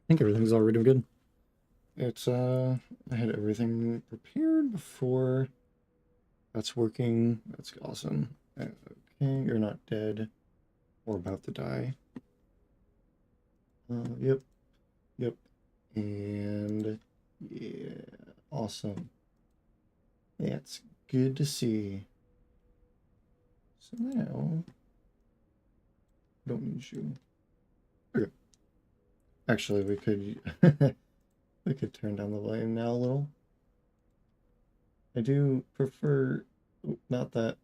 think everything's already good. It's I had everything prepared before. That's working. That's awesome. Okay, you're not dead or about to die. Yep, yep. And yeah, awesome. That's good to see. So now, don't need you. Okay. Actually, we could we could turn down the volume now a little. I do prefer not that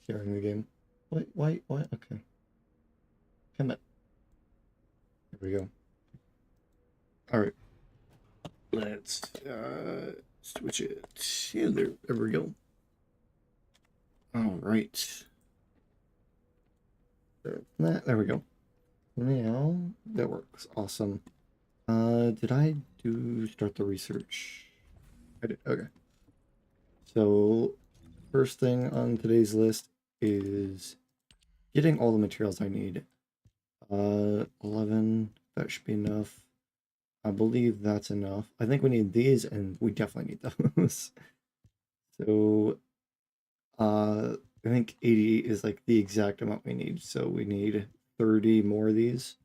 hearing the game. Wait, why? Okay, come on. Here we go. All right, let's switch it. Yeah, there we go. All right. There we go. Now that works. Awesome. Did I do start the research? I did. Okay. So first thing on today's list is getting all the materials I need. 11. That should be enough. I believe that's enough. I think we need these, and we definitely need those. So, I think 80 is like the exact amount we need. So we need 30 more of these.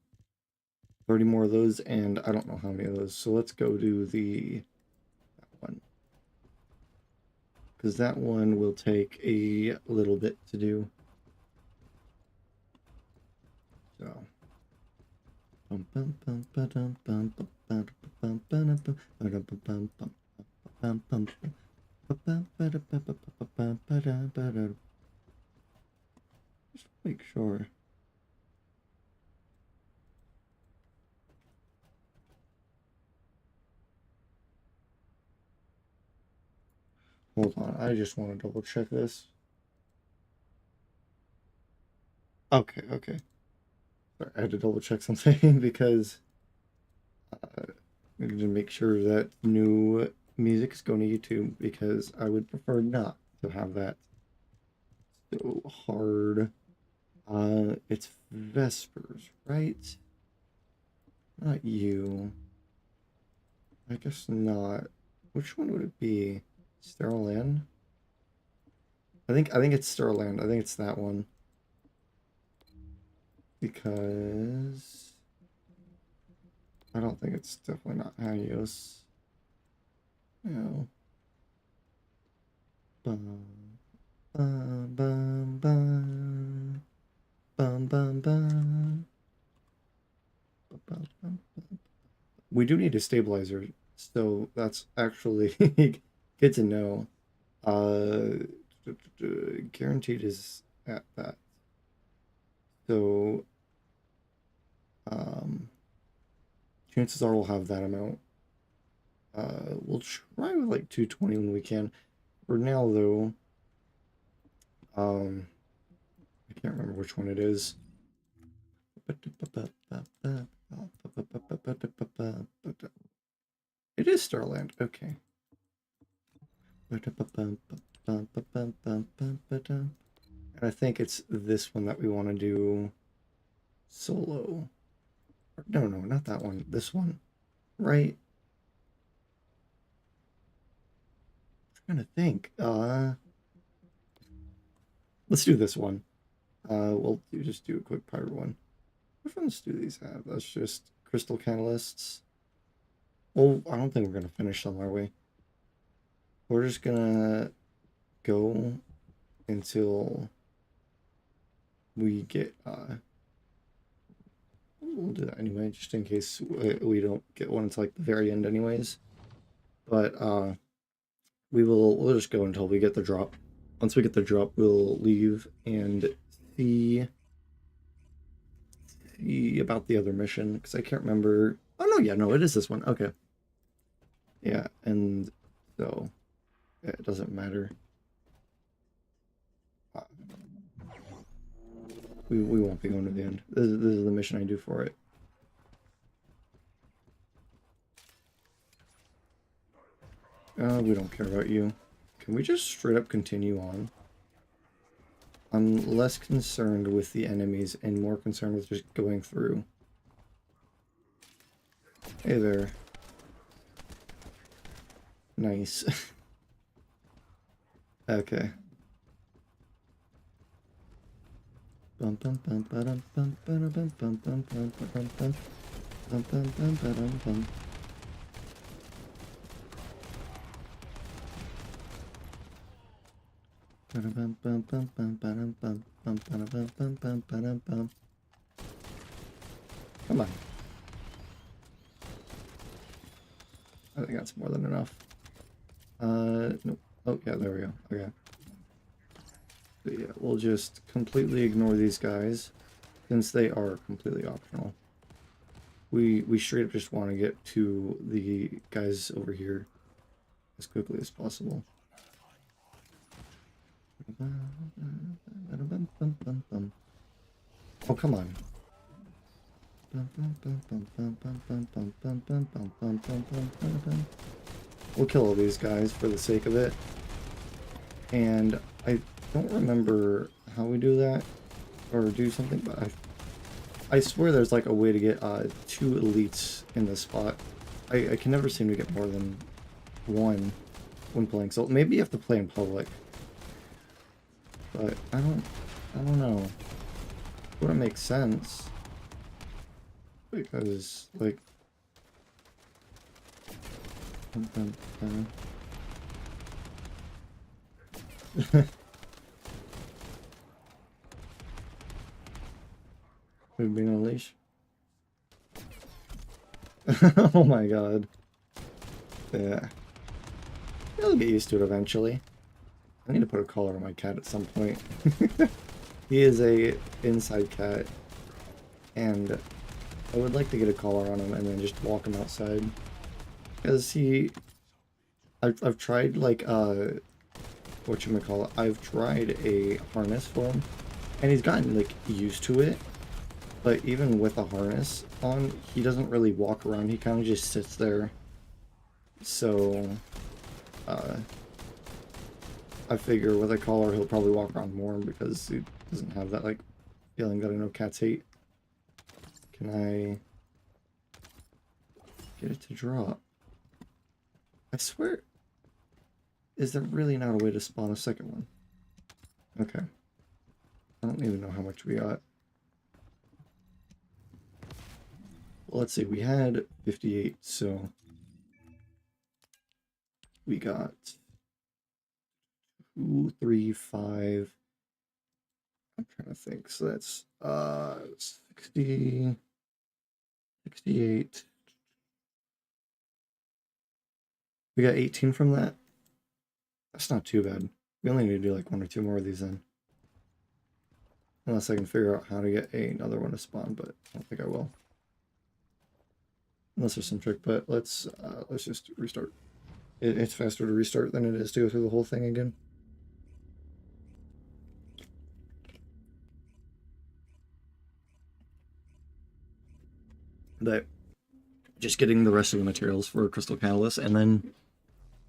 30 more of those, and I don't know how many of those. So let's go do that one. Because that one will take a little bit to do. So. Just make sure. Hold on, I just want to double check this. Okay, okay. Sorry, I had to double check something because I need to make sure that new music is going to YouTube because I would prefer not to have that so hard. It's Vespers, right? Not you. I guess not. Which one would it be? Sterile Land? I think it's Sterile Land. I think it's that one. Because I don't think it's definitely not Halios. No. Bum, bum, bum, bum. Bum, bum, bum. Bum, bum, bum. We do need a stabilizer, so that's actually good to know. Uh, Guaranteed is at that. So, um, chances are we'll have that amount. We'll try with like 220 when we can. For now, though, I can't remember which one it is. It is Starland. Okay. And I think it's this one that we want to do solo. No, no, not that one. This one. Right? I'm trying to think. Let's do this one. We'll just do a quick pirate one. Which ones do these have? That's just crystal catalysts. Well, I don't think we're gonna finish them, are we? We're just gonna go until we get we'll do that anyway, just in case we don't get one until like the very end anyways. But we'll just go until we get the drop. Once we get the drop, we'll leave and see about the other mission because I can't remember. Oh no, yeah, no, it is this one. Okay. Yeah, and so yeah, it doesn't matter. Uh, we won't be going to the end. This is the mission I do for it. We don't care about you. Can we just straight up continue on? I'm less concerned with the enemies and more concerned with just going through. Hey there. Nice. Okay. Bum bum bum ba-dum bum ba-dum bum bum bum bum ba-dum bum bum bum bum ba-dum bum. Ba-dum bum bum bum bum ba-dum bum bum ba-dum bum bum bum ba-dum bum. Come on. I think that's more than enough. Nope. Oh, yeah, there we go. Okay. But yeah, we'll just completely ignore these guys, since they are completely optional. We straight up just want to get to the guys over here as quickly as possible. Oh, come on. We'll kill all these guys for the sake of it. And I don't remember how we do that or do something, but I swear there's like a way to get 2 elites in this spot. I can never seem to get more than 1 when playing, so maybe you have to play in public. But I don't know. It wouldn't make sense. Because, like... We've been on a leash. Oh my god. Yeah. I'll get used to it eventually. I need to put a collar on my cat at some point. He is a inside cat, and I would like to get a collar on him and then just walk him outside. Because I've tried like whatchamacallit, I've tried a harness for him, and he's gotten like used to it. But even with a harness on, he doesn't really walk around, he kind of just sits there. So, I figure with a collar he'll probably walk around more because he doesn't have that, like, feeling that I know cats hate. Can I get it to drop? I swear, is there really not a way to spawn a second one? Okay. I don't even know how much we got. Well, let's see, we had 58, so we got 2, 3, 5. I'm trying to think. So that's 60, 68. We got 18 from that. That's not too bad. We only need to do like 1 or 2 more of these then. Unless I can figure out how to get another one to spawn, but I don't think I will. Unless there's some trick, but let's just restart. It's faster to restart than it is to go through the whole thing again. But just getting the rest of the materials for Crystal Catalyst, and then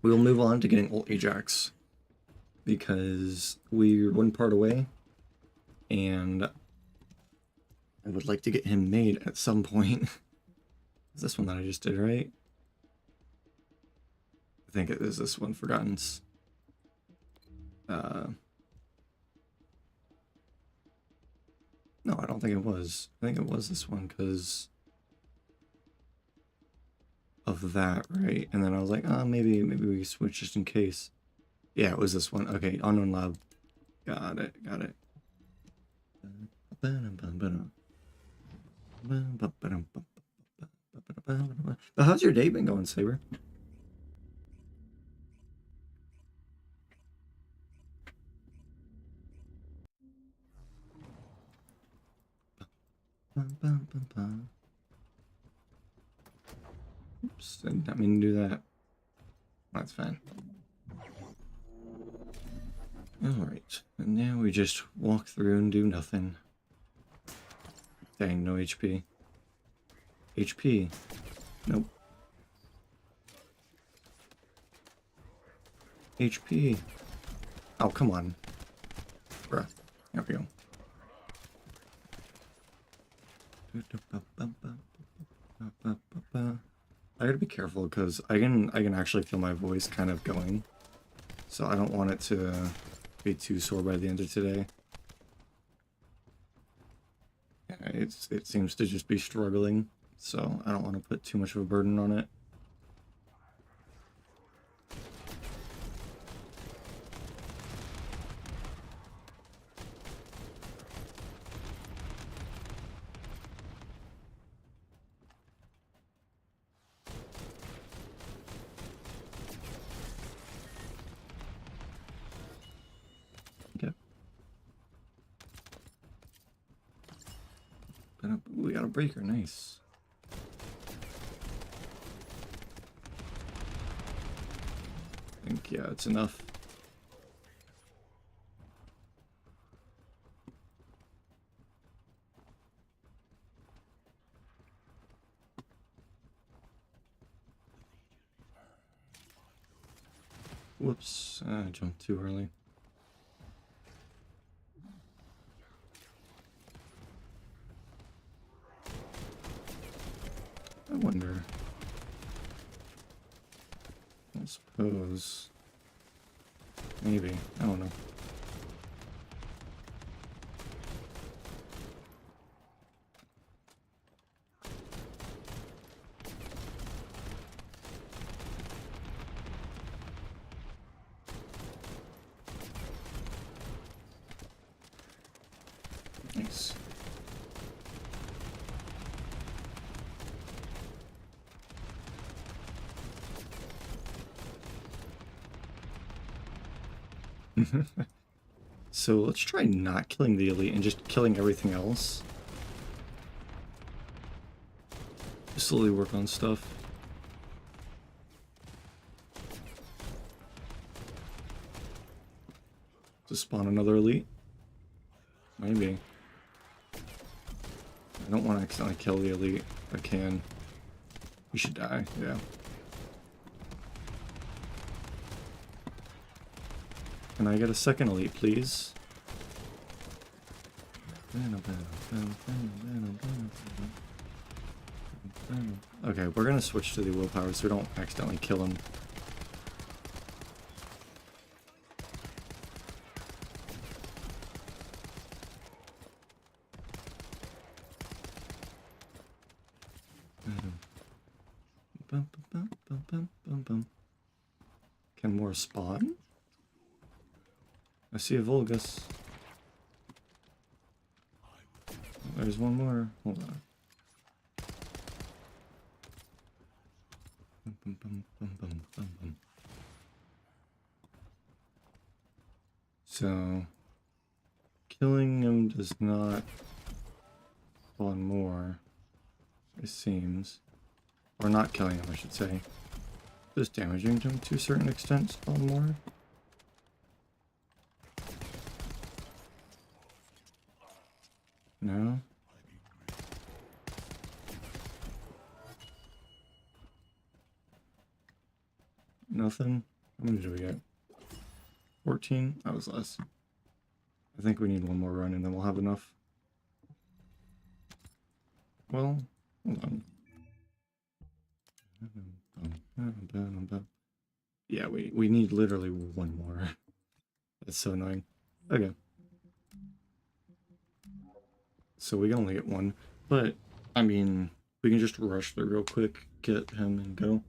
we'll move on to getting ULT AJAX. Because we're 1 part away, and I would like to get him made at some point. Is this one that I just did, right? I think it is this one, Forgotten's. No, I don't think it was. I think it was this one because of that, right? And then I was like, oh, maybe we switch just in case. Yeah, it was this one. Okay, Unknown Lab. Got it. How's your day been going, Saber? Oops, did not mean to do that. That's fine. Alright, and now we just walk through and do nothing. Dang, no HP. HP. Nope. HP. Oh, come on. Bruh. There we go. I gotta be careful because I can actually feel my voice kind of going. So I don't want it to be too sore by the end of today. Yeah, it seems to just be struggling, so I don't want to put too much of a burden on it. Okay. We got a breaker, nice. I think, yeah, it's enough. Whoops, I jumped too early. I wonder. I suppose. Maybe. I don't know. Nice. So let's try not killing the elite and just killing everything else. Just slowly work on stuff. To spawn another elite? Maybe. I don't want to accidentally kill the elite if I can. You should die, yeah. Can I get a second elite, please? Okay, we're gonna switch to the willpower so we don't accidentally kill him. Can more spawn? I see a Vulgus. There's one more. Hold on. So, killing him does not spawn more, it seems. Or not killing him, I should say. Just damaging him to a certain extent spawn more. No? Nothing? How many do we get? 14? That was less. I think we need one more run and then we'll have enough. Well, hold on. Yeah, we need literally one more. That's so annoying. Okay. So we can only get one. But, I mean, we can just rush through real quick, get him and go.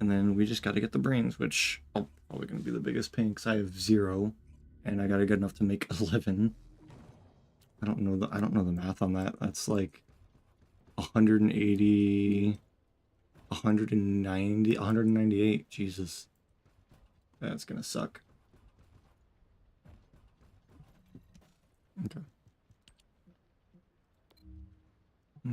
And then we just gotta get the brains, which are probably gonna be the biggest pain because I have 0. And I gotta get enough to make 11. I don't know the math on that. That's like 180, 190, 198. Jesus. That's gonna suck. Okay. I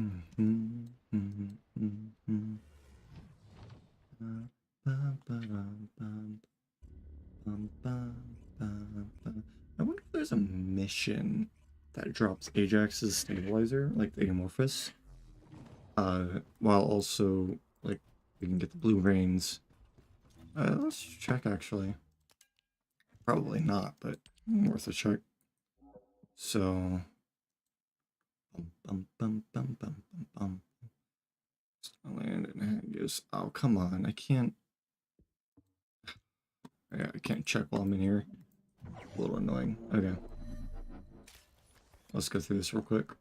wonder if there's a mission that drops Ajax's stabilizer, like the Amorphous. While also, like, we can get the blue veins. Let's check, actually. Probably not, but worth a check. So... Land and Haggis. Oh, come on. I can't. Yeah, I can't check while I'm in here. A little annoying. Okay. Let's go through this real quick.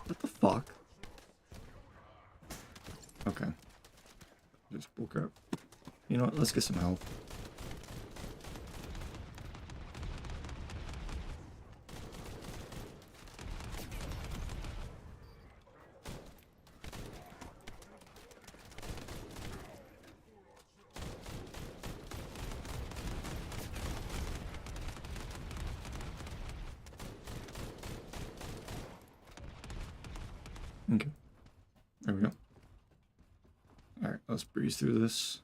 What the fuck? Okay. Just woke up. You know what? Let's get some help. Okay. There we go. Alright, let's breeze through this.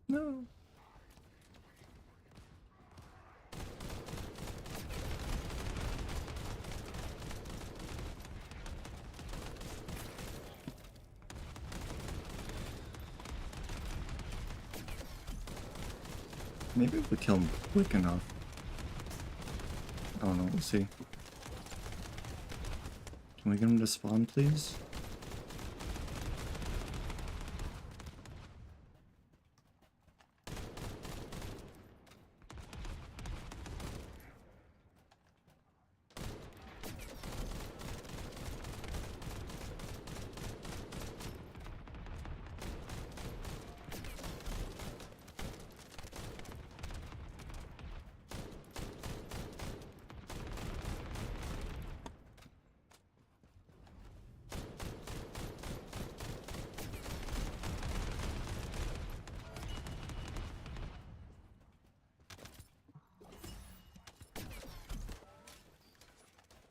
No. Maybe if we kill him quick enough. I don't know, we'll see. Can we get him to spawn, please?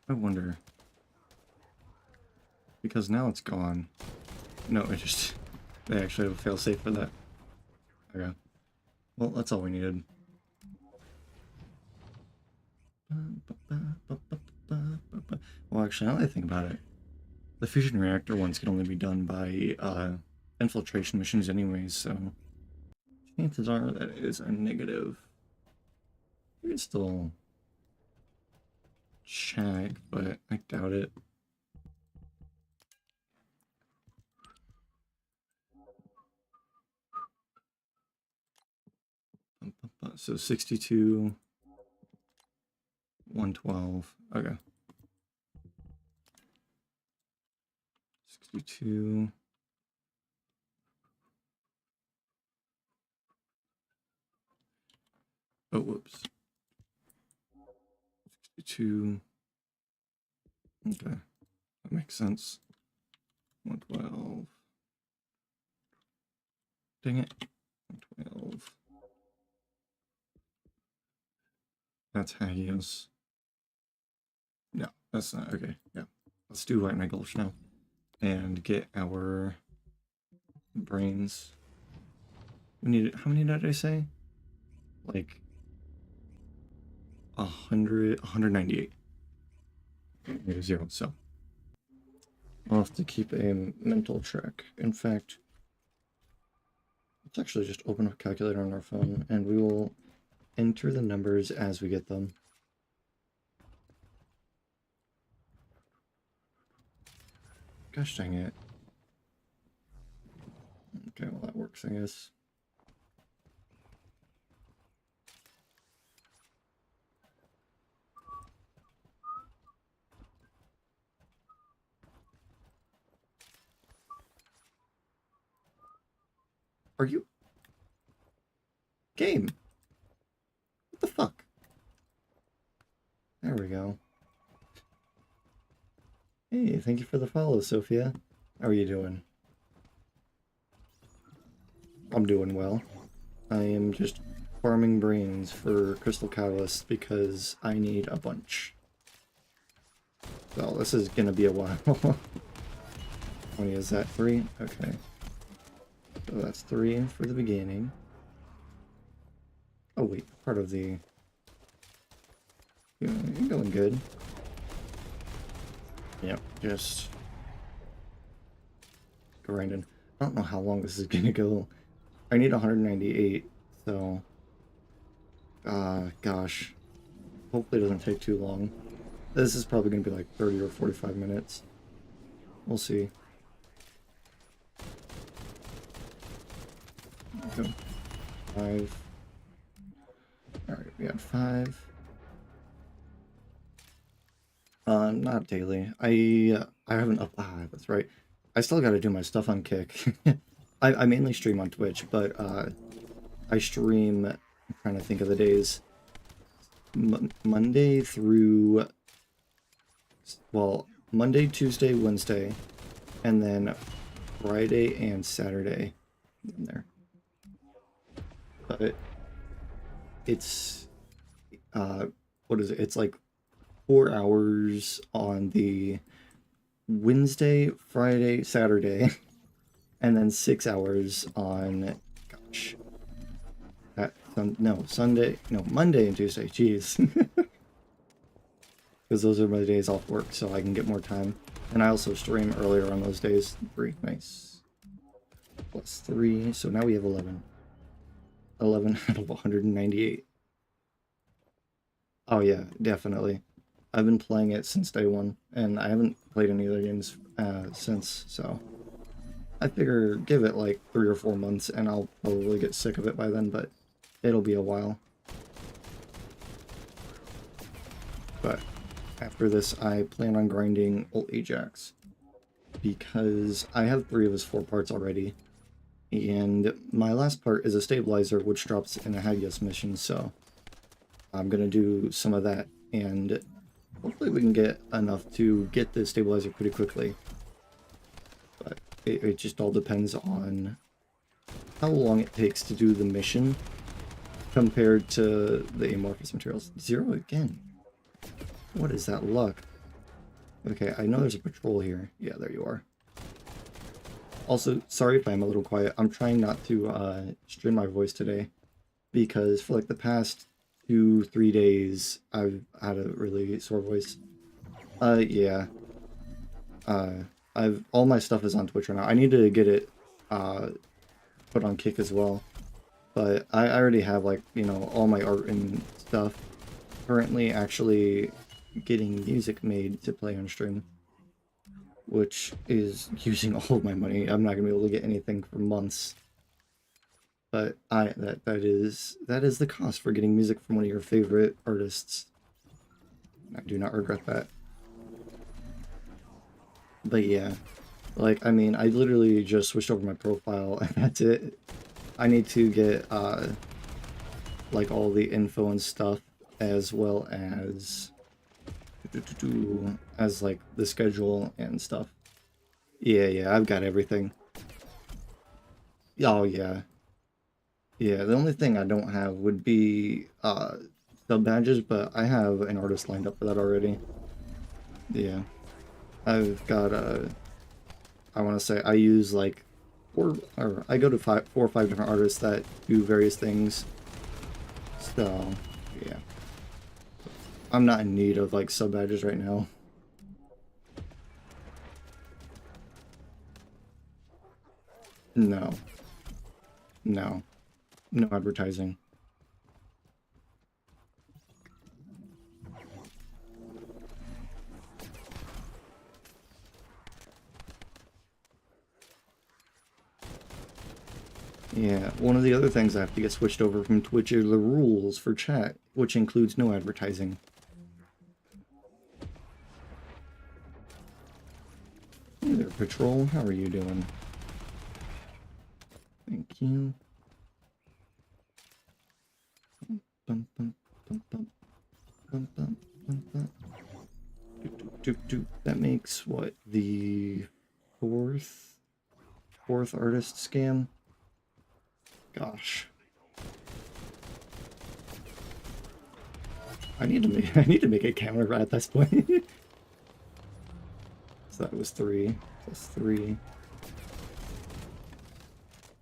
I wonder. Because now it's gone. No, it just... They actually have a failsafe for that. Okay. Well, that's all we needed. Well, actually, now that I think about it, the fusion reactor ones can only be done by infiltration missions anyways, so chances are that is a negative. We can still check, but I doubt it. So 62, 112, okay. 62. Oh, whoops. 62. Okay, that makes sense. 112. Dang it. 112. That's Hagios. No, that's not. Okay, yeah. Let's do White Knight Gulch now. And get our brains. We need, how many did I say? Like 198. Maybe 0, so I'll have to keep a mental track. In fact, let's actually just open a calculator on our phone and we will enter the numbers as we get them. Gosh dang it. Okay, well that works, I guess. Are you... Game? What the fuck? There we go. Hey, thank you for the follow, Sophia. How are you doing? I'm doing well. I am just farming brains for Crystal Catalyst because I need a bunch. Well, this is gonna be a while. How many is that? 3? Okay. So that's 3 for the beginning. Oh wait, part of the... You're going good. Yep, just... grinding. I don't know how long this is gonna go. I need 198, so... gosh. Hopefully it doesn't take too long. This is probably gonna be like 30 or 45 minutes. We'll see. Go. 5. Alright, we had 5. Not daily. I haven't that's right. I still gotta do my stuff on Kick. I mainly stream on Twitch, but I stream, I'm trying to think of the days, Monday through, well, Monday, Tuesday, Wednesday, and then Friday and Saturday in there. But it's, what is it? It's like 4 hours on the Wednesday, Friday, Saturday, and then 6 hours on, gosh, Sunday, no, Monday and Tuesday, jeez. Because those are my days off work, so I can get more time. And I also stream earlier on those days. 3, nice. Plus 3, so now we have 11. 11 out of 198. Oh yeah, definitely. I've been playing it since day 1, and I haven't played any other games since, so... I figure give it like 3 or 4 months, and I'll probably get sick of it by then, but it'll be a while. But after this, I plan on grinding ULT AJAX, because I have 3 of his 4 parts already, and my last part is a stabilizer, which drops in a Hagios mission, so I'm gonna do some of that, and hopefully we can get enough to get the stabilizer pretty quickly. But it just all depends on how long it takes to do the mission compared to the amorphous materials. 0 again. What is that luck? Okay, I know there's a patrol here. Yeah, there you are. Also, sorry if I'm a little quiet. I'm trying not to strain my voice today, because for like the past 2-3 days, I've had a really sore voice. Yeah. All my stuff is on Twitch right now. I need to get it put on Kick as well. But I already have, like, you know, all my art and stuff. Currently actually getting music made to play on stream, which is using all of my money. I'm not gonna be able to get anything for months. But that is the cost for getting music from one of your favorite artists. I do not regret that. But yeah, like, I mean, I literally just switched over my profile and that's it. I need to get, like, all the info and stuff, as well as, like, the schedule and stuff. Yeah, I've got everything. Oh, yeah. Yeah, the only thing I don't have would be, sub badges, but I have an artist lined up for that already. Yeah. I've got I want to say I use like I go to 4 or 5 different artists that do various things. So yeah, I'm not in need of like sub badges right now. No advertising. Yeah, one of the other things I have to get switched over from Twitch are the rules for chat, which includes no advertising. Hey there, Patrol. How are you doing? Thank you. Bum, bum, bum, bum, bum, bum, bum, bum. Doop, doop, doop. That makes what, the fourth artist scam? Gosh. I need to make a counter at this point. So that was 3 plus 3.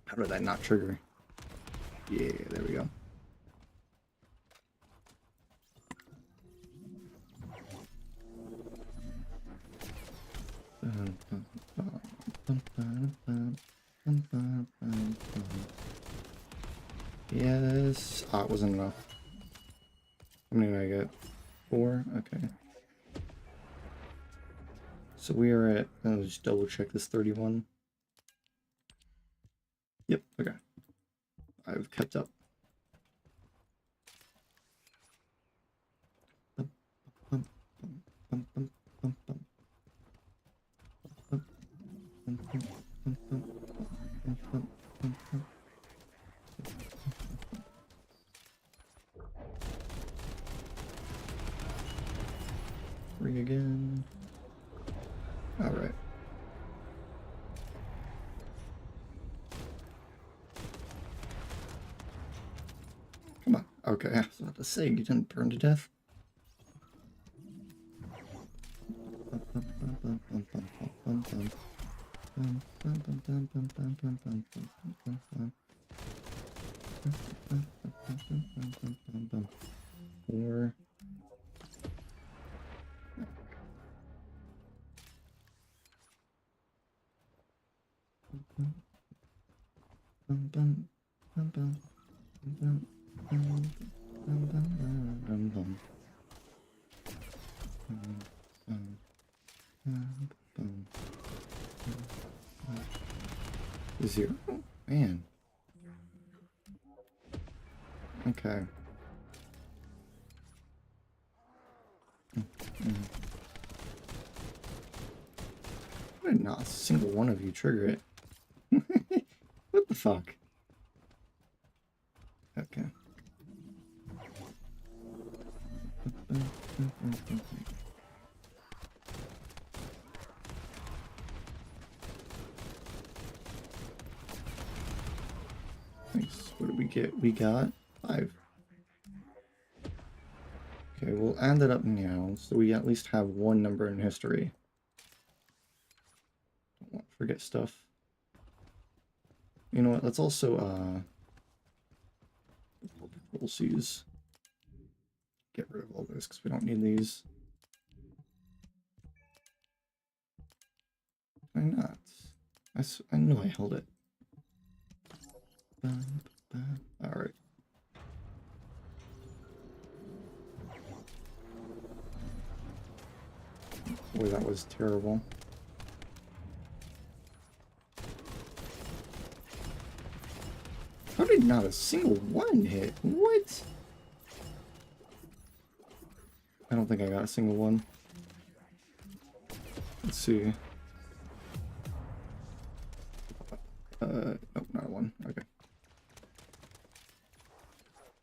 How did that not trigger? Yeah, there we go. Yes. Ah, it wasn't enough. How many did I get? 4? Okay. So we are at, let's just double check this 31. Yep, okay. I've kept up. Ring again. All right. Come on. Okay, I was about to say, you didn't burn to death. Four. Zero? Man. Okay. Why did not a single one of you trigger it? What the fuck? Okay. Nice. What did we get? We got 5. Okay, we'll add that up now, so we at least have one number in history. Don't want to forget stuff. You know what? Let's also we'll use get rid of all this because we don't need these. Why not? I know I held it. All right. Boy, that was terrible. How did not a single one hit? What? I don't think I got a single one. Let's see. Nope, not one. Okay.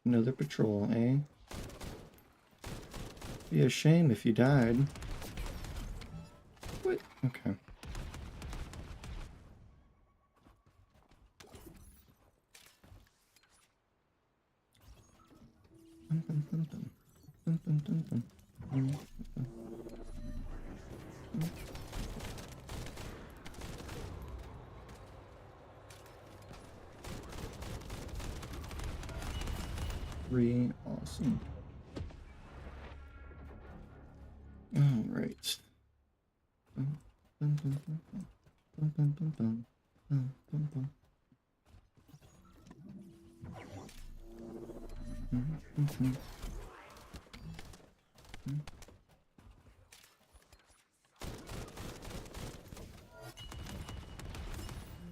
Another patrol, eh? Be a shame if you died. What? Okay. Awesome. All right.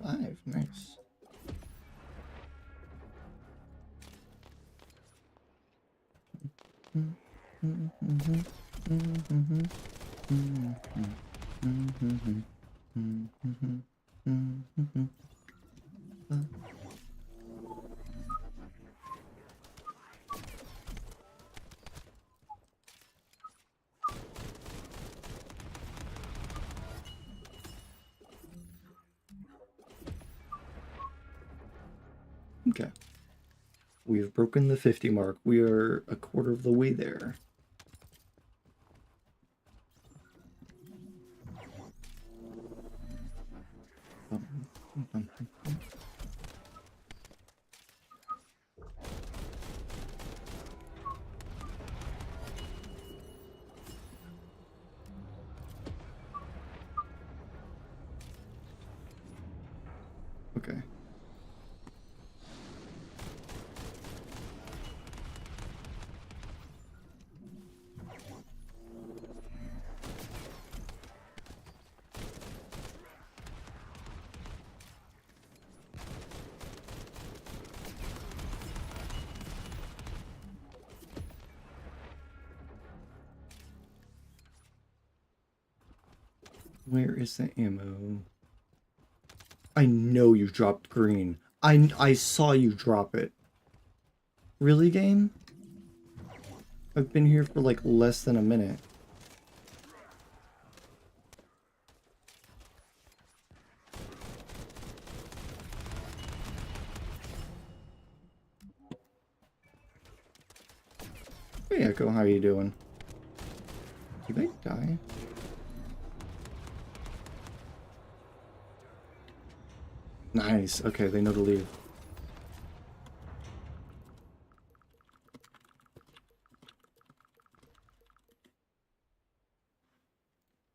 Five, nice. Okay. We've broken the 50 mark. We are a quarter of the way there. Okay. Where is the ammo? I know you dropped green. I saw you drop it. Really, game? I've been here for like less than a minute. Hey Echo, how you doing? Did they die? Nice. Okay, they know to leave.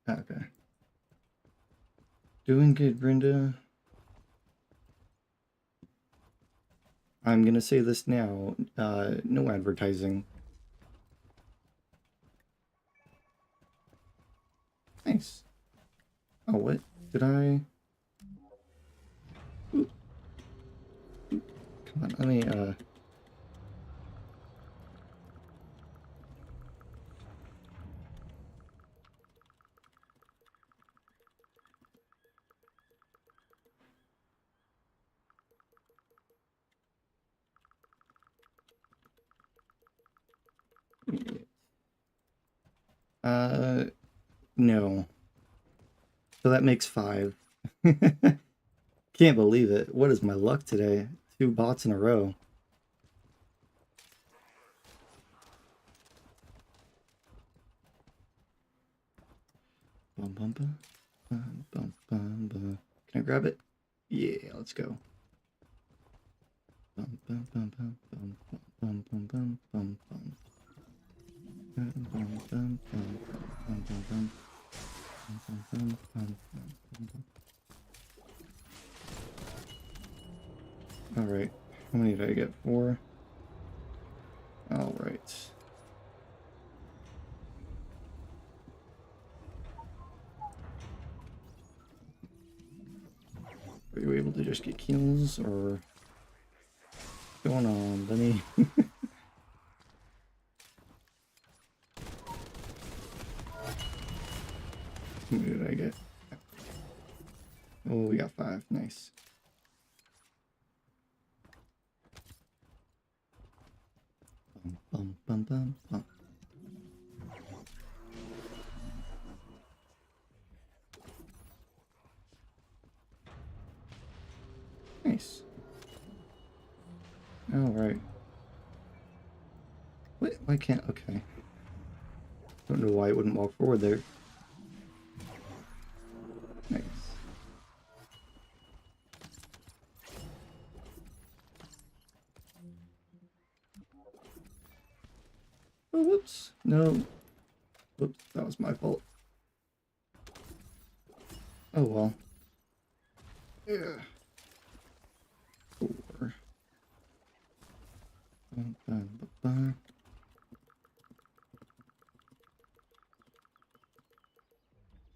Okay. Doing good, Brenda. I'm gonna say this now. No advertising. Nice. Oh, what? Did I? Ooh. Ooh. Come on, let me, no. So that makes 5. Can't believe it. What is my luck today? 2 bots in a row. Bum, bum, bum, bum, bum, bum, bum. Can I grab it? Yeah, let's go. Bum, bum, bum, bum, bum, bum, bum, bum, bum, bum. Bum, bum, bum, bum, bum, bum, bum. Bum, bum, bum, bum, bum, bum. All right. How many did I get? 4. All right. Are you able to just get kills or what's going on, Benny? How many did I get? Oh, we got 5. Nice. Bum, bum, bum, bum, bum. Nice. All right. Wait, why can't? Okay. Don't know why it wouldn't walk forward there. Nice. Oh, whoops. No. Whoops, that was my fault. Oh well. Yeah. 4. Bum, bum, bum, bum.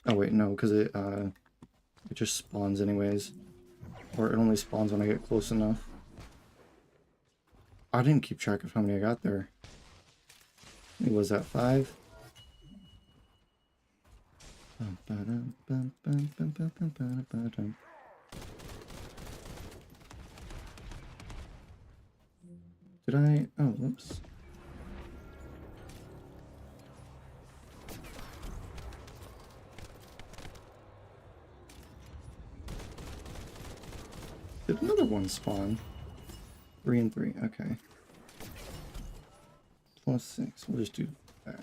Oh wait, no, because it just spawns anyways. Or it only spawns when I get close enough. I didn't keep track of how many I got there. Was that 5? Did I? Oh, whoops. Did another one spawn? 3 and 3, okay. Plus 6, we'll just do that.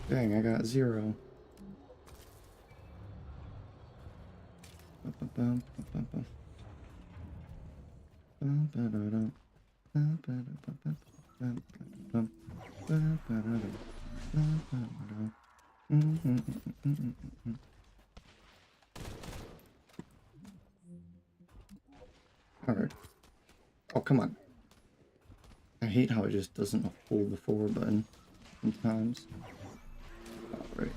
Dang, I got 0. Alright. Oh, come on. I hate how it just doesn't hold the forward button sometimes. Alright.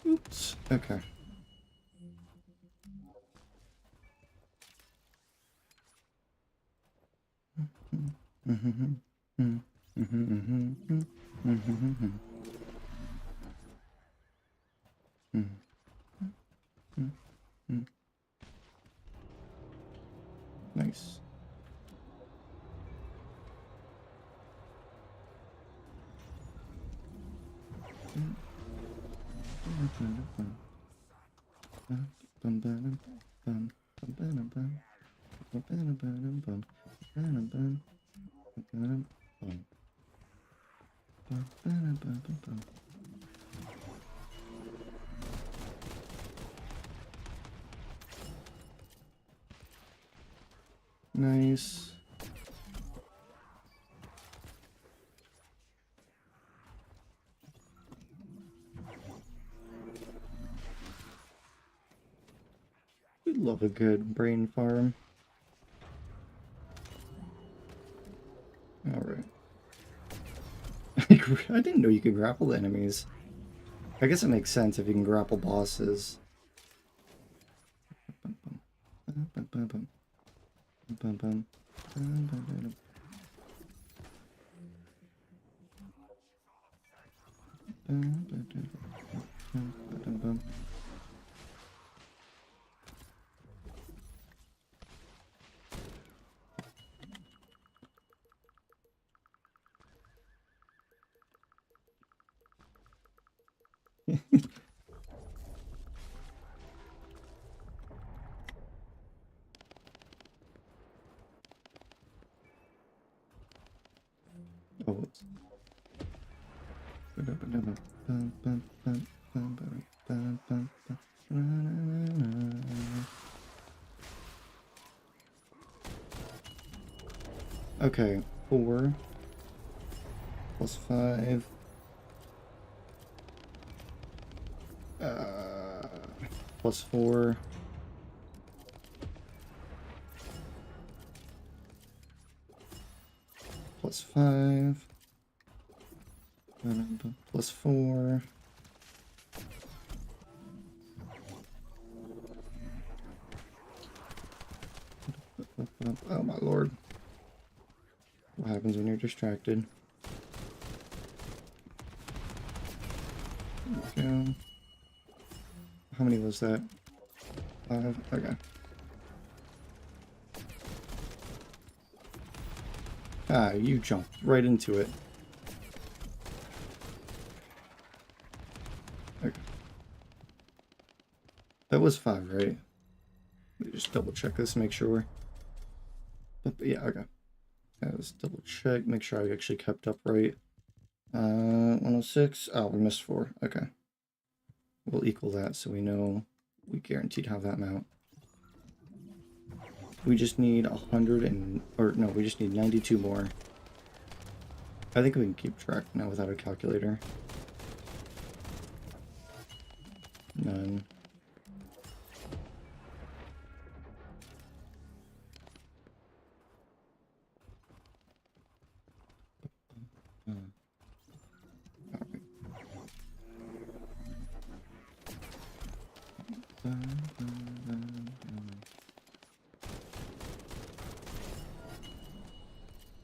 Oops. Okay. Nice. Nice. We love a good brain farm. Alright. I didn't know you could grapple the enemies. I guess it makes sense if you can grapple bosses. Oh, okay, 4 plus 5. Plus 4. Plus 5. Plus 4. Oh my lord. What happens when you're distracted? There we go. How many was that? 5? Okay. Ah, you jumped right into it. Okay. That was 5, right? Let me just double check this, make sure. But yeah, okay. Let's double check, make sure I actually kept up right. 106. Oh, we missed 4. Okay. We'll equal that so we know we guaranteed have that amount. We just need 100 and... or no, we just need 92 more. I think we can keep track now without a calculator. None.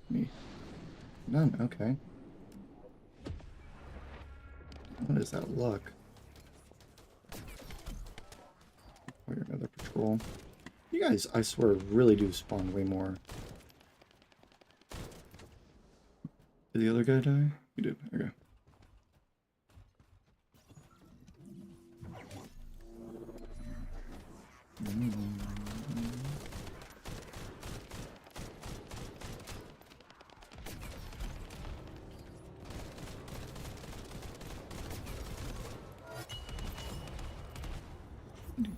Me. None, okay. What is that luck? Or another patrol. You guys, I swear, really do spawn way more. Did the other guy die? He did. Okay.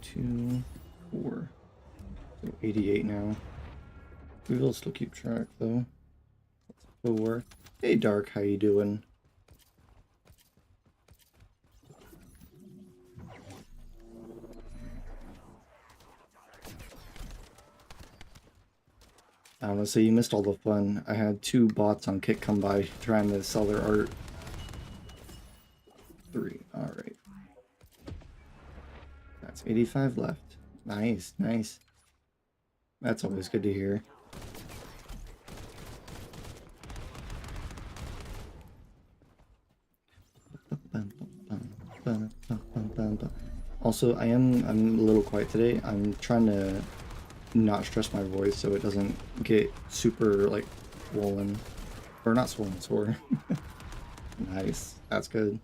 Two, 4. So 88 now. We will still keep track though. 4. Hey Dark, how you doing? I don't know, so you missed all the fun. I had 2 bots on Kick come by trying to sell their art. 3, alright. That's 85 left. Nice, nice. That's always good to hear. Also, I'm a little quiet today. I'm trying to not stress my voice so it doesn't get super, like, swollen. Or not swollen, sore. Nice. That's good.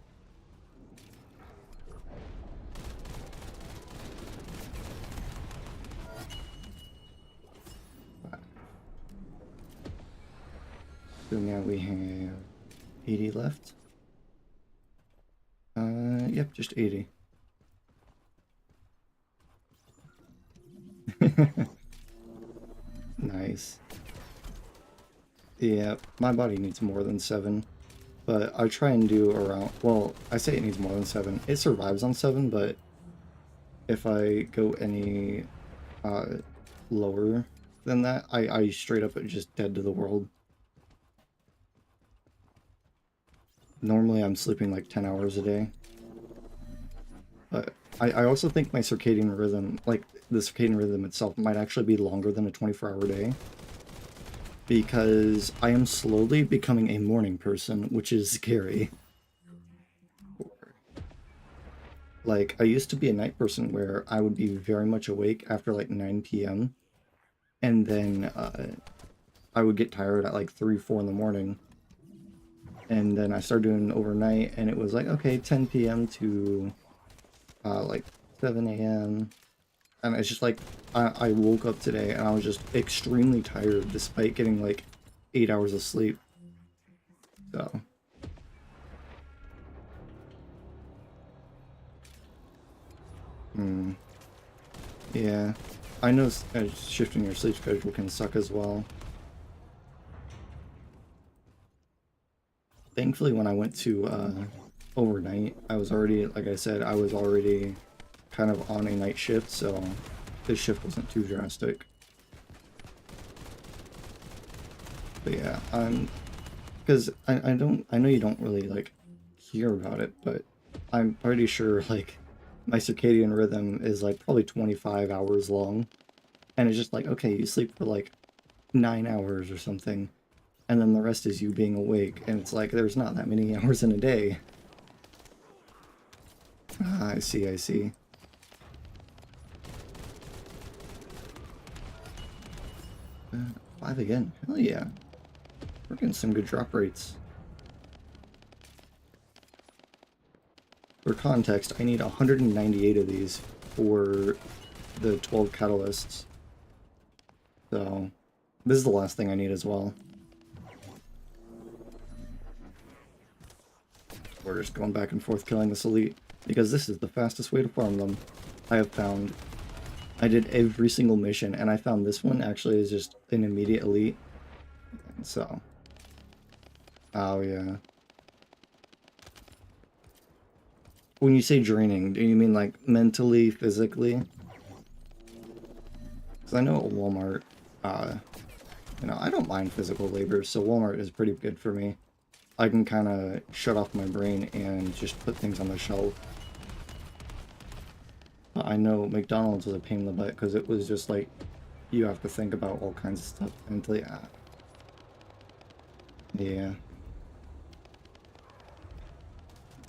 So now we have 80 left. Yep, just 80. Nice. Yeah, my body needs more than 7, but I try and do around, well, I say it needs more than 7. It survives on 7, but if I go any lower than that, I straight up just dead to the world. Normally I'm sleeping like 10 hours a day. But I also think my circadian rhythm, like the circadian rhythm itself, might actually be longer than a 24-hour day. Because I am slowly becoming a morning person, which is scary. Like, I used to be a night person where I would be very much awake after like 9 p.m. And then I would get tired at like 3, 4 in the morning. And then I started doing overnight, and it was like, okay, 10 p.m. to like 7 a.m. And it's just like, I woke up today and I was just extremely tired despite getting like 8 hours of sleep. So. Yeah. I know shifting your sleep schedule can suck as well. Thankfully, when I went to overnight, I was already, like I said, I was already kind of on a night shift, so this shift wasn't too drastic. But yeah, because I know you don't really like hear about it, but I'm pretty sure like my circadian rhythm is like probably 25 hours long, and it's just like, okay, you sleep for like 9 hours or something, and then the rest is you being awake, and it's like there's not that many hours in a day. Ah, I see, I see. Five again. Hell yeah. We're getting some good drop rates. For context, I need 198 of these for the 12 catalysts. So, this is the last thing I need as well. We're just going back and forth killing this elite, because this is the fastest way to farm them, I have found. I did every single mission, and I found this one actually is just an immediate elite. So. Oh, yeah. When you say draining, do you mean like mentally, physically? Because I know at Walmart, you know, I don't mind physical labor, so Walmart is pretty good for me. I can kind of shut off my brain and just put things on the shelf. I know McDonald's was a pain in the butt because it was just like, you have to think about all kinds of stuff mentally. Yeah.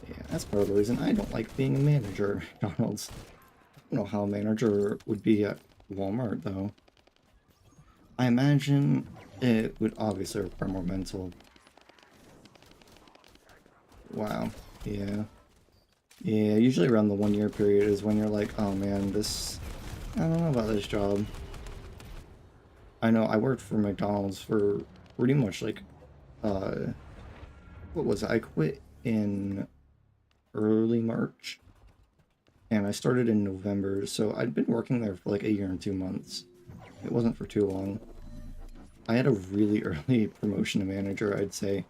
Yeah, that's part of the reason I don't like being a manager at McDonald's. I don't know how a manager would be at Walmart, though. I imagine it would obviously require more mental. Wow. Yeah. Yeah, usually around the 1 year period is when you're like, oh man, this... I don't know about this job. I know I worked for McDonald's for pretty much like, what was it? I quit in early March, and I started in November, so I'd been working there for like 1 year and 2 months. It wasn't for too long. I had a really early promotion to manager, I'd say.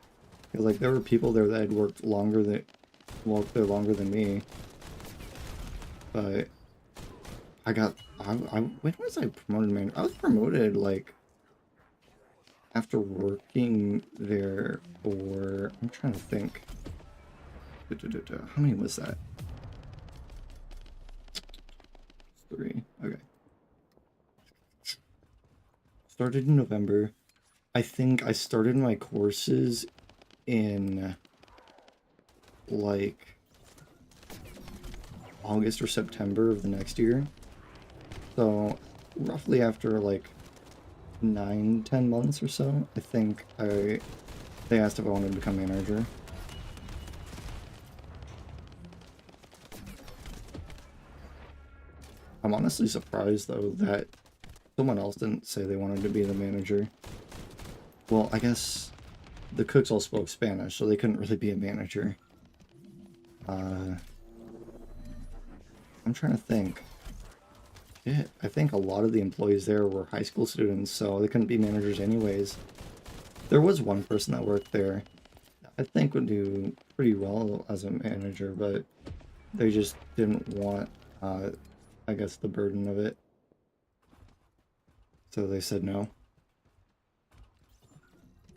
Because like there were people there that had worked there longer than me. But when was I promoted to manager? I was promoted like after working there for, I'm trying to think. How many was that? 3. Okay. Started in November. I think I started my courses in like August or September of the next year. So roughly after like 9-10 months or so, I think they asked if I wanted to become manager. I'm honestly surprised though that someone else didn't say they wanted to be the manager. Well, I guess the cooks all spoke Spanish, so they couldn't really be a manager. I'm trying to think. Yeah, I think a lot of the employees there were high school students, so they couldn't be managers anyways. There was one person that worked there I think would do pretty well as a manager, but they just didn't want, I guess, the burden of it. So they said no.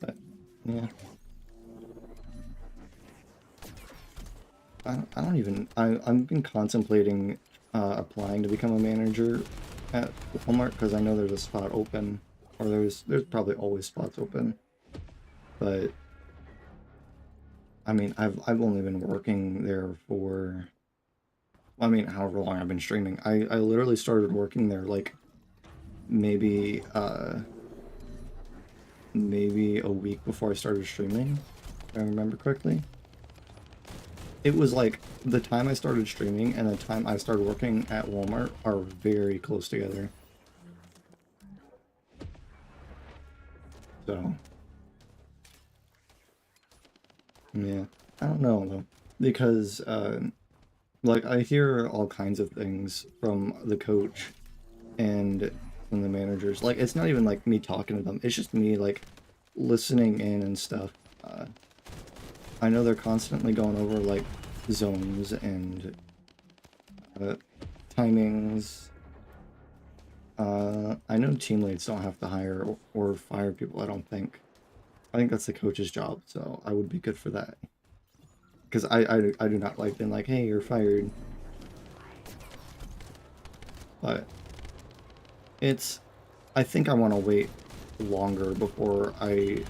But, yeah. I've been contemplating applying to become a manager at Walmart because I know there's a spot open, or there's probably always spots open. But I mean, I've only been working there for, well, I mean, however long I've been streaming. I literally started working there like maybe maybe a week before I started streaming, if I remember correctly. It was like the time I started streaming and the time I started working at Walmart are very close together. So, yeah, I don't know though, because like I hear all kinds of things from the coach and from the managers. Like it's not even like me talking to them; it's just me like listening in and stuff. I know they're constantly going over like zones and timings. I know team leads don't have to hire or fire people, I don't think. I think that's the coach's job, so I would be good for that. Because I do not like being like, hey, you're fired. But I think I want to wait longer before I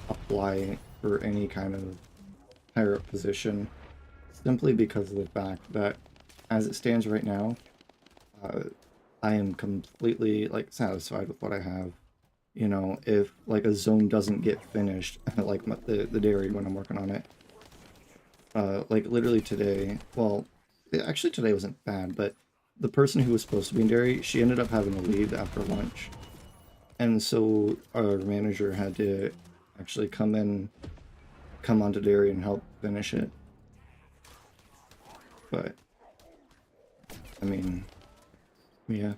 apply for any kind of higher up position, simply because of the fact that as it stands right now, I am completely like satisfied with what I have. You know, if like a zone doesn't get finished, like the dairy when I'm working on it, like literally today, well, actually today wasn't bad, but the person who was supposed to be in dairy, she ended up having to leave after lunch, and so our manager had to actually come onto dairy and help finish it. But I mean, yeah.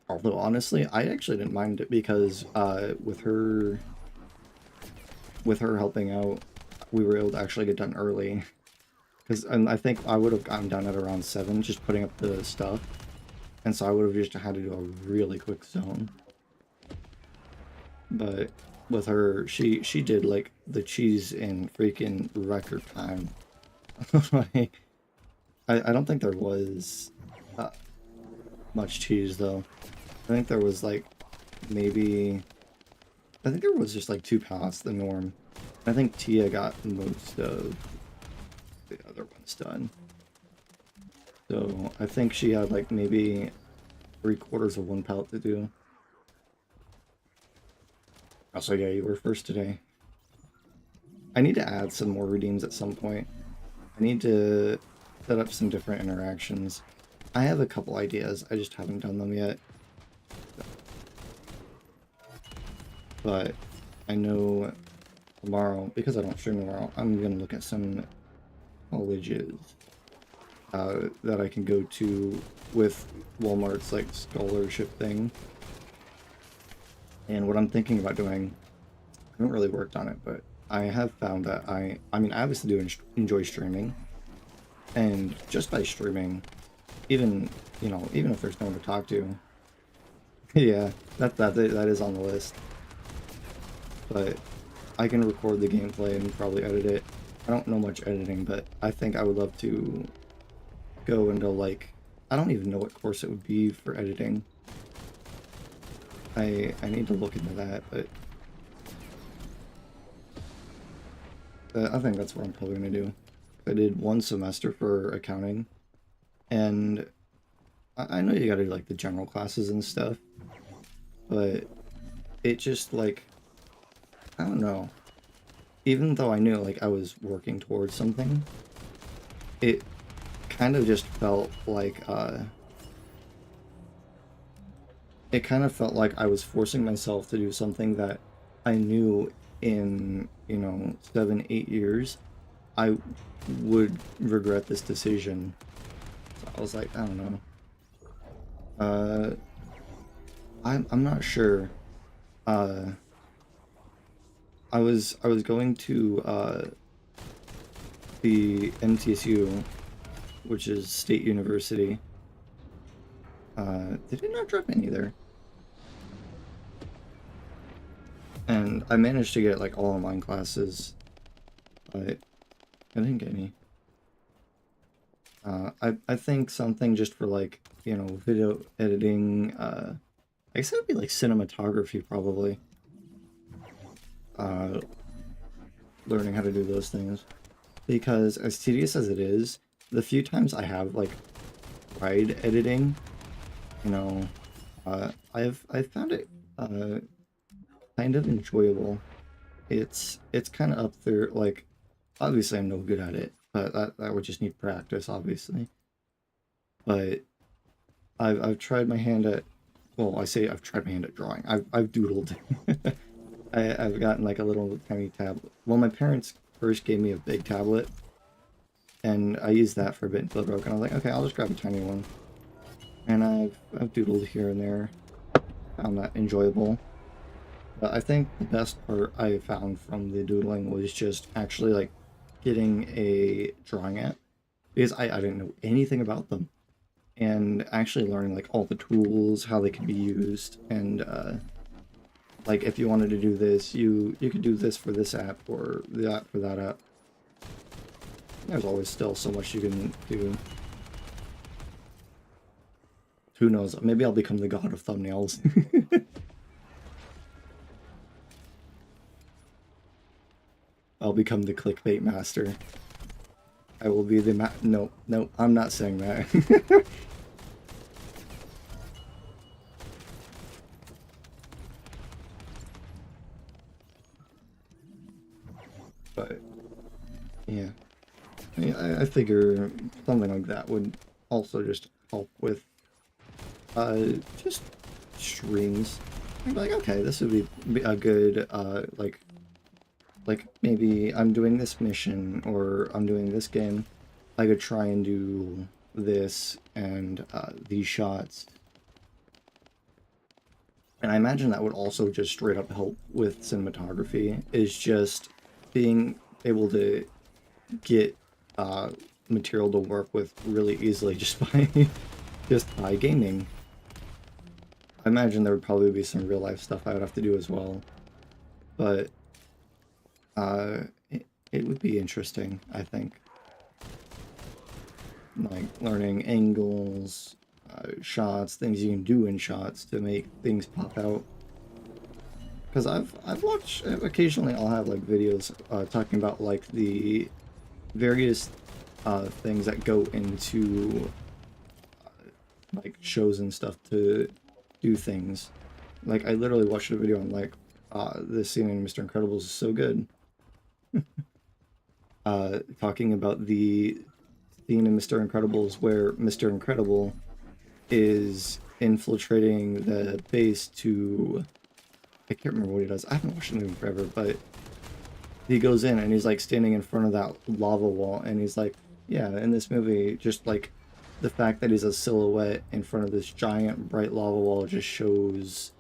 Although honestly, I actually didn't mind it because with her helping out, we were able to actually get done early. Because I think I would have gotten done at around 7, just putting up the stuff. And so I would have just had to do a really quick zone. But with her, she did like the cheese in freaking record time. Like, I don't think there was much cheese though. I think there was like maybe, I think there was just like 2 pallets, the norm. I think Tia got most of other one's done. So I think she had like maybe 3/4 of one pallet to do. Also, yeah, you were first today. I need to add some more redeems at some point. I need to set up some different interactions. I have a couple ideas, I just haven't done them yet. But I know tomorrow, because I don't stream tomorrow, I'm going to look at some colleges that I can go to with Walmart's like scholarship thing. And what I'm thinking about doing, I haven't really worked on it, but I have found that I mean, I obviously do enjoy streaming. And just by streaming, even, you know, even if there's no one to talk to, yeah, that is on the list. But I can record the gameplay and probably edit it. I don't know much editing, but I think I would love to go into like, I don't even know what course it would be for editing. I need to look into that, but I think that's what I'm probably gonna do. I did 1 semester for accounting, and I know you gotta do like the general classes and stuff, but it just like, I don't know. Even though I knew like I was working towards something, it kind of just felt like it kind of felt like I was forcing myself to do something that I knew in, you know, 7, 8 years I would regret this decision. So I was like, I don't know. I'm not sure. I was going to the MTSU, which is State University. They did not drop any there. And I managed to get like all online classes, but I didn't get any. I think something just for like, you know, video editing, I guess it would be like cinematography probably. Learning how to do those things. Because as tedious as it is, the few times I have like tried editing, you know, I've found it kind of enjoyable. It's kind of up there, like, obviously I'm no good at it, but that would just need practice, obviously. But I've tried my hand at, well, I say I've tried my hand at drawing. I've doodled. I've gotten like a little tiny tablet. Well, my parents first gave me a big tablet, and I used that for a bit until it broke, and I was like, okay, I'll just grab a tiny one. And I've doodled here and there. Found that enjoyable. But I think the best part I found from the doodling was just actually like getting a drawing app, because I didn't know anything about them, and actually learning like all the tools, how they could be used, and like if you wanted to do this, you could do this for this app or that for that app. There's always still so much you can do. Who knows? Maybe I'll become the god of thumbnails. I'll become the clickbait master. I will be the no, I'm not saying that. But yeah, I figure something like that would also just help with just streams. I'd be like, okay, this would be a good like maybe I'm doing this mission or I'm doing this game, I could try and do this and these shots. And I imagine that would also just straight up help with cinematography, is just being able to get material to work with really easily just by gaming. I imagine there would probably be some real life stuff I would have to do as well, but it would be interesting, I think. Like learning angles, shots, things you can do in shots to make things pop out. Because I've watched, occasionally I'll have like videos talking about like the various things that go into like shows and stuff to do things. Like I literally watched a video on like this scene in Mr. Incredibles is so good. Talking about the scene in Mr. Incredibles where Mr. Incredible is infiltrating the base to, I can't remember what he does. I haven't watched the movie forever, but he goes in and he's like standing in front of that lava wall and he's like, yeah, in this movie, just like the fact that he's a silhouette in front of this giant bright lava wall just shows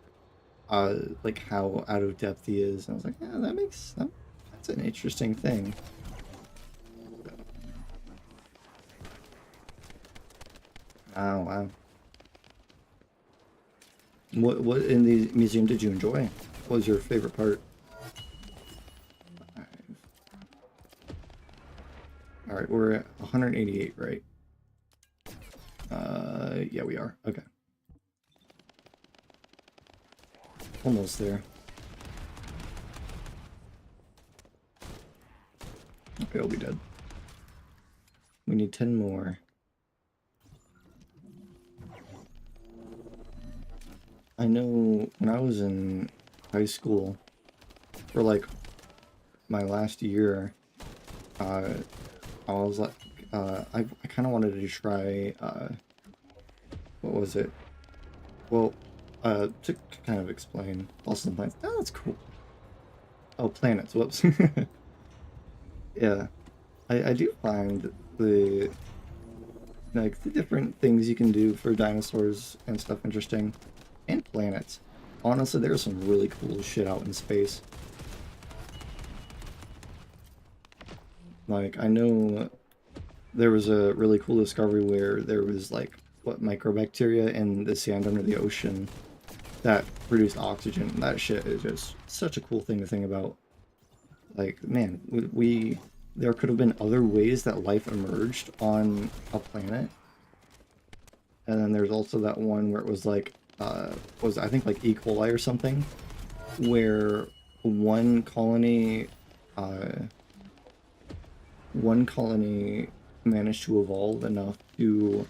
like how out of depth he is. And I was like, yeah, that's an interesting thing. Oh wow. What in the museum did you enjoy? What was your favorite part? Alright, we're at 188, right? Yeah, we are. Okay. Almost there. Okay, I'll be dead. We need 10 more. I know when I was in high school, for like my last year, I was like, I kind of wanted to try, what was it? Well, to kind of explain, Boston planets. Oh, that's cool. Oh, planets, whoops. Yeah, I do find the, like, the different things you can do for dinosaurs and stuff interesting. And planets. Honestly, there's some really cool shit out in space. Like, I know there was a really cool discovery where there was, like, what, microbacteria in the sand under the ocean that produced oxygen. That shit is just such a cool thing to think about. Like, man, there could have been other ways that life emerged on a planet. And then there's also that one where it was like, was I think like E. coli or something, where one colony managed to evolve enough to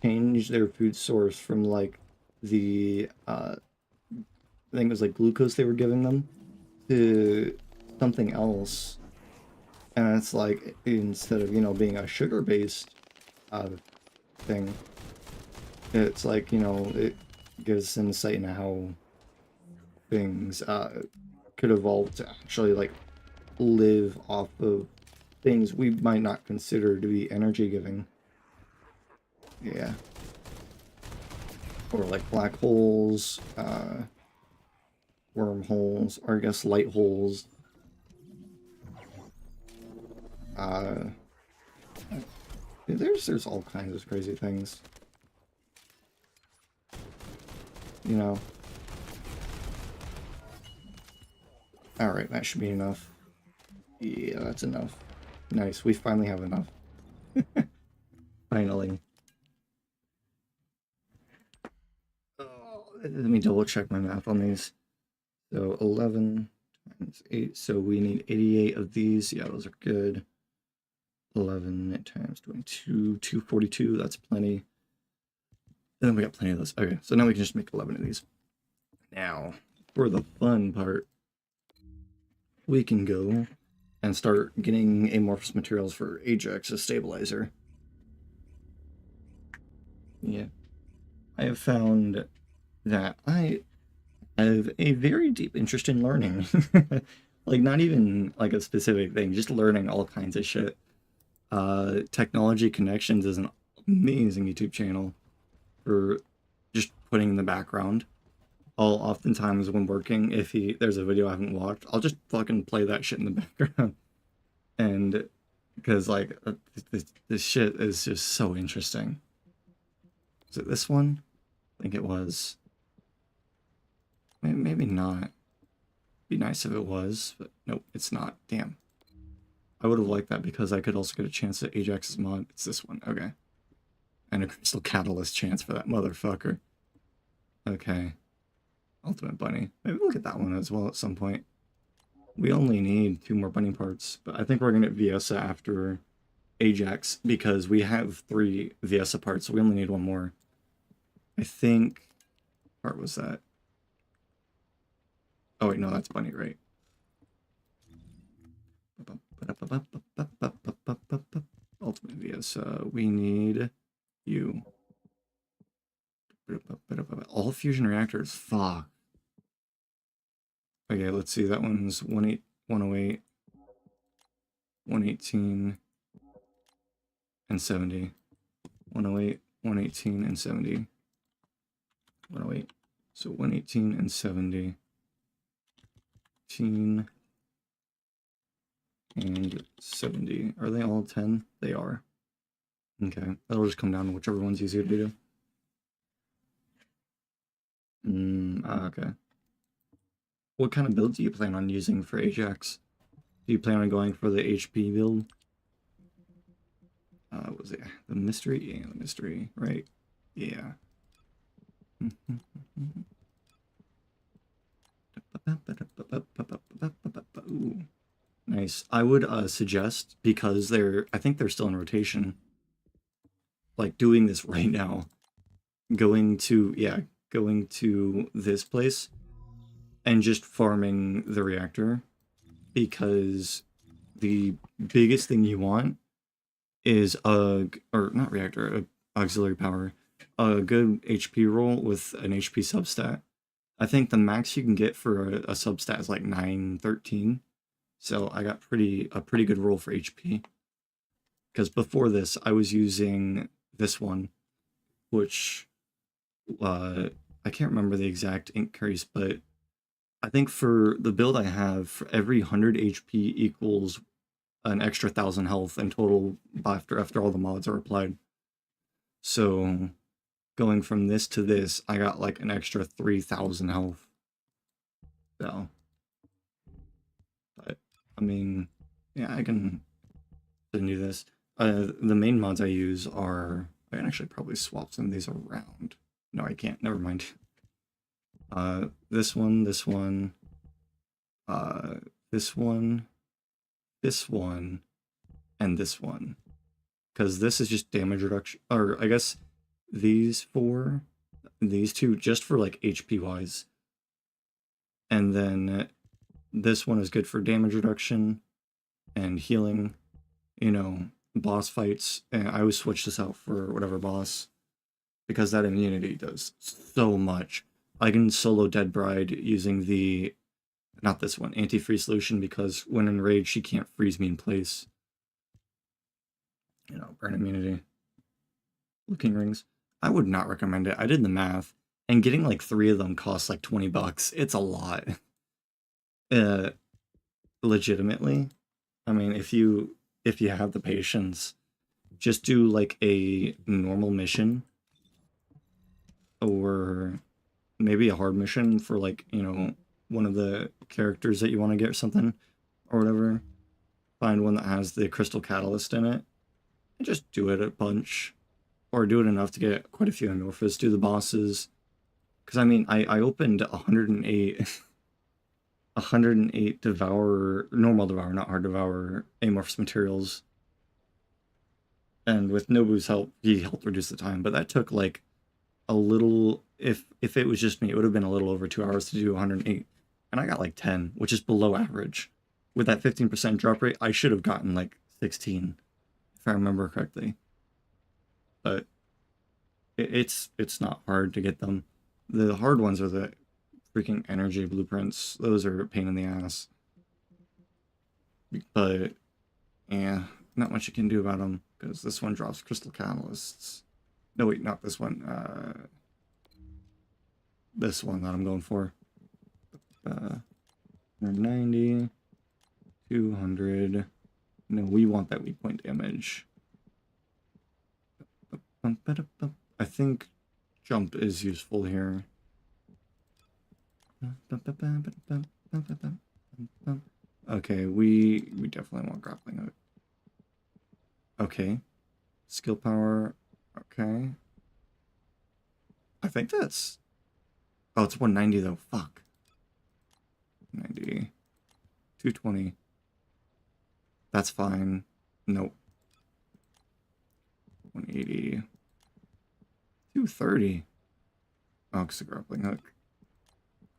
change their food source from like the I think it was like glucose they were giving them to something else, and it's like instead of, you know, being a sugar based thing, it's like, you know, it gives insight into how things could evolve to actually like live off of things we might not consider to be energy giving. Yeah. Or like black holes, wormholes, or I guess light holes. There's all kinds of crazy things. You know. Alright, that should be enough. Yeah, that's enough. Nice, we finally have enough. Finally. Oh, let me double check my math on these. So 11 times 8, so we need 88 of these. Yeah, those are good. 11 times 22, 242, that's plenty. And then we got plenty of those. Okay, so now we can just make 11 of these. Now, for the fun part, we can go and start getting amorphous materials for AJAX as stabilizer. Yeah. I have found that I have a very deep interest in learning. Like, not even like a specific thing, just learning all kinds of shit. Technology Connections is an amazing YouTube channel for just putting in the background. I'll oftentimes, when working, if there's a video I haven't watched, I'll just fucking play that shit in the background. And because like this shit is just so interesting. Is it this one? I think it was. Maybe not. Be nice if it was, but nope, it's not. Damn. I would have liked that because I could also get a chance at AJAX's mod. It's this one. Okay. And a Crystal Catalyst chance for that motherfucker. Okay. Ultimate Bunny. Maybe we'll get that one as well at some point. We only need 2 more bunny parts, but I think we're going to get Viesa after AJAX because we have 3 VS parts, so we only need 1 more. I think... What part was that? Oh wait, no, that's Bunny, right? Ultimate VS, we need you. All fusion reactors, fuck. Okay, let's see, that one's 108, 118, and 70. 108, 118, and 70. 108. So 118 and 70. 18 and 70. Are they all 10? They are. Okay, that'll just come down to whichever one's easier to do. Okay. What kind of build do you plan on using for Ajax? Do you plan on going for the HP build? Was it the mystery? Yeah, the mystery, right? Yeah. Ooh. Nice. I would suggest, because I think they're still in rotation, like doing this right now, going to this place and just farming the reactor, because the biggest thing you want is not reactor, auxiliary power, a good HP roll with an HP substat. I think the max you can get for a substat is like 913. So I got a pretty good roll for HP. Because before this, I was using this one, which I can't remember the exact increase, but I think for the build I have, for every 100 HP equals an extra 1,000 health in total after all the mods are applied. So going from this to this, I got like an extra 3,000 health. So, but I mean, yeah, I can do this. The main mods I use are, I can actually probably swap some of these around. No, I can't. Never mind. This one, this one, this one, this one, and this one. Because this is just damage reduction, or I guess these 4, these 2, just for like HP wise. And then this one is good for damage reduction and healing, you know, boss fights. And I always switch this out for whatever boss, because that immunity does so much. I can solo Dead Bride using the, not this one, anti-freeze solution, because when in rage she can't freeze me in place. You know, burn immunity. Looking rings. I would not recommend it. I did the math, and getting like 3 of them costs like 20 bucks. It's a lot. Legitimately. I mean, if you have the patience, just do like a normal mission, or maybe a hard mission for like, you know, one of the characters that you want to get or something, or whatever. Find one that has the crystal catalyst in it, and just do it a bunch, or do it enough to get quite a few amorphous, do the bosses. Because I mean, I opened 108 Devourer, normal Devourer, not hard Devourer, amorphous materials. And with Nobu's help, he helped reduce the time, but that took like a little, if it was just me, it would have been a little over 2 hours to do 108. And I got like 10, which is below average. With that 15% drop rate, I should have gotten like 16, if I remember correctly. But it's not hard to get them. The hard ones are the freaking energy blueprints. Those are a pain in the ass. But yeah, not much you can do about them, because this one drops crystal catalysts. No, wait, not this one. This one that I'm going for. 190, 200. No, we want that weak point damage. I think jump is useful here. Okay, we definitely want grappling hook. Okay. Skill power. Okay. I think that's... Oh, it's 190 though. Fuck. 90. 220. That's fine. Nope. 180. 230. Oh, it's a grappling hook.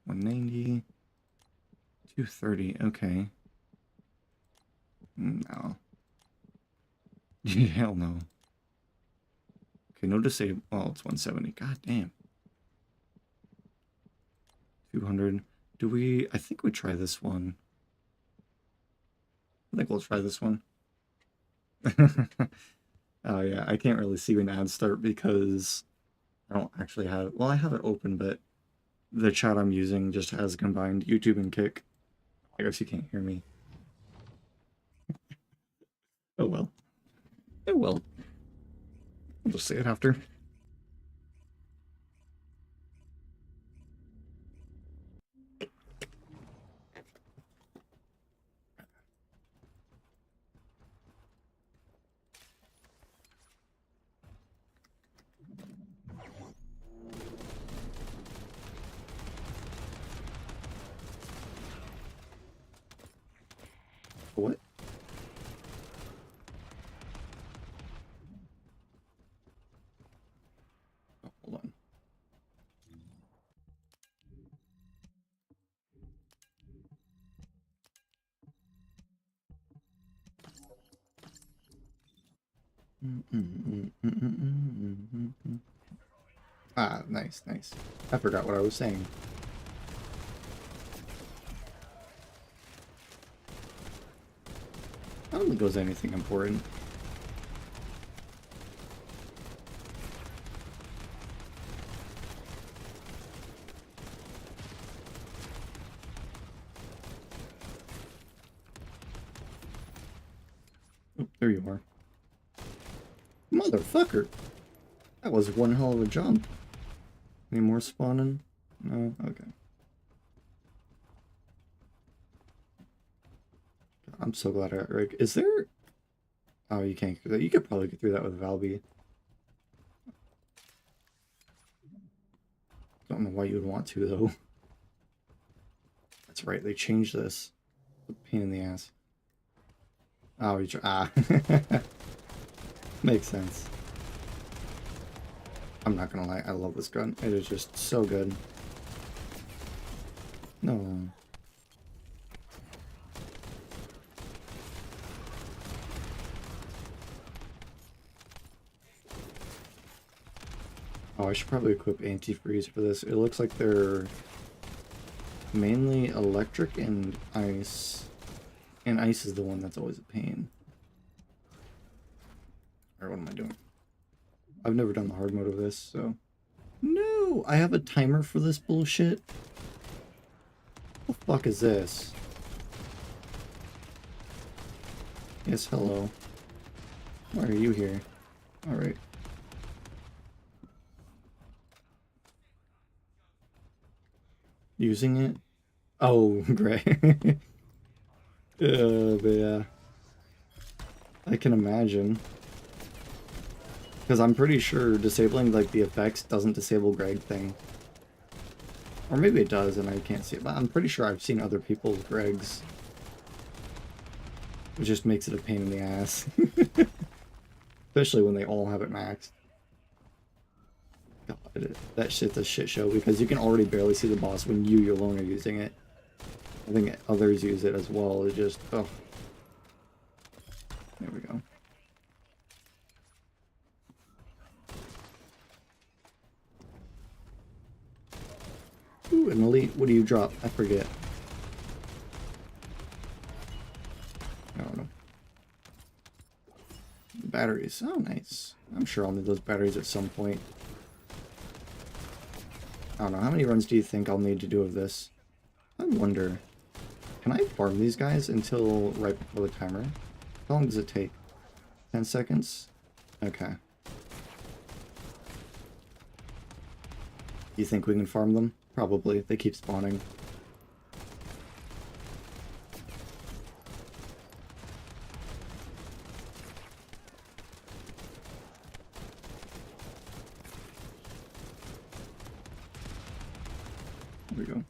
190. 230. Okay. No. Hell no. Okay, no disable. Oh, it's 170. God damn. 200. Do we... I think we try this one. I think we'll try this one. Oh, yeah. I can't really see when ads start because I don't actually have... Well, I have it open, but the chat I'm using just has combined YouTube and Kick. I guess you can't hear me. Oh, well. Oh, well. I'll just say it after. What? Oh, hold on. Ah, nice, nice. I forgot what I was saying. I don't think it was anything important. Oh, there you are. Motherfucker! That was one hell of a jump. Any more spawning? No? Okay. I'm so glad I got Rick. Is there... Oh, you can't get through that. You could probably get through that with Valby. Don't know why you would want to, though. That's right, they changed this. A pain in the ass. Oh, you try... Ah. Makes sense. I'm not gonna lie, I love this gun. It is just so good. No. Oh, I should probably equip antifreeze for this. It looks like they're mainly electric and ice. And ice is the one that's always a pain. Or what am I doing? I've never done the hard mode of this, so... No! I have a timer for this bullshit? What the fuck is this? Yes, hello. Why are you here? Alright. Using it? Oh, great. Yeah. I can imagine. Because I'm pretty sure disabling, like, the effects doesn't disable Greg thing. Or maybe it does and I can't see it, but I'm pretty sure I've seen other people's Gregs. It just makes it a pain in the ass. Especially when they all have it maxed. God, that shit's a shit show because you can already barely see the boss when you alone are using it. I think others use it as well. It just, oh. There we go. Ooh, an elite. What do you drop? I forget. I don't know. Batteries. Oh, nice. I'm sure I'll need those batteries at some point. I don't know. How many runs do you think I'll need to do of this? I wonder. Can I farm these guys until right before the timer? How long does it take? 10 seconds? Okay. You think we can farm them? Probably. They keep spawning. There we go.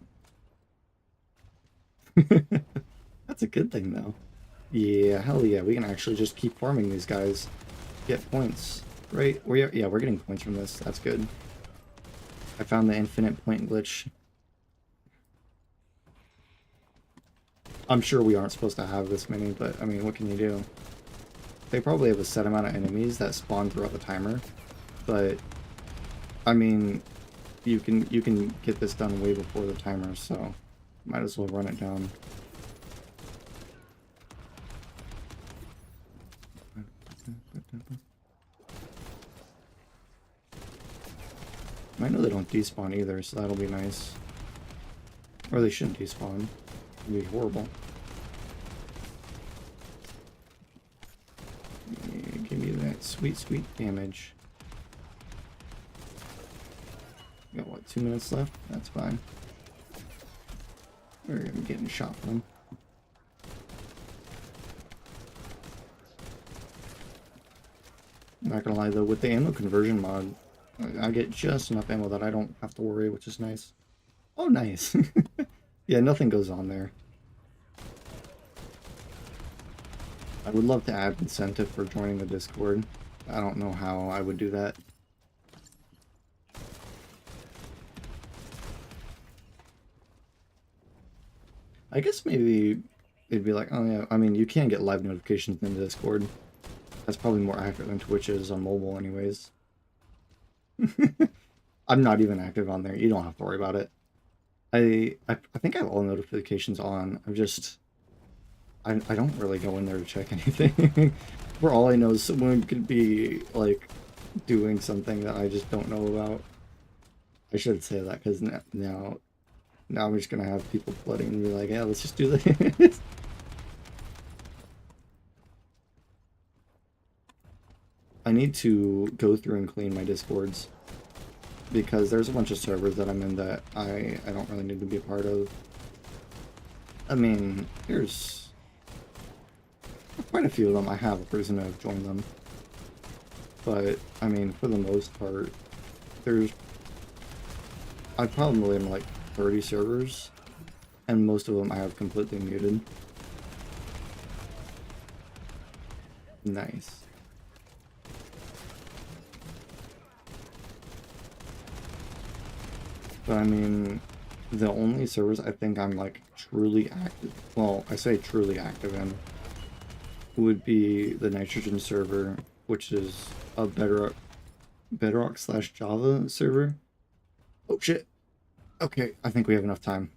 That's a good thing, though. Yeah, hell yeah. We can actually just keep farming these guys. Get points. Right? Yeah, we're getting points from this. That's good. I found the infinite point glitch. I'm sure we aren't supposed to have this many, but I mean, what can you do? They probably have a set amount of enemies that spawn throughout the timer, but I mean, you can get this done way before the timer, so might as well run it down. I know they don't despawn either, so that'll be nice. Or they shouldn't despawn. It'd be horrible. Yeah, give me that sweet, sweet damage. Got what, 2 minutes left? That's fine. We're getting shot from. Not gonna lie though, with the ammo conversion mod, I get just enough ammo that I don't have to worry, which is nice. Oh, nice. Yeah, nothing goes on there. I would love to add incentive for joining the Discord. I don't know how I would do that. I guess maybe it'd be like, oh yeah, I mean, you can get live notifications in the Discord. That's probably more accurate than Twitch is on mobile anyways. I'm not even active on there. You don't have to worry about it. I think I have all notifications on. I don't really go in there to check anything. For all I know, someone could be like doing something that I just don't know about. I should say that because now I'm just gonna have people flooding and be like, yeah, let's just do this. I need to go through and clean my Discords because there's a bunch of servers that I'm in that I don't really need to be a part of. I mean, there's quite a few of them. I have a reason to have joined them. But, I mean, for the most part, I probably am like 30 servers, and most of them I have completely muted. Nice. But I mean, the only servers I think I'm like truly active, well, I say truly active in, would be the Nitrogen server, which is a Bedrock/Java server. Oh shit. Okay, I think we have enough time.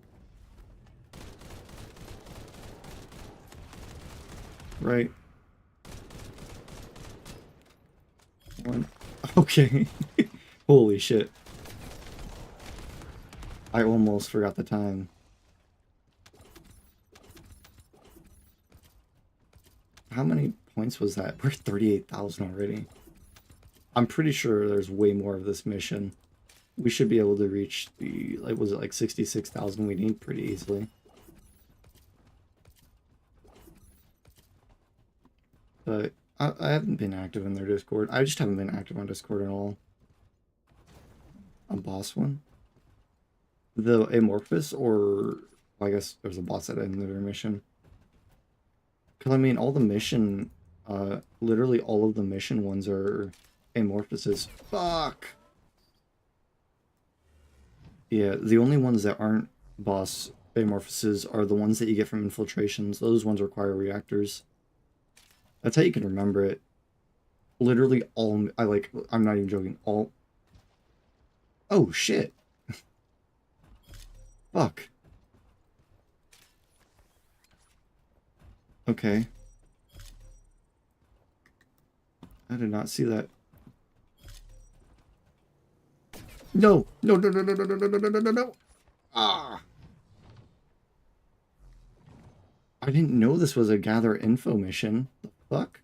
Right. One. Okay. Holy shit. I almost forgot the time. How many points was that? We're 38,000 already. I'm pretty sure there's way more of this mission. We should be able to reach the, like, was it like 66,000 we need pretty easily. But I haven't been active in their Discord. I just haven't been active on Discord at all. A boss one? The Amorphous, or I guess there's a boss at the end of their mission. Because I mean, all the mission, literally all of the mission ones are Amorphouses. Fuck! Yeah, the only ones that aren't boss Amorphouses are the ones that you get from infiltrations. Those ones require reactors. That's how you can remember it. Literally all, I'm not even joking, all... Oh, shit! Fuck. Okay. I did not see that. No! No, no, no, no, no, no, no, no, no, no, no! Ah! I didn't know this was a gather info mission. The fuck?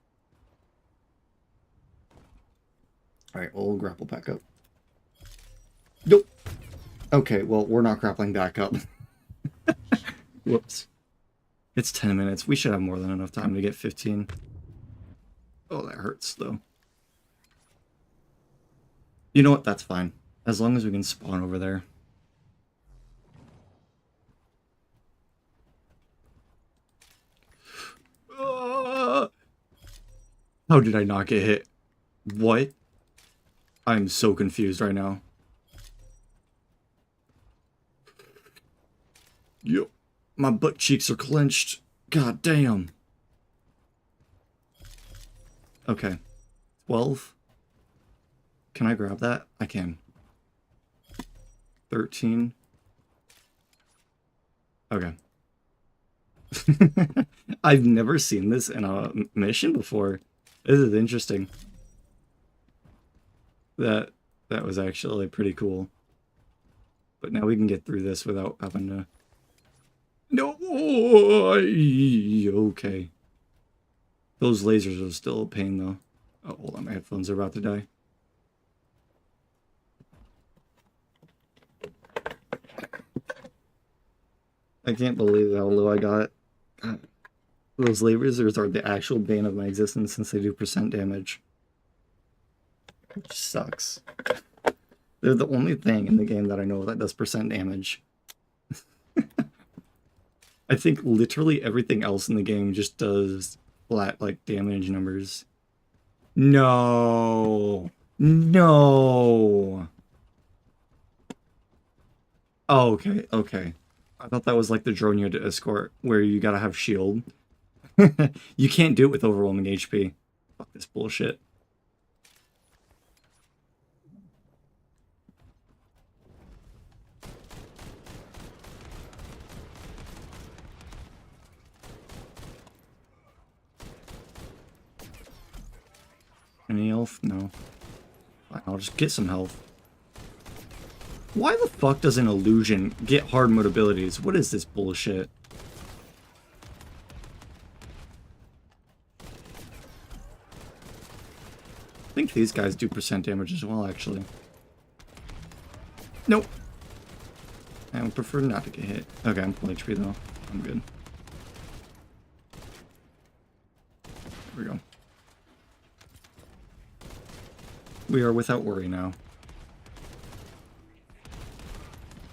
Alright, we'll grapple back up. Nope! Okay, well, we're not grappling back up. Whoops. It's 10 minutes. We should have more than enough time to get 15. Oh, that hurts, though. You know what? That's fine. As long as we can spawn over there. How did I not get hit? What? I'm so confused right now. Yep. My butt cheeks are clenched. God damn. Okay. 12. Can I grab that? I can. 13. Okay. I've never seen this in a mission before. This is interesting. That was actually pretty cool. But now we can get through this without having to... No! Okay. Those lasers are still a pain, though. Oh, hold on. My headphones are about to die. I can't believe how low I got. God. Those lasers are the actual bane of my existence since they do % damage. Which sucks. They're the only thing in the game that I know that does % damage. I think literally everything else in the game just does flat, like, damage numbers. No! No! Oh, okay, okay. I thought that was like the drone you had to escort, where you gotta have shield. You can't do it with overwhelming HP. Fuck this bullshit. Any health? No. Fine, I'll just get some health. Why the fuck does an illusion get hard mode abilities? What is this bullshit? I think these guys do % damage as well, actually. Nope. I would prefer not to get hit. Okay, I'm full HP though. I'm good. There we go. We are without worry now.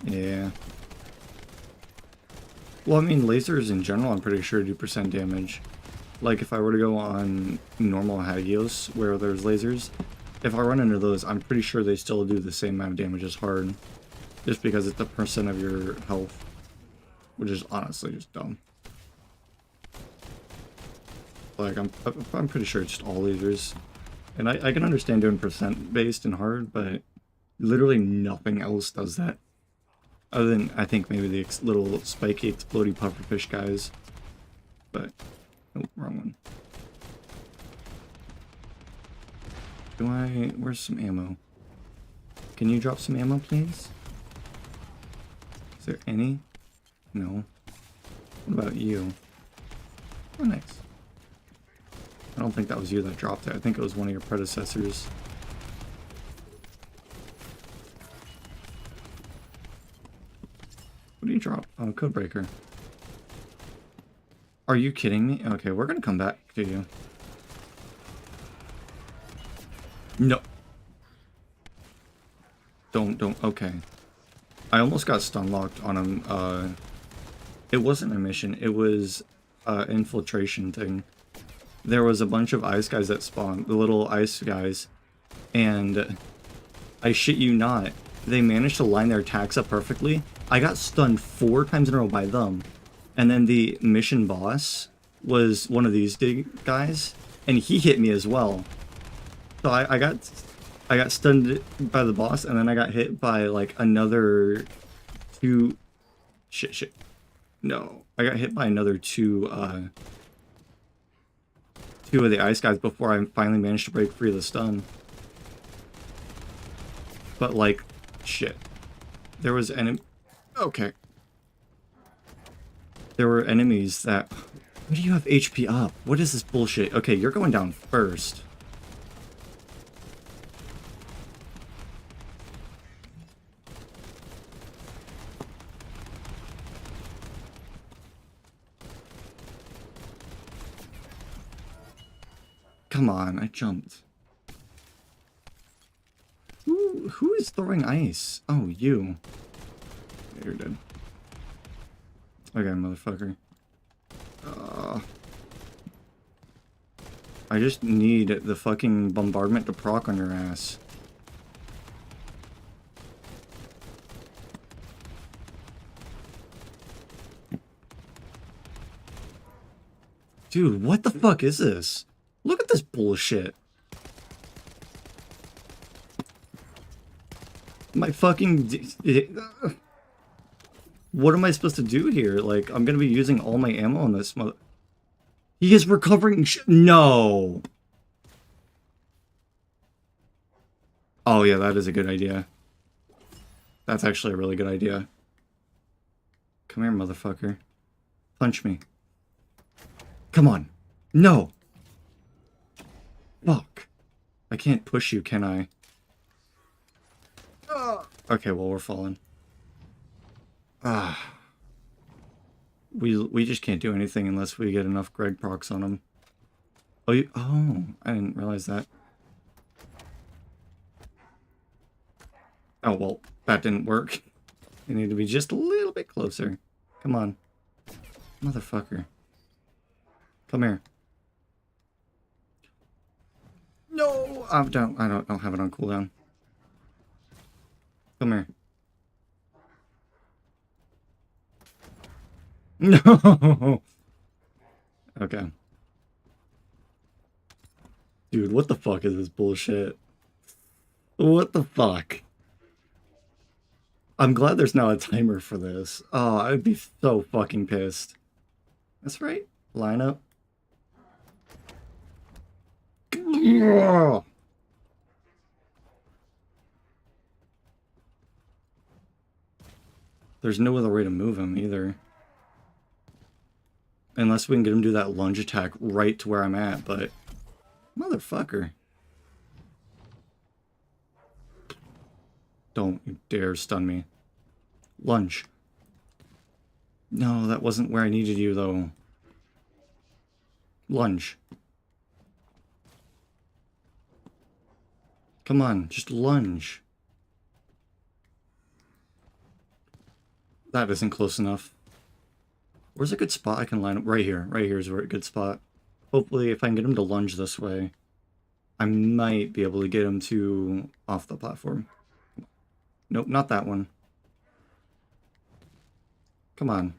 Yeah. Well, I mean, lasers in general, I'm pretty sure do % damage. Like, if I were to go on normal Hagios, where there's lasers, if I run into those, I'm pretty sure they still do the same amount of damage as hard. Just because it's the % of your health. Which is honestly just dumb. Like, I'm pretty sure it's just all lasers. And I can understand doing % based and hard, but literally nothing else does that. Other than, I think, maybe the little spiky explodey pufferfish guys. But, oh, wrong one. Where's some ammo? Can you drop some ammo, please? Is there any? No. What about you? Oh, nice. I don't think that was you that dropped it. I think it was one of your predecessors. What do you drop? Oh, Codebreaker. Are you kidding me? Okay, we're gonna come back to you. No. Don't. Okay. I almost got stun locked on him. It wasn't a mission. It was infiltration thing. There was a bunch of ice guys that spawned, the little ice guys, and I shit you not, they managed to line their attacks up perfectly. I got stunned 4 times in a row by them, and then the mission boss was one of these guys, and he hit me as well. So I got stunned by the boss, and then I got hit by like another 2. Shit. No, I got hit by another 2 of the ice guys before I finally managed to break free of the stun. But like, shit. There was okay. There were enemies that... Why do you have HP up? What is this bullshit? Okay, you're going down first. Come on, I jumped. Who is throwing ice? Oh, you. Yeah, you're dead. Okay, motherfucker. I just need the fucking bombardment to proc on your ass. Dude, what the fuck is this? Look at this bullshit. My fucking... What am I supposed to do here? Like, I'm gonna be using all my ammo on this mother... He is recovering No! Oh yeah, that is a good idea. That's actually a really good idea. Come here, motherfucker. Punch me. Come on. No! Fuck. I can't push you, can I? Okay, well, we're falling. We just can't do anything unless we get enough Greg procs on him. Oh, I didn't realize that. Oh, well, that didn't work. You need to be just a little bit closer. Come on. Motherfucker. Come here. No! I don't have it on cooldown. Come here. No! Okay. Dude, what the fuck is this bullshit? What the fuck? I'm glad there's now a timer for this. Oh, I'd be so fucking pissed. That's right. Line up. There's no other way to move him either. Unless we can get him to do that lunge attack right to where I'm at, but... Motherfucker. Don't you dare stun me. Lunge. No, that wasn't where I needed you, though. Lunge. Come on, just lunge. That isn't close enough. Where's a good spot I can line up? Right here. Right here is a good spot. Hopefully, if I can get him to lunge this way, I might be able to get him to off the platform. Nope, not that one. Come on.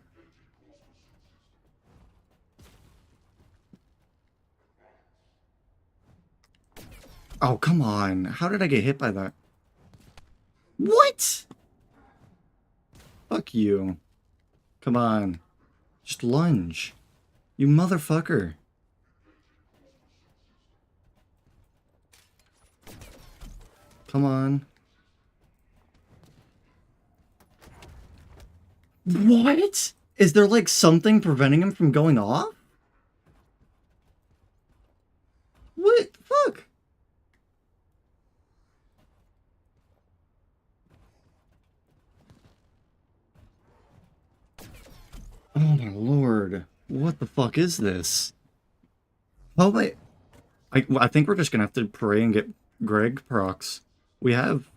Oh, come on. How did I get hit by that? What? Fuck you. Come on. Just lunge. You motherfucker. Come on. What? Is there like something preventing him from going off? What the fuck? Oh my lord. What the fuck is this? Oh wait. I think we're just gonna have to pray and get Greg procs. We have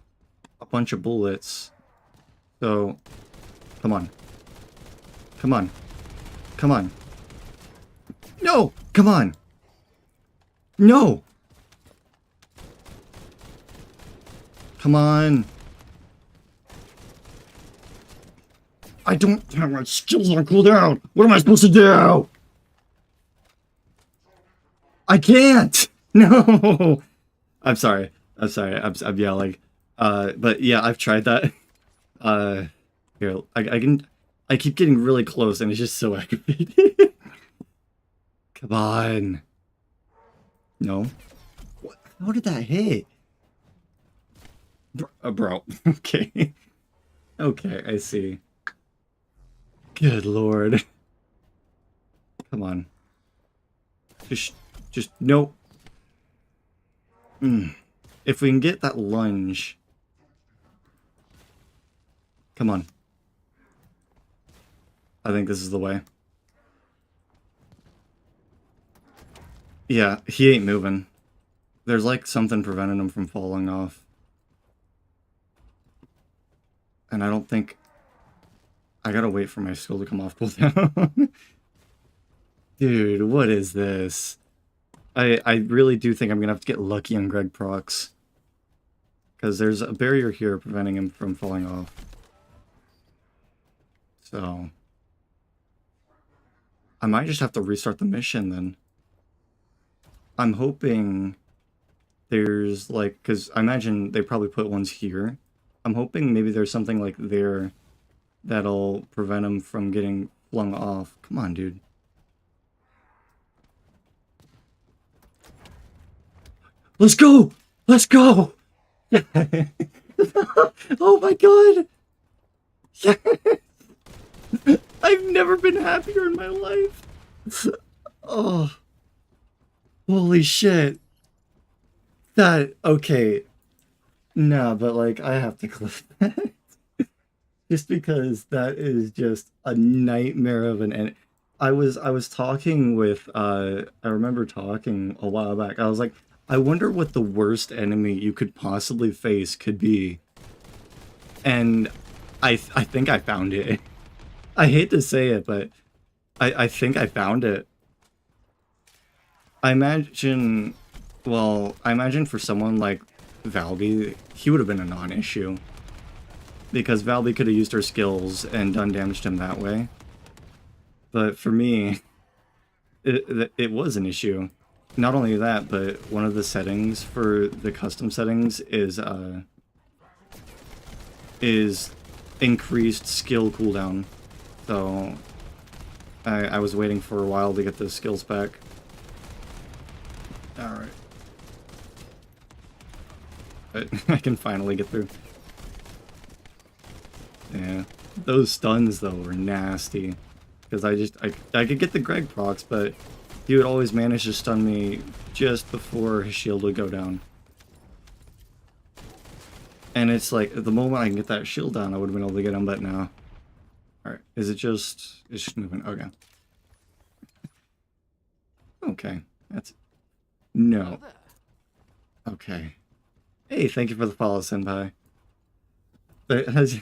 a bunch of bullets. So, come on. Come on. Come on. No! Come on! No! Come on! I don't have my skills on cooldown! What am I supposed to do? I can't! No! I'm sorry. I'm sorry. I'm yelling. But yeah, I've tried that. Here, I keep getting really close and it's just so aggravating. Come on. No. What? How did that hit? Bro. Okay. Okay, I see. Good lord. Come on. Just, no. If we can get that lunge. Come on. I think this is the way. Yeah, he ain't moving. There's like something preventing him from falling off. And I don't think... I gotta wait for my skill to come off cooldown. Dude, what is this? I really do think I'm gonna have to get lucky on Greg procs. Because there's a barrier here preventing him from falling off. So... I might just have to restart the mission then. I'm hoping there's like, because I imagine they probably put ones here. I'm hoping maybe there's something like there that'll prevent him from getting flung off. Come on, dude. Let's go! Let's go! Yeah. Oh my god! Yeah. I've never been happier in my life. Oh. Holy shit. That, okay. No, but like, I have to clip that. Just because that is just a nightmare of an. I was talking with I remember talking a while back. I was like, I wonder what the worst enemy you could possibly face could be. And I think I found it. I hate to say it, but I think I found it. I imagine, well, I imagine for someone like Valby, he would have been a non-issue. Because Valby could have used her skills and done damage to him that way. But for me, it was an issue. Not only that, but one of the settings for the custom settings is increased skill cooldown. So I was waiting for a while to get those skills back. Alright. But I can finally get through. Yeah. Those stuns, though, were nasty. Because I could get the Greg procs, but he would always manage to stun me just before his shield would go down. And it's like, the moment I can get that shield down, I would have been able to get him, but no. Alright, is it just... It's just moving. Okay. Okay. That's... No. Okay. Hey, thank you for the follow, Senpai. But how's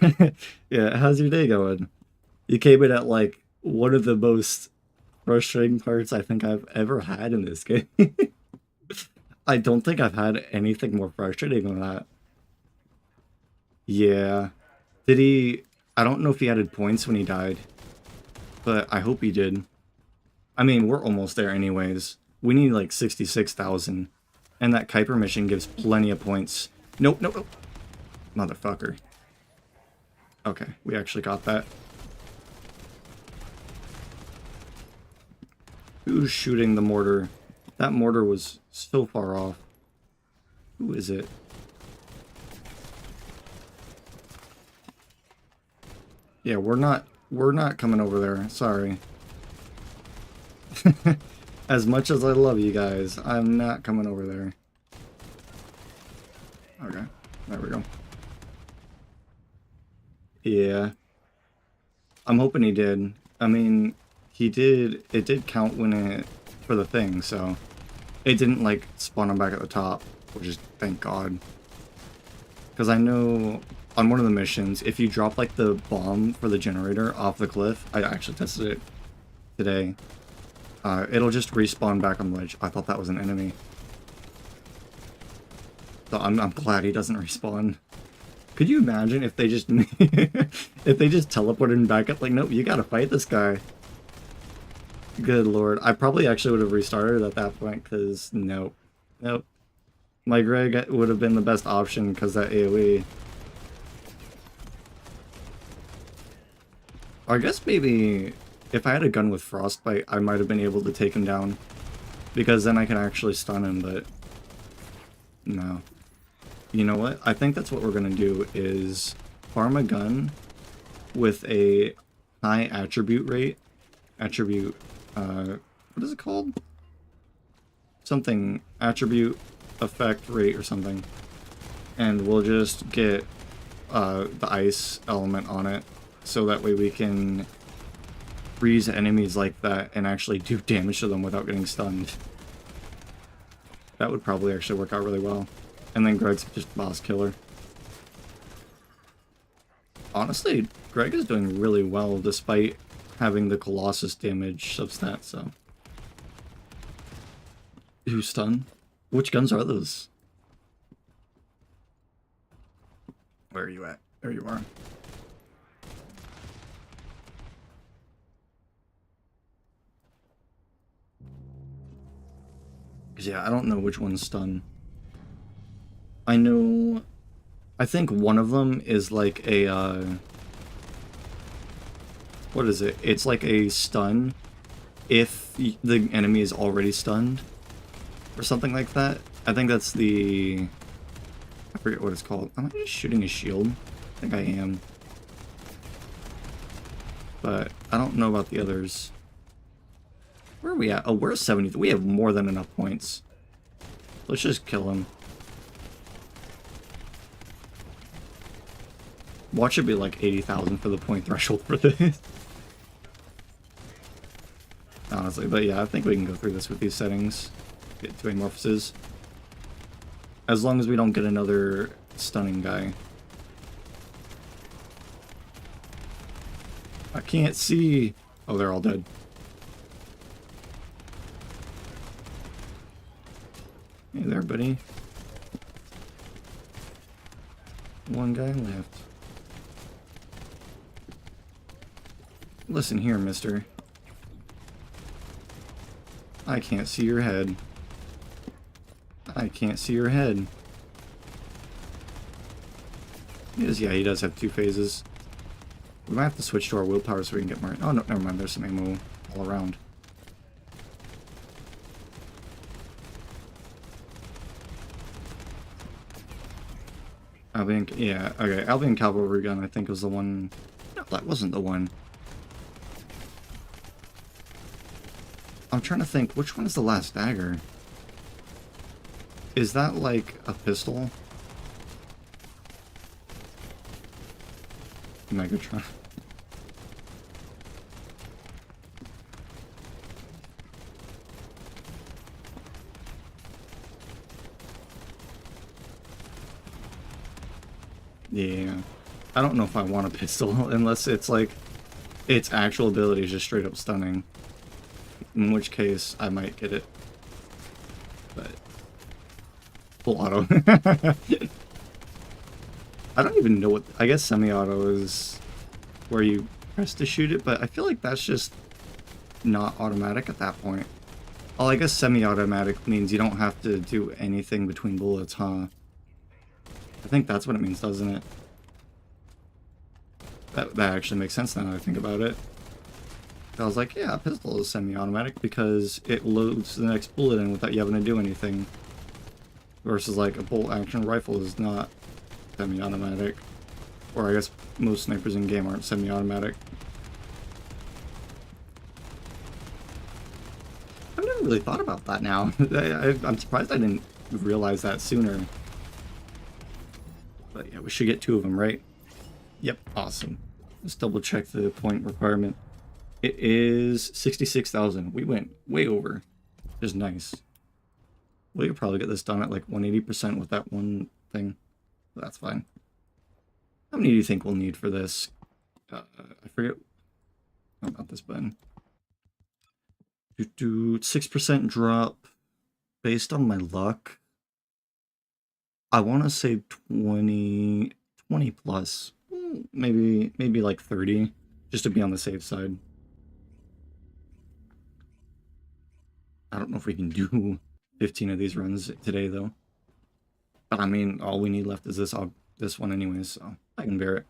yeah, how's your day going? You came in at, like, one of the most frustrating parts I think I've ever had in this game. I don't think I've had anything more frustrating than that. Yeah. Did he... I don't know if he added points when he died, but I hope he did. I mean, we're almost there anyways. We need like 66,000, and that Kuiper mission gives plenty of points. Nope, nope, nope. Motherfucker. Okay, we actually got that. Who's shooting the mortar? That mortar was so far off. Who is it? Yeah, we're not coming over there. Sorry. As much as I love you guys, I'm not coming over there. Okay, there we go. Yeah. I'm hoping he did. I mean, he did, it did count when it, for the thing, so it didn't like spawn him back at the top, which is, thank God. Because I know on one of the missions, if you drop like the bomb for the generator off the cliff, I actually tested it today, it'll just respawn back on the ledge. I thought that was an enemy. So I'm glad he doesn't respawn. Could you imagine if they just if they just teleported him back up? Like, nope, you gotta fight this guy. Good lord. I probably actually would have restarted at that point, because nope. Nope. My Greg would have been the best option because that AoE. I guess maybe if I had a gun with Frostbite, I might have been able to take him down. Because then I can actually stun him, but no. You know what? I think that's what we're gonna do is farm a gun with a high attribute rate. Attribute, what is it called? Something, attribute effect rate or something. And we'll just get the ice element on it, so that way we can freeze enemies like that and actually do damage to them without getting stunned. That would probably actually work out really well. And then Greg's just boss killer. Honestly, Greg is doing really well despite having the Colossus damage substat, so. Who's stun? Which guns are those? Where are you at? There you are. Because, yeah, I don't know which one's stun. I know... I think one of them is like a, what is it? It's like a stun if the enemy is already stunned. Or something like that. I think that's the... I forget what it's called. Am I just shooting a shield? I think I am. But I don't know about the others. Where are we at? Oh, we're 70. We have more than enough points. Let's just kill him. Watch it be like 80,000 for the point threshold for this. Honestly, but yeah, I think we can go through this with these settings. Get 2 amorphuses. As long as we don't get another stunning guy. I can't see. Oh, they're all dead. Hey there, buddy. One guy left. Listen here, mister. I can't see your head. I can't see your head. Yeah, he does have 2 phases. We might have to switch to our willpower so we can get more... Oh, no, never mind. There's some ammo all around. Albion... Yeah, okay. Albion Cavalry Gun, I think, was the one... No, that wasn't the one. I'm trying to think. Which one is the last dagger? Is that, like, a pistol? Megatron. Yeah. I don't know if I want a pistol, unless it's, like, its actual ability is just straight up stunning. In which case, I might get it. But... full auto. I don't even know what... I guess semi-auto is where you press to shoot it, but I feel like that's just not automatic at that point. Oh, I guess semi-automatic means you don't have to do anything between bullets, huh? I think that's what it means, doesn't it? That actually makes sense now that I think about it. I was like, yeah, a pistol is semi-automatic because it loads the next bullet in without you having to do anything. Versus, like, a bolt-action rifle is not semi-automatic. Or I guess most snipers in game aren't semi-automatic. I've never really thought about that now. I'm surprised I didn't realize that sooner. But yeah, we should get 2 of them, right? Yep, awesome. Let's double check the point requirement. It is 66,000. We went way over. Which is nice. We could probably get this done at like 180% with that one thing. That's fine. How many do you think we'll need for this? I forget. Oh, not this button. 6% drop based on my luck. I want to say 20 plus. Maybe like 30, just to be on the safe side. I don't know if we can do 15 of these runs today, though. But I mean, all we need left is this one anyways, so I can bear it.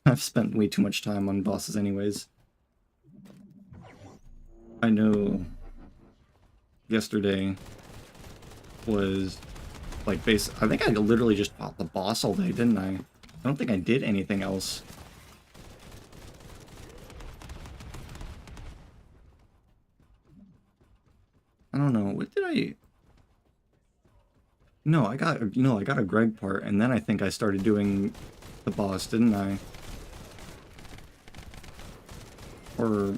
I've spent way too much time on bosses anyways. I know yesterday was like I think I literally just fought the boss all day, didn't I? I don't think I did anything else. I don't know. What did I... No, I got a Greg part, and then I think I started doing the boss, didn't I? Or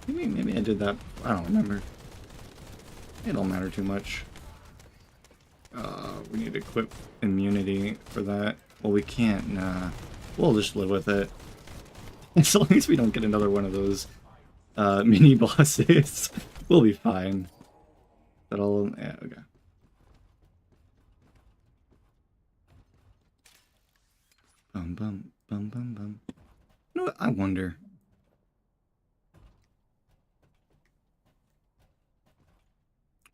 maybe I did that. I don't remember. It don't matter too much. We need to equip immunity for that. Well, we can't. Nah. We'll just live with it. As long as we don't get another one of those mini bosses, we'll be fine. That'll... yeah, okay. Bum bum bum bum bum. You know what? I wonder.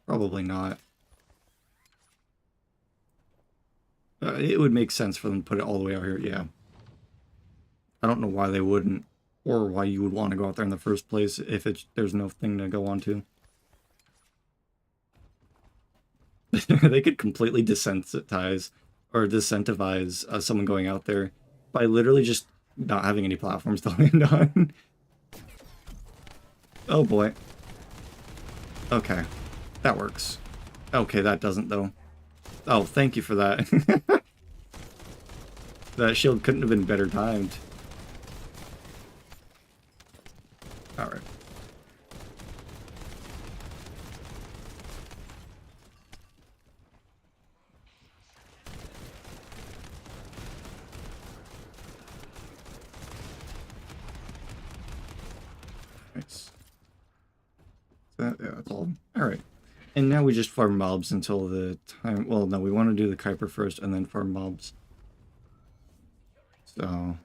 Probably not. It would make sense for them to put it all the way out here, yeah. I don't know why they wouldn't, or why you would want to go out there in the first place if there's no thing to go on to. They could completely desensitize or disincentivize someone going out there by literally just not having any platforms to land on. Oh boy. Okay, that works. Okay, that doesn't though. Oh, thank you for that. That shield couldn't have been better timed. Alright. Nice. Yeah, that's all. Alright. And now we just farm mobs until the time... Well, no, we want to do the Kuiper first and then farm mobs. So...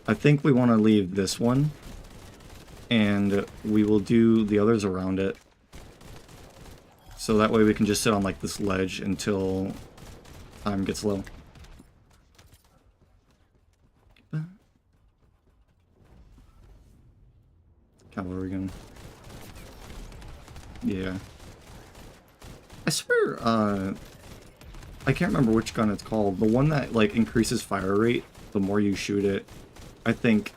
I think we want to leave this one. And we will do the others around it. So that way we can just sit on like this ledge until time gets low. Cavalry gun. Yeah. I swear, I can't remember which gun it's called. The one that like increases fire rate the more you shoot it, I think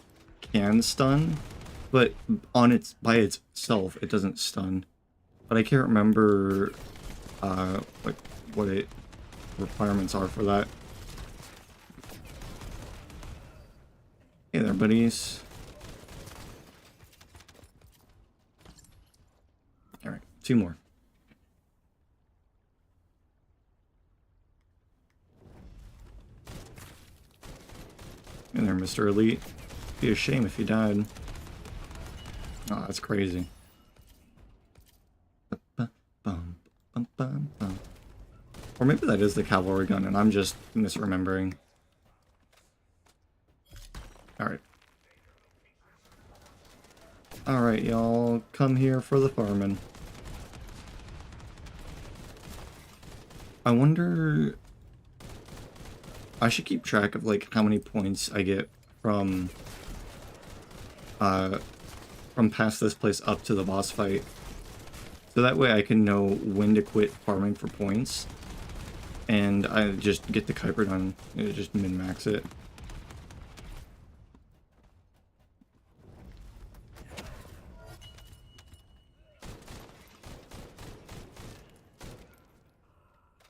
can stun, but by itself it doesn't stun. But I can't remember like what it requirements are for that. Hey there, buddies. Alright, 2 more. In there, Mr. Elite. It'd be a shame if you died. Oh, that's crazy. Or maybe that is the cavalry gun and I'm just misremembering. Alright. Alright, y'all. Come here for the farming. I wonder... I should keep track of, like, how many points I get from past this place up to the boss fight. So that way I can know when to quit farming for points. And I just get the Kuiper done. Just min-max it.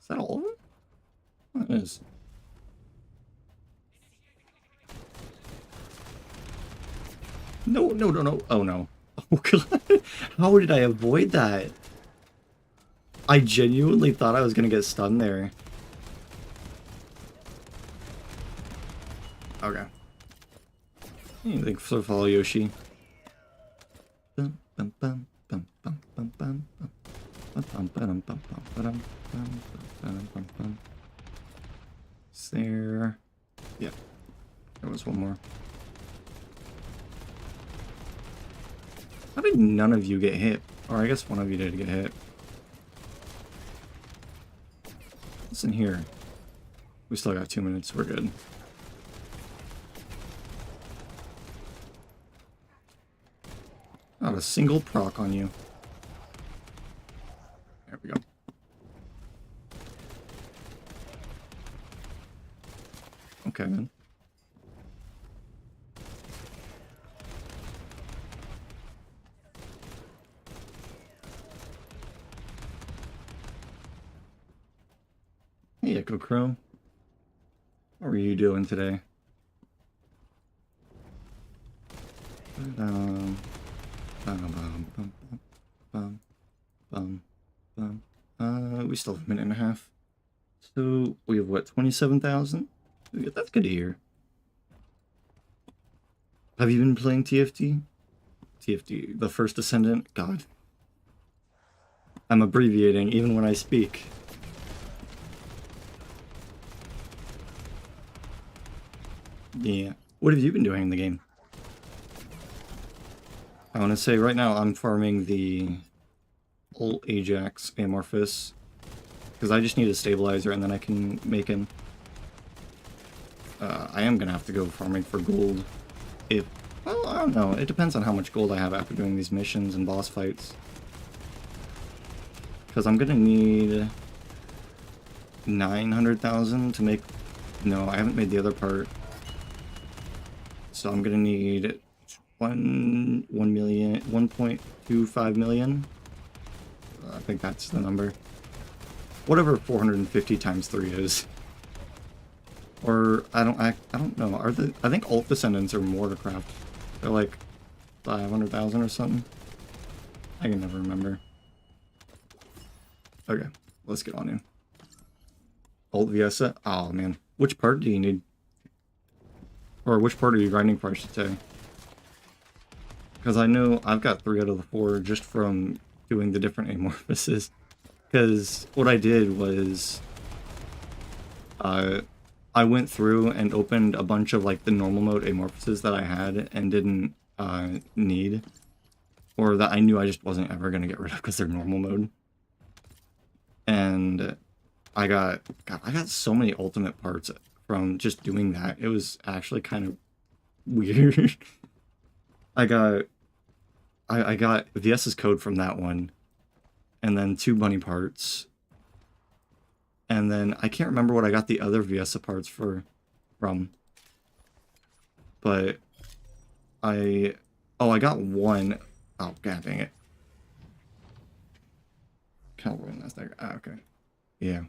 Is that all of them? Oh, it is. No, no, no, no. Oh, no. Oh, God. How did I avoid that? I genuinely thought I was going to get stunned there. Okay. Thanks for follow Yoshi. Is there... Yeah. There was one more. How did none of you get hit? Or I guess one of you did get hit. What's in here? We still got 2 minutes. We're good. Not a single proc on you. There we go. Okay, then. Hey, Echo Crow. How are you doing today? We still have a minute and a half. So we have what, 27,000? That's good to hear. Have you been playing TFT? TFT, the First Descendant? God. I'm abbreviating even when I speak. Yeah. What have you been doing in the game? I want to say right now I'm farming the old AJAX Amorphous. Because I just need a stabilizer and then I can make him. I am gonna have to go farming for gold. Well, I don't know. It depends on how much gold I have after doing these missions and boss fights. Because I'm gonna need 900,000 to make... No, I haven't made the other part. So I'm gonna need 1.25 million. I think that's the number. Whatever 450 times 3 is. Or I don't know. I think alt descendants are more to craft. They're like 500,000 or something. I can never remember. Okay, let's get on in. Alt Viesa? Oh man, which part do you need? Or which part are you grinding for, I should say? Because I know I've got 3 out of the 4 just from doing the different amorphouses. Because what I did was I went through and opened a bunch of like the normal mode amorphouses that I had and didn't need, or that I knew I just wasn't ever going to get rid of because they're normal mode. And I got so many ultimate parts from just doing that. It was actually kind of weird. I got VS's code from that one, and then 2 bunny parts. And then I can't remember what I got the other VSA parts from. But I got one. Oh, god dang it. Caliber, that's there. Ah, okay. Yeah.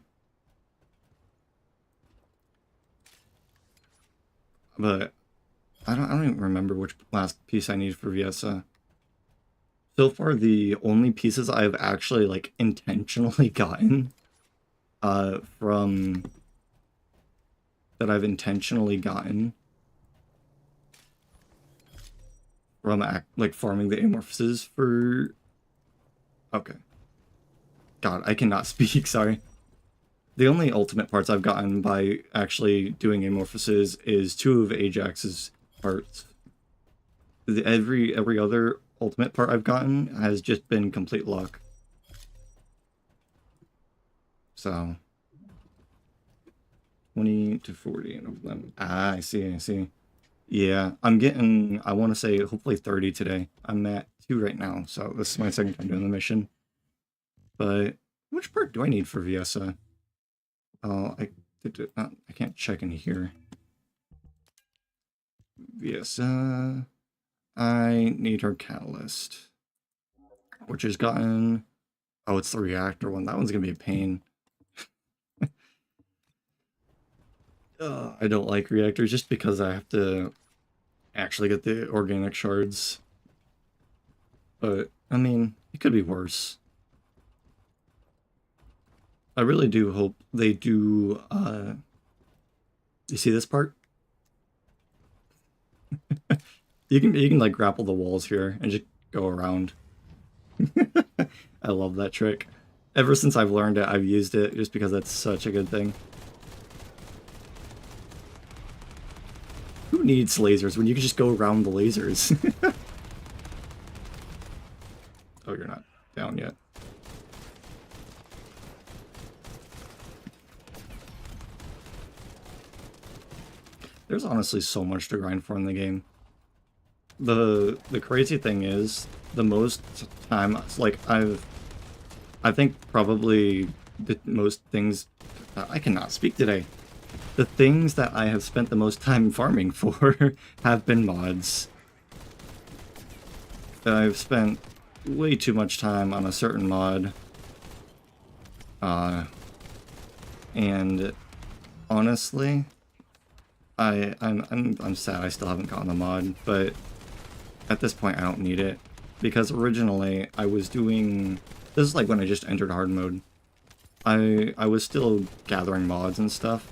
But I don't even remember which last piece I need for VSA. So far, the only pieces I've actually like intentionally gotten from like farming the amorphouses for... Okay. God, I cannot speak, sorry. The only ultimate parts I've gotten by actually doing amorphouses is 2 of AJAX's parts. Every other ultimate part I've gotten has just been complete luck. So 20 to 40 of them. Ah, I see. Yeah, I'm getting, I want to say, hopefully 30 today. I'm at 2 right now, so this is my second time doing the mission. But which part do I need for VSA? Oh, I can't check in here. VSA. I need her catalyst, which has gotten... Oh, it's the reactor one. That one's gonna be a pain. I don't like reactors just because I have to actually get the organic shards. But, I mean, it could be worse. I really do hope they do, you see this part? you can like grapple the walls here and just go around. I love that trick. Ever since I've learned it, I've used it just because that's such a good thing. Who needs lasers when you can just go around the lasers? Oh, you're not down yet. There's honestly so much to grind for in the game. The crazy thing is, the most time, like, I think probably the most things... I cannot speak today. The things that I have spent the most time farming for have been mods. I've spent way too much time on a certain mod. And honestly, I'm sad I still haven't gotten the mod, but at this point I don't need it. Because originally I was doing... This is like when I just entered hard mode. I was still gathering mods and stuff.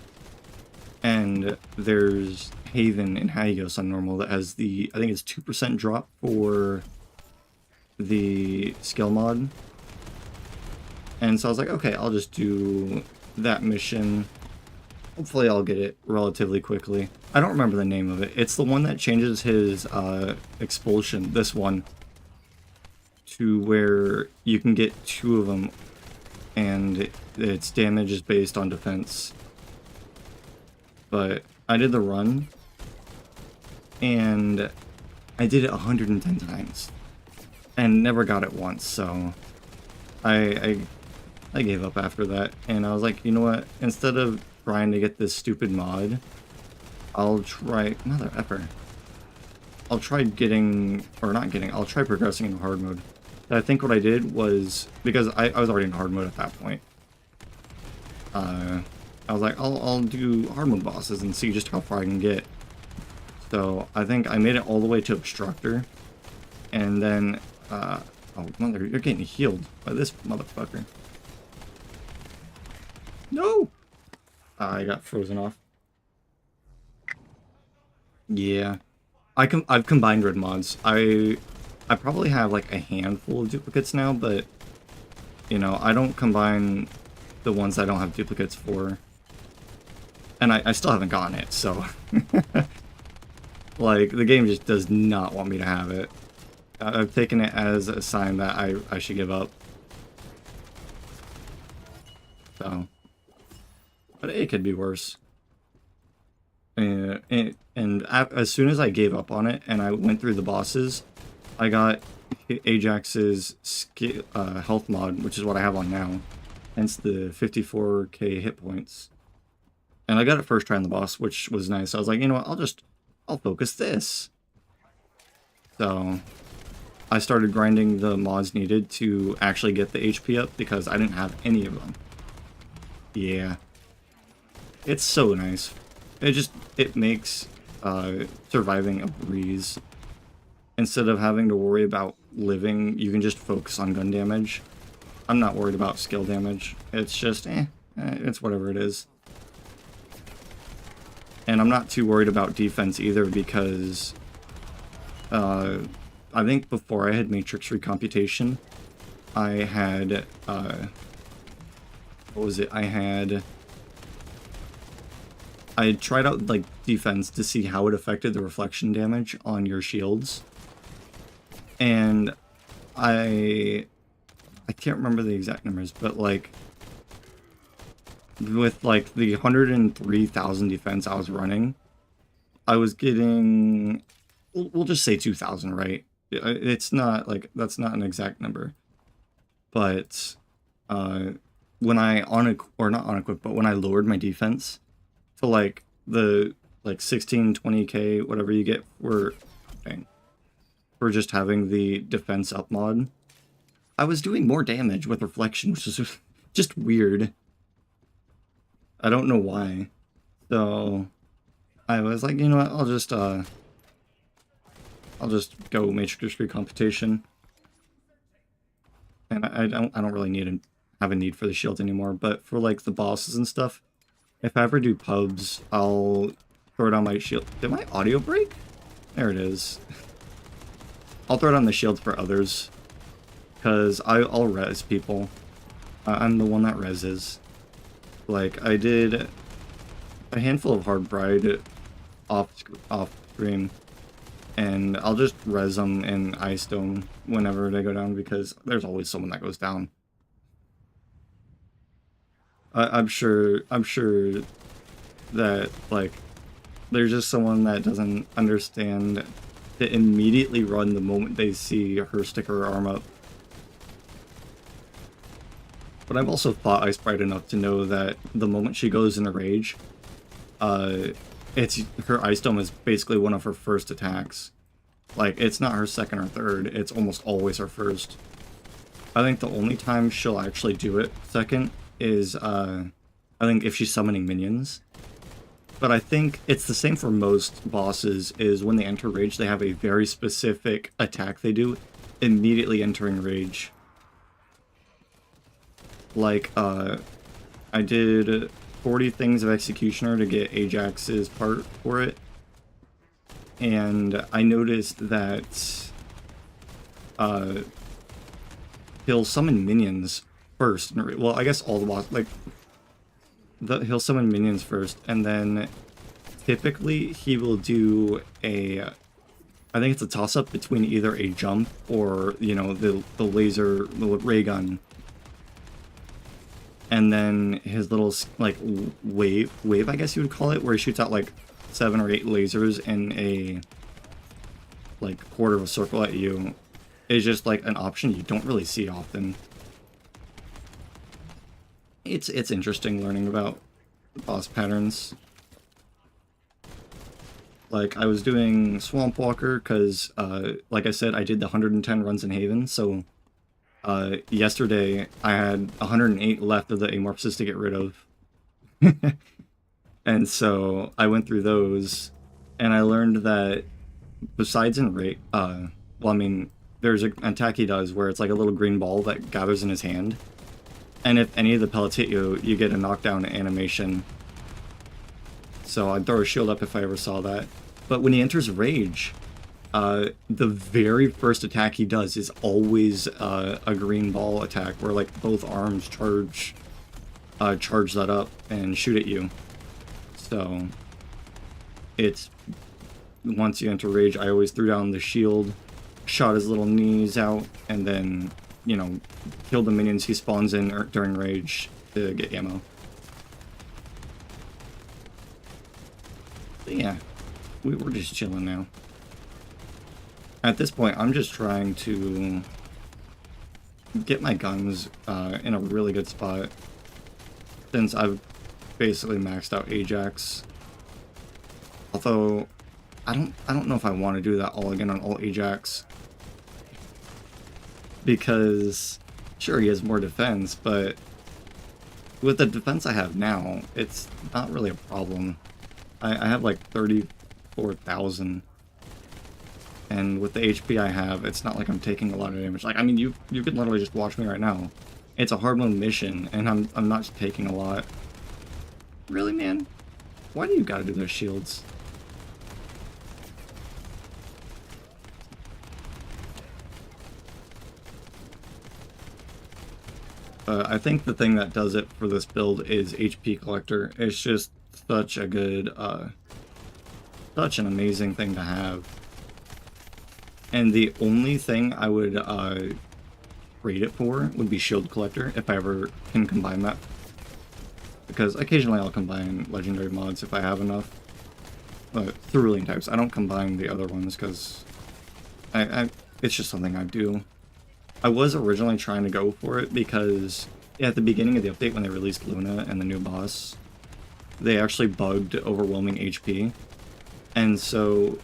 And there's Haven and Hagios on normal that has the, I think it's 2% drop for the skill mod. And so I was like, okay, I'll just do that mission. Hopefully I'll get it relatively quickly. I don't remember the name of it. It's the one that changes his expulsion, this one, to where you can get 2 of them. and its damage is based on defense. But I did the run, and I did it 110 times, and never got it once, so I gave up after that, and I was like, you know what, instead of trying to get this stupid mod, I'll try, mother effer, I'll try getting, or not getting, I'll try progressing in hard mode. I think what I did was, because I was already in hard mode at that point, I was like, I'll do hard mode bosses and see just how far I can get. So I think I made it all the way to Obstructor, and then, oh mother, you're getting healed by this motherfucker. No! I got frozen off. Yeah. I've combined red mods. I probably have like a handful of duplicates now, but you know, I don't combine the ones I don't have duplicates for. And I still haven't gotten it, so like the game just does not want me to have it. I've taken it as a sign that I should give up. So, but it could be worse. And as soon as I gave up on it and I went through the bosses, I got AJAX's health mod, which is what I have on now. Hence the 54k hit points. And I got it first try on the boss, which was nice. I was like, you know what, I'll focus this. So I started grinding the mods needed to actually get the HP up because I didn't have any of them. Yeah. It's so nice. It makes surviving a breeze. Instead of having to worry about living, you can just focus on gun damage. I'm not worried about skill damage. It's just, it's whatever it is. And I'm not too worried about defense either because I think before I had Matrix Recomputation, I had, what was it? I tried out like defense to see how it affected the reflection damage on your shields. And I can't remember the exact numbers, but like with like the 103,000 defense I was running, I was getting, we'll just say 2,000, right? It's not like, that's not an exact number. But when I but when I lowered my defense to like the 16, 20k, whatever you get for just having the defense up mod, I was doing more damage with reflection, which is just weird. I don't know why. So I was like, you know what, I'll just go Matrix Recomputation. And I don't really have a need for the shield anymore, but for like the bosses and stuff, if I ever do pubs, I'll throw it on my shield. Did my audio break? There it is. I'll throw it on the shield for others, because I'll res people. I'm the one that reses. Like, I did a handful of Hard Bride off stream, and I'll just res them in Ice Dome whenever they go down, because there's always someone that goes down. I'm sure that, like, there's just someone that doesn't understand to immediately run the moment they see her stick her arm up. But I've also fought Ice Bride enough to know that the moment she goes in a rage, it's her Ice Dome is basically one of her first attacks. Like, it's not her second or third, it's almost always her first. I think the only time she'll actually do it second is, I think if she's summoning minions. But I think it's the same for most bosses, is when they enter rage, they have a very specific attack they do immediately entering rage. Like, I did 40 things of Executioner to get AJAX's part for it. And I noticed that he'll summon minions first. Well, I guess all the bosses, like, he'll summon minions first, and then typically he will do a, I think it's a toss-up between either a jump or, you know, the laser, the ray gun. and then his little like wave I guess you would call it, where he shoots out like 7 or 8 lasers in a like quarter of a circle at you, is just like an option you don't really see often. It's interesting learning about boss patterns. Like, I was doing Swamp Walker because, like I said, I did the 110 runs in Haven, so yesterday I had 108 left of the amorphsis to get rid of. And so I went through those, and I learned that besides in rate, well, I mean, there's an attack he does where it's like a little green ball that gathers in his hand, and if any of the pellets hit you, you get a knockdown animation. So I'd throw a shield up if I ever saw that. But when he enters Rage, the very first attack he does is always a green ball attack where like both arms charge that up and shoot at you. So it's, once you enter Rage, I always threw down the shield, shot his little knees out, and then, you know, killed the minions he spawns in during Rage to get ammo. But yeah, we're just chilling now. At this point, I'm just trying to get my guns in a really good spot, since I've basically maxed out AJAX. Although I don't know if I want to do that all again on all AJAX, because sure, he has more defense, but with the defense I have now, it's not really a problem. I have like 34,000, and with the HP I have, it's not like I'm taking a lot of damage. Like, I mean, you can literally just watch me right now. It's a hard mode mission, and I'm not taking a lot. Really, man? Why do you gotta do those shields? I think the thing that does it for this build is HP Collector. It's just such a good, such an amazing thing to have. And the only thing I would rate it for would be Shield Collector, if I ever can combine that. Because occasionally I'll combine legendary mods if I have enough. Cerulean types. I don't combine the other ones because it's just something I do. I was originally trying to go for it because at the beginning of the update when they released Luna and the new boss, they actually bugged overwhelming HP. And so,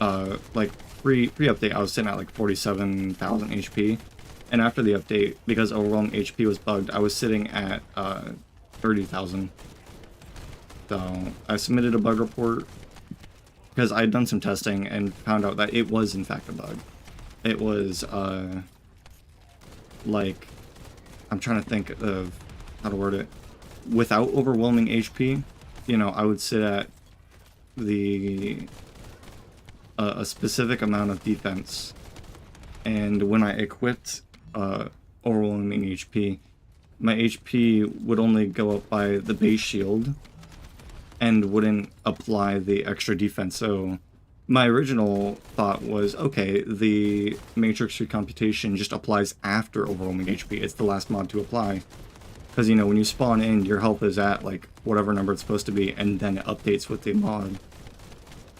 like, pre-update, I was sitting at like 47,000 HP. And after the update, because overwhelming HP was bugged, I was sitting at 30,000. So I submitted a bug report because I had done some testing and found out that it was in fact a bug. It was, like, I'm trying to think of how to word it. Without overwhelming HP, you know, I would sit at a specific amount of defense, and when I equipped overwhelming HP, my HP would only go up by the base shield and wouldn't apply the extra defense. So my original thought was, okay, the matrix recomputation just applies after overwhelming HP. It's the last mod to apply. Because, you know, when you spawn in, your health is at, like, whatever number it's supposed to be, and then it updates with the mod.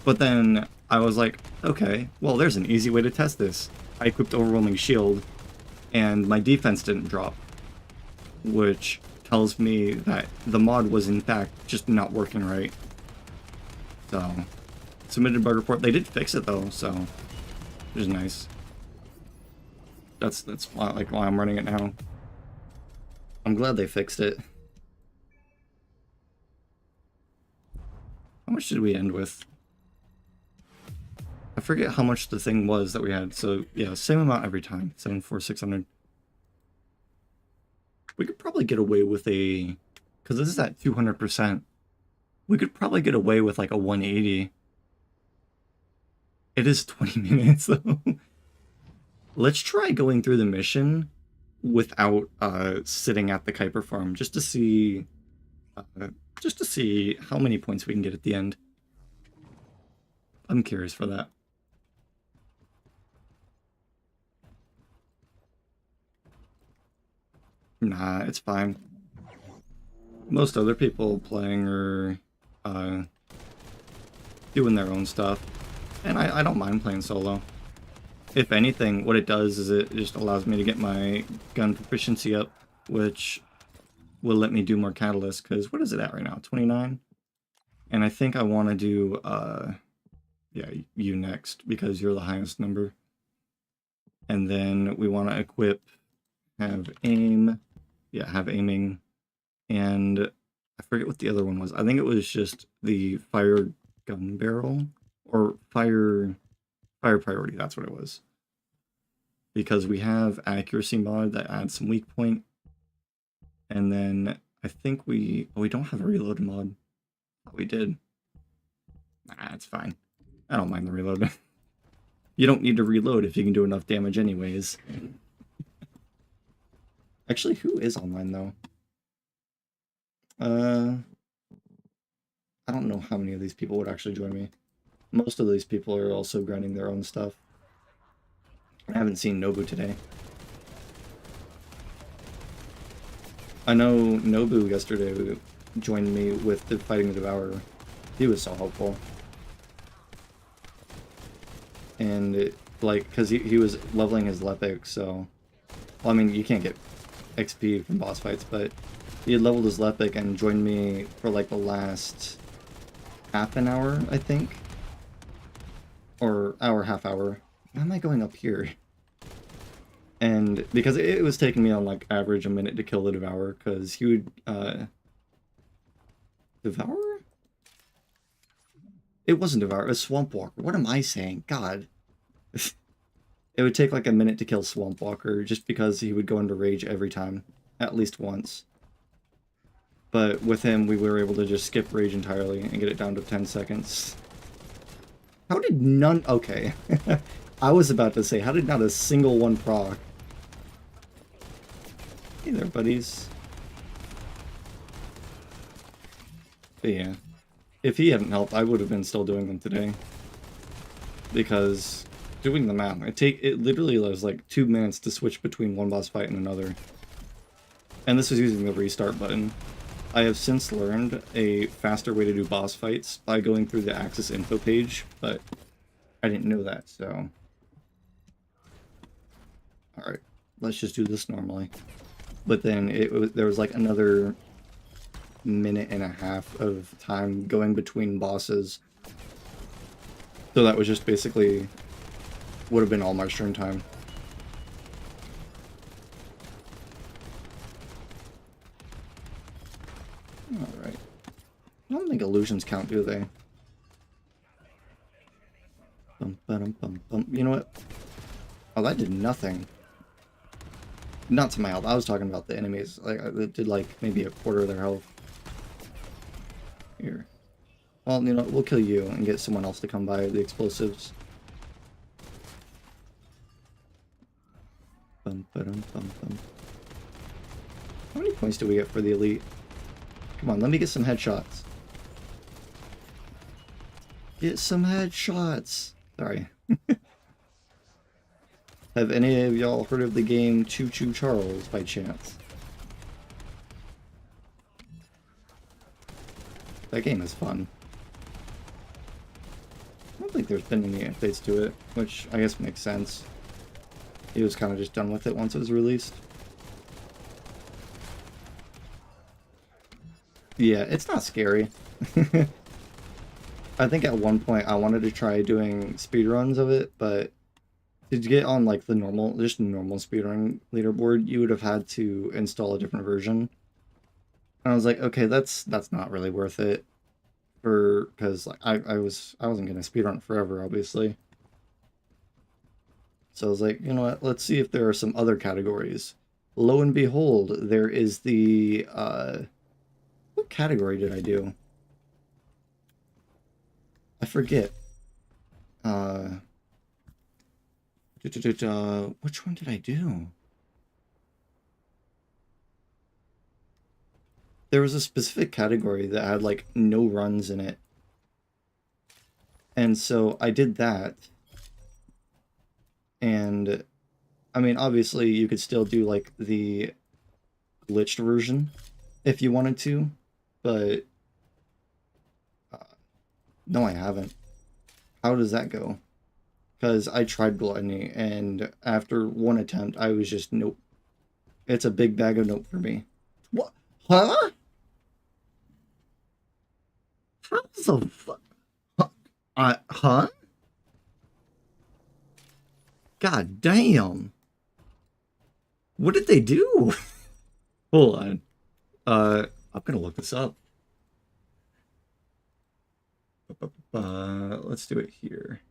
But then I was like, okay, well, there's an easy way to test this. I equipped Overwhelming Shield, and my defense didn't drop, which tells me that the mod was, in fact, just not working right. So, submitted a bug report. They did fix it, though, so, which is nice. That's why, like, why I'm running it now. I'm glad they fixed it. How much did we end with? I forget how much the thing was that we had. So, yeah, same amount every time. 7,400, 600. We could probably get away with a... Because this is at 200%. We could probably get away with, like, a 180. It is 20 minutes, though. Let's try going through the mission without sitting at the Kuiper farm, just to see how many points we can get at the end. I'm curious for that. Nah, it's fine. most other people playing are doing their own stuff, and I don't mind playing solo. If anything, what it does is it just allows me to get my gun proficiency up, which will let me do more catalysts, because what is it at right now? 29? And I think I want to do, yeah, you next, because you're the highest number. And then we want to equip, have aim, yeah, have aiming, and I forget what the other one was. I think it was just the fire gun barrel, or fire priority, that's what it was. Because we have accuracy mod that adds some weak point, and then I think we don't have a reload mod. We did. Nah, it's fine. I don't mind the reload. You don't need to reload if you can do enough damage anyways. Actually, who is online though? I don't know how many of these people would actually join me. Most of these people are also grinding their own stuff. I haven't seen Nobu today. I know Nobu yesterday joined me with the Fighting the Devourer. He was so helpful. And it, like, because he was leveling his Lepic, so... Well, I mean, you can't get XP from boss fights, but he had leveled his Lepic and joined me for like the last half an hour, I think. Or hour, half hour. Why am I going up here? And because it was taking me on like average a minute to kill the Devourer, because he would Devourer? It wasn't Devourer, it was Swamp Walker. What am I saying? God. It would take like a minute to kill Swamp Walker just because he would go into rage every time. At least once. But with him, we were able to just skip rage entirely and get it down to 10 seconds. How did none... Okay. I was about to say, how did not a single one proc? Hey there, buddies. But yeah. If he hadn't helped, I would have been still doing them today. Because doing the math, it literally was like 2 minutes to switch between one boss fight and another. And this was using the restart button. I have since learned a faster way to do boss fights by going through the AJAX info page, but I didn't know that, so... Alright, let's just do this normally. But then there was like another minute and a half of time going between bosses. So that was just basically... would have been all my stream time. Alright. I don't think illusions count, do they? Bum, ba-dum, bum, bum. You know what? Oh, that did nothing. Not to my health. I was talking about the enemies. Like, it did like maybe a quarter of their health. Here. Well, you know, we'll kill you and get someone else to come by the explosives. Bum, ba-dum, bum, bum. How many points do we get for the elite? Come on, let me get some headshots. Get some headshots. Sorry. Have any of y'all heard of the game Choo Choo Charles by chance? That game is fun. I don't think there's been any updates to it, which I guess makes sense. He was kind of just done with it once it was released. Yeah, it's not scary. I think at one point I wanted to try doing speedruns of it, but to get on like the normal, just normal speedrun leaderboard, you would have had to install a different version. And I was like, okay, that's not really worth it, because like I wasn't gonna speedrun it forever, obviously. So I was like, you know what, let's see if there are some other categories. Lo and behold, there is the what category did I do? I forget. Which one did I do? There was a specific category that had like no runs in it. And so I did that. And I mean, obviously you could still do like the glitched version if you wanted to, but uh, no, I haven't. How does that go? Because I tried gluttony, and after one attempt, I was just nope. It's a big bag of nope for me. What? Huh? How the fuck? Huh? God damn. What did they do? Hold on. I'm gonna look this up. Let's do it here.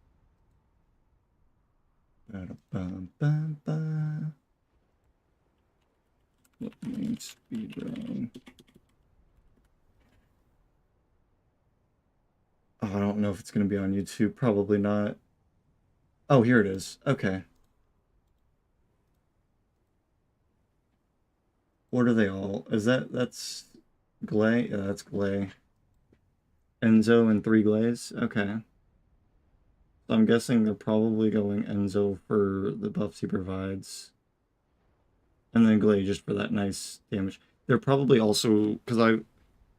Speedrun. Oh, I don't know if it's gonna be on YouTube. Probably not. Oh, here it is. Okay. What are they all? That's Glay? Yeah, that's Glay. Enzo and 3 Glaze? Okay. So I'm guessing they're probably going Enzo for the buffs he provides. And then Glay just for that nice damage. They're probably also, because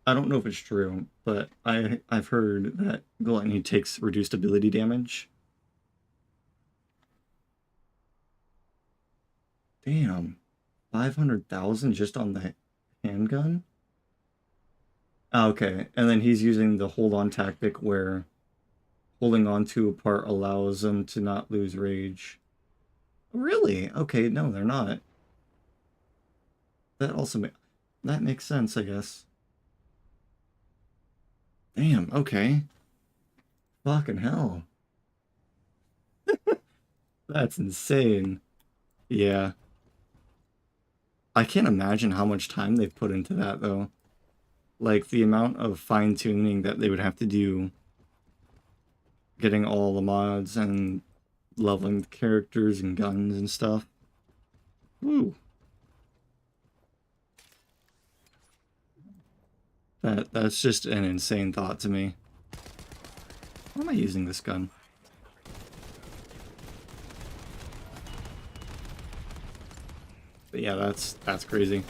I don't know if it's true, but I've heard that Gluttony takes reduced ability damage. Damn. 500,000 just on the handgun? Ah, okay. And then he's using the hold on tactic where holding on to a part allows them to not lose rage. Really? Okay, no, they're not. That also that makes sense, I guess. Damn, okay. Fucking hell. That's insane. Yeah. I can't imagine how much time they've put into that, though. Like, the amount of fine-tuning that they would have to do getting all the mods and leveling the characters and guns and stuff. Woo. That's just an insane thought to me. Why am I using this gun? But yeah, that's crazy.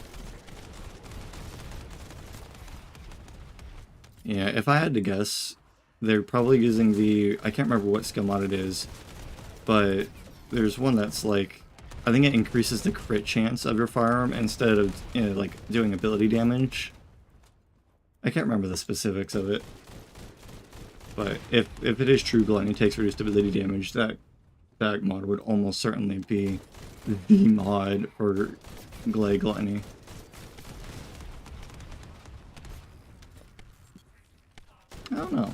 Yeah, if I had to guess, they're probably using the... I can't remember what skill mod it is, but there's one that's like... I think it increases the crit chance of your firearm instead of, you know, like, doing ability damage. I can't remember the specifics of it. But if it is true Gluttony takes reduced ability damage, that mod would almost certainly be the mod for Glay Gluttony. I don't know.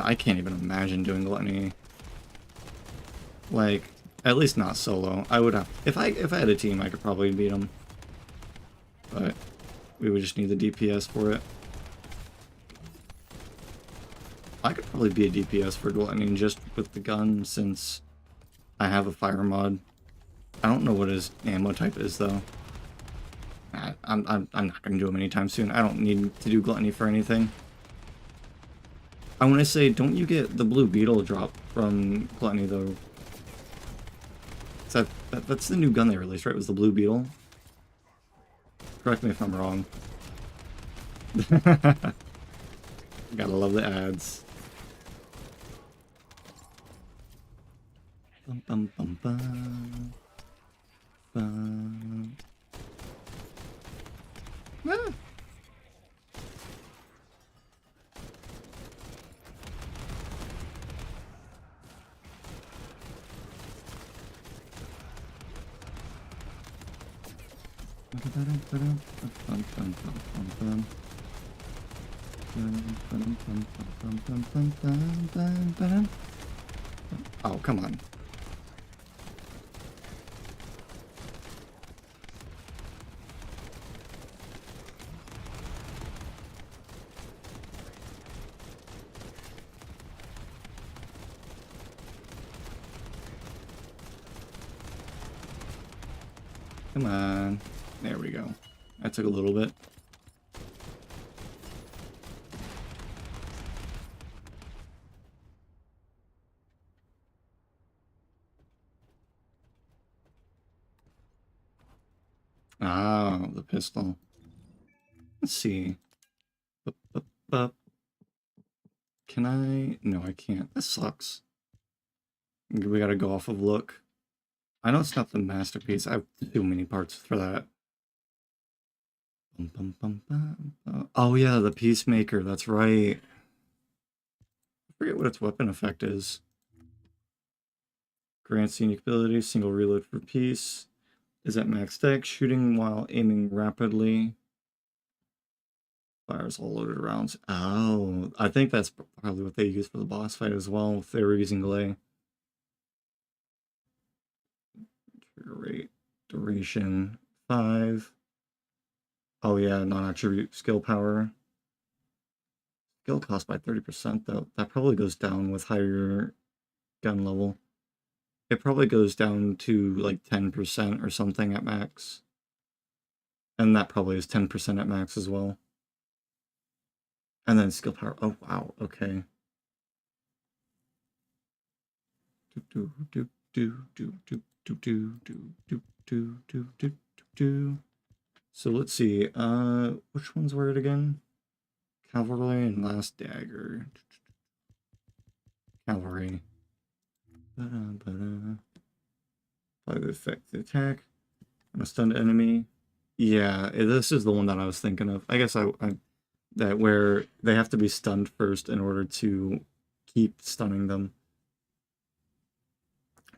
I can't even imagine doing Gluttony. Like, at least not solo. I would have... If I had a team, I could probably beat them. But we would just need the DPS for it. I could probably be a DPS for Gluttony just with the gun, since I have a fire mod. I don't know what his ammo type is, though. I'm not going to do him anytime soon. I don't need to do Gluttony for anything. I want to say, don't you get the blue beetle drop from Gluttony, though? That's the new gun they released, right? Was the blue beetle? Correct me if I'm wrong. Gotta love the ads. Bum, bum, bum, bum. Bum. Ah. Oh, come on. Come on. There we go. That took a little bit. Ah, the pistol. Let's see. Bup, bup, bup. Can I? No, I can't. That sucks. We gotta go off of look. I know it's not the masterpiece. I have too many parts for that. Bum, bum, bum, bum. Oh yeah, the Peacemaker. That's right. I forget what its weapon effect is. Grants unique ability, single reload for peace. Is at max deck, shooting while aiming rapidly. Fires all loaded rounds. Oh, I think that's probably what they used for the boss fight as well, if they were using Glay. Trigger rate, duration, 5. Oh yeah, non-attribute skill power. Skill cost by 30% though. That probably goes down with higher gun level. It probably goes down to like 10% or something at max. And that probably is 10% at max as well. And then skill power. Oh wow, okay. So let's see. Which ones were it again? Cavalry and Last Dagger. Cavalry. Apply the effect to attack. On a stunned enemy. Yeah, this is the one that I was thinking of. I guess I that where they have to be stunned first in order to keep stunning them.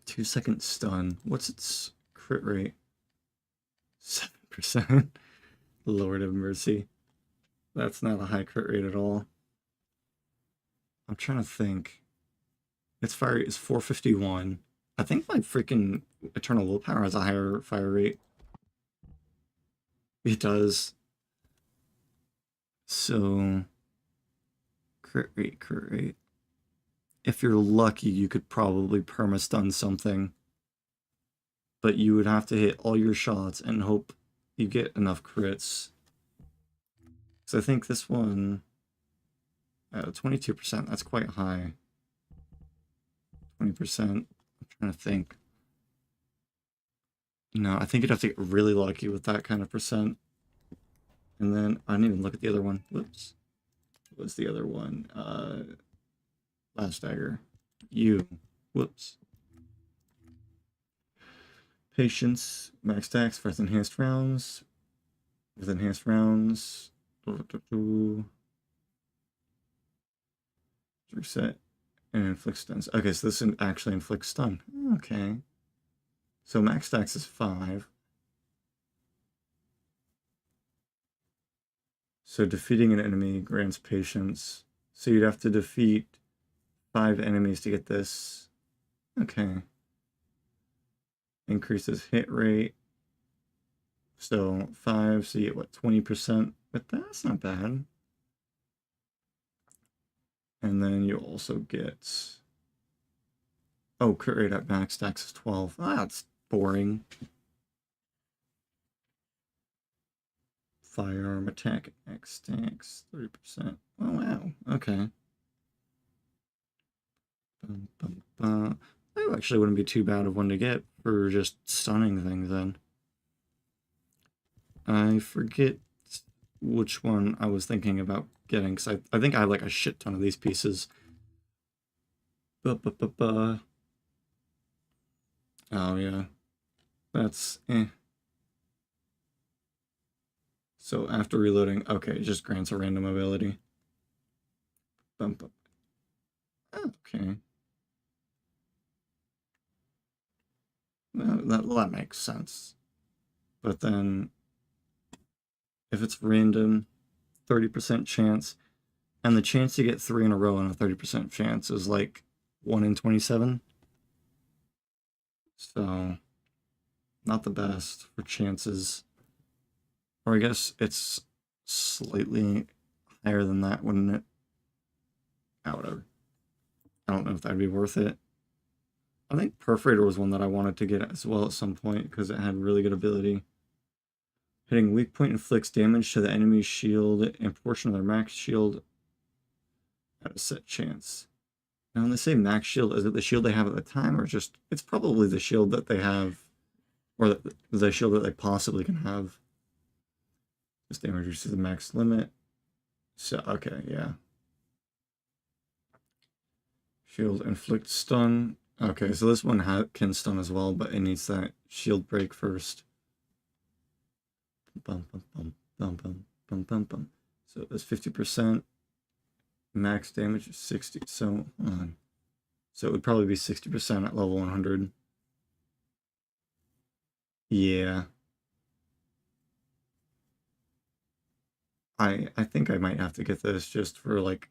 2-second stun. What's its crit rate? 7%. Lord of mercy. That's not a high crit rate at all. I'm trying to think. Its fire rate is 451. I think my freaking Eternal Willpower has a higher fire rate. It does. So, crit rate, crit rate. If you're lucky, you could probably perma-stun something. But you would have to hit all your shots and hope you get enough crits. So I think this one, 22%, that's quite high. 20%, I'm trying to think. No, I think you'd have to get really lucky with that kind of percent. And then, I didn't even look at the other one. Whoops. What was the other one? Last Dagger. Whoops. Patience, max stacks for enhanced rounds. With enhanced rounds. Reset and inflict stuns. Okay, so this actually inflicts stun. Okay. So max stacks is 5. So defeating an enemy grants patience. So you'd have to defeat 5 enemies to get this. Okay. Increases hit rate. So 5, so you get what, 20%? But that's not bad. And then you also get... Oh, crit rate at max stacks is 12. Ah, that's boring. Firearm attack at max stacks, 30%. Oh, wow. Okay. That actually wouldn't be too bad of one to get for just stunning things then. I forget which one I was thinking about getting, because I think I have like a shit ton of these pieces. Oh yeah. That's So after reloading, okay, it just grants a random ability. Okay. Well, that makes sense. But then, if it's random, 30% chance, and the chance to get 3 in a row on a 30% chance is like 1 in 27. So, not the best for chances. Or I guess it's slightly higher than that, wouldn't it? Oh, whatever. I don't know if that'd be worth it. I think Perforator was one that I wanted to get as well at some point because it had really good ability. Hitting weak point inflicts damage to the enemy's shield and portion of their max shield at a set chance. Now, when they say max shield, is it the shield they have at the time, or just... It's probably the shield that they have or the shield that they possibly can have. This damage reaches the max limit. So, okay, yeah. Shield inflict stun. Okay, so this one can stun as well, but it needs that shield break first. Bum, bum, bum, bum, bum, bum, bum, bum. So that's 50%. Max damage is 60. So, hold on. So it would probably be 60% at level 100. Yeah. I think I might have to get this just for, like,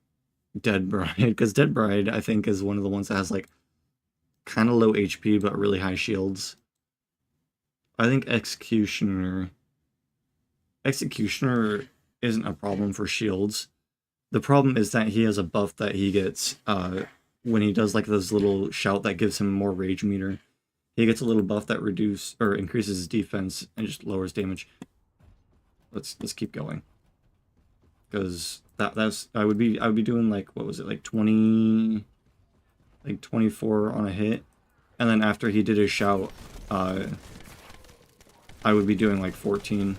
Dead Bride. Because Dead Bride, I think, is one of the ones that has, like, kind of low HP but really high shields. I think Executioner isn't a problem for shields. The problem is that he has a buff that he gets when he does like this little shout that gives him more rage meter. He gets a little buff that increases his defense and just lowers damage. Let's keep going. Because I would be doing like, what was it, like 24 on a hit. And then after he did his shout, I would be doing like 14.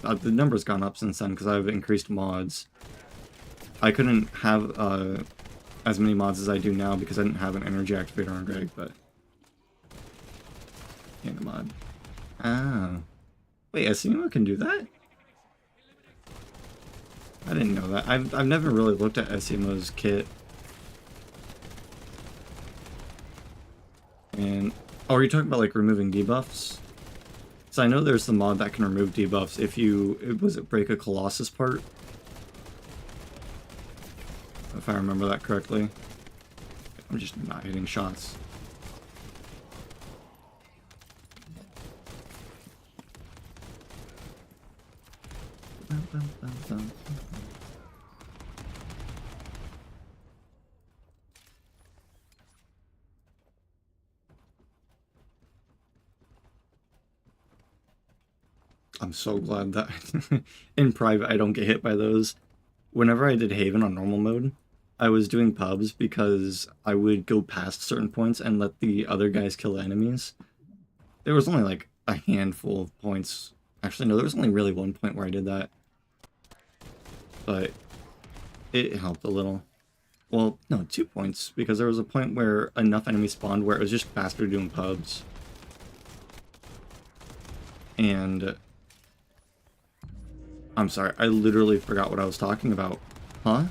The number's gone up since then because I've increased mods. I couldn't have as many mods as I do now because I didn't have an energy activator on Greg, but... Yeah, mod. Ah. Wait, Asimo can do that? I didn't know that. I've never really looked at Asimo's kit. And... Oh, are you talking about, like, removing debuffs? So I know there's the mod that can remove debuffs if you... Was it break a Colossus part? If I remember that correctly. I'm just not hitting shots. I'm so glad that in private I don't get hit by those. Whenever I did Haven on normal mode, I was doing pubs because I would go past certain points and let the other guys kill enemies. There was only like a handful of points. Actually, no, there was only really one point where I did that. But it helped a little. Well, no, 2 points, because there was a point where enough enemies spawned where it was just faster doing pubs. And... I'm sorry, I literally forgot what I was talking about. Huh?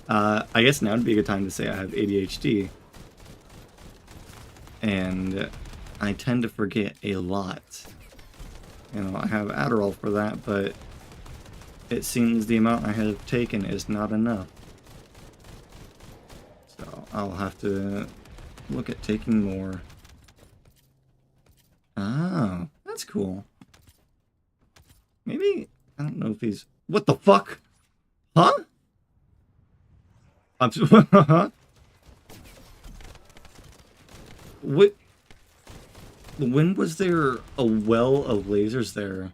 I guess now would be a good time to say I have ADHD. And I tend to forget a lot. You know, I have Adderall for that, but it seems the amount I have taken is not enough. So I'll have to look at taking more. Oh, that's cool. Maybe, I don't know if he's... What the fuck? Huh? Huh? What? When was there a well of lasers there?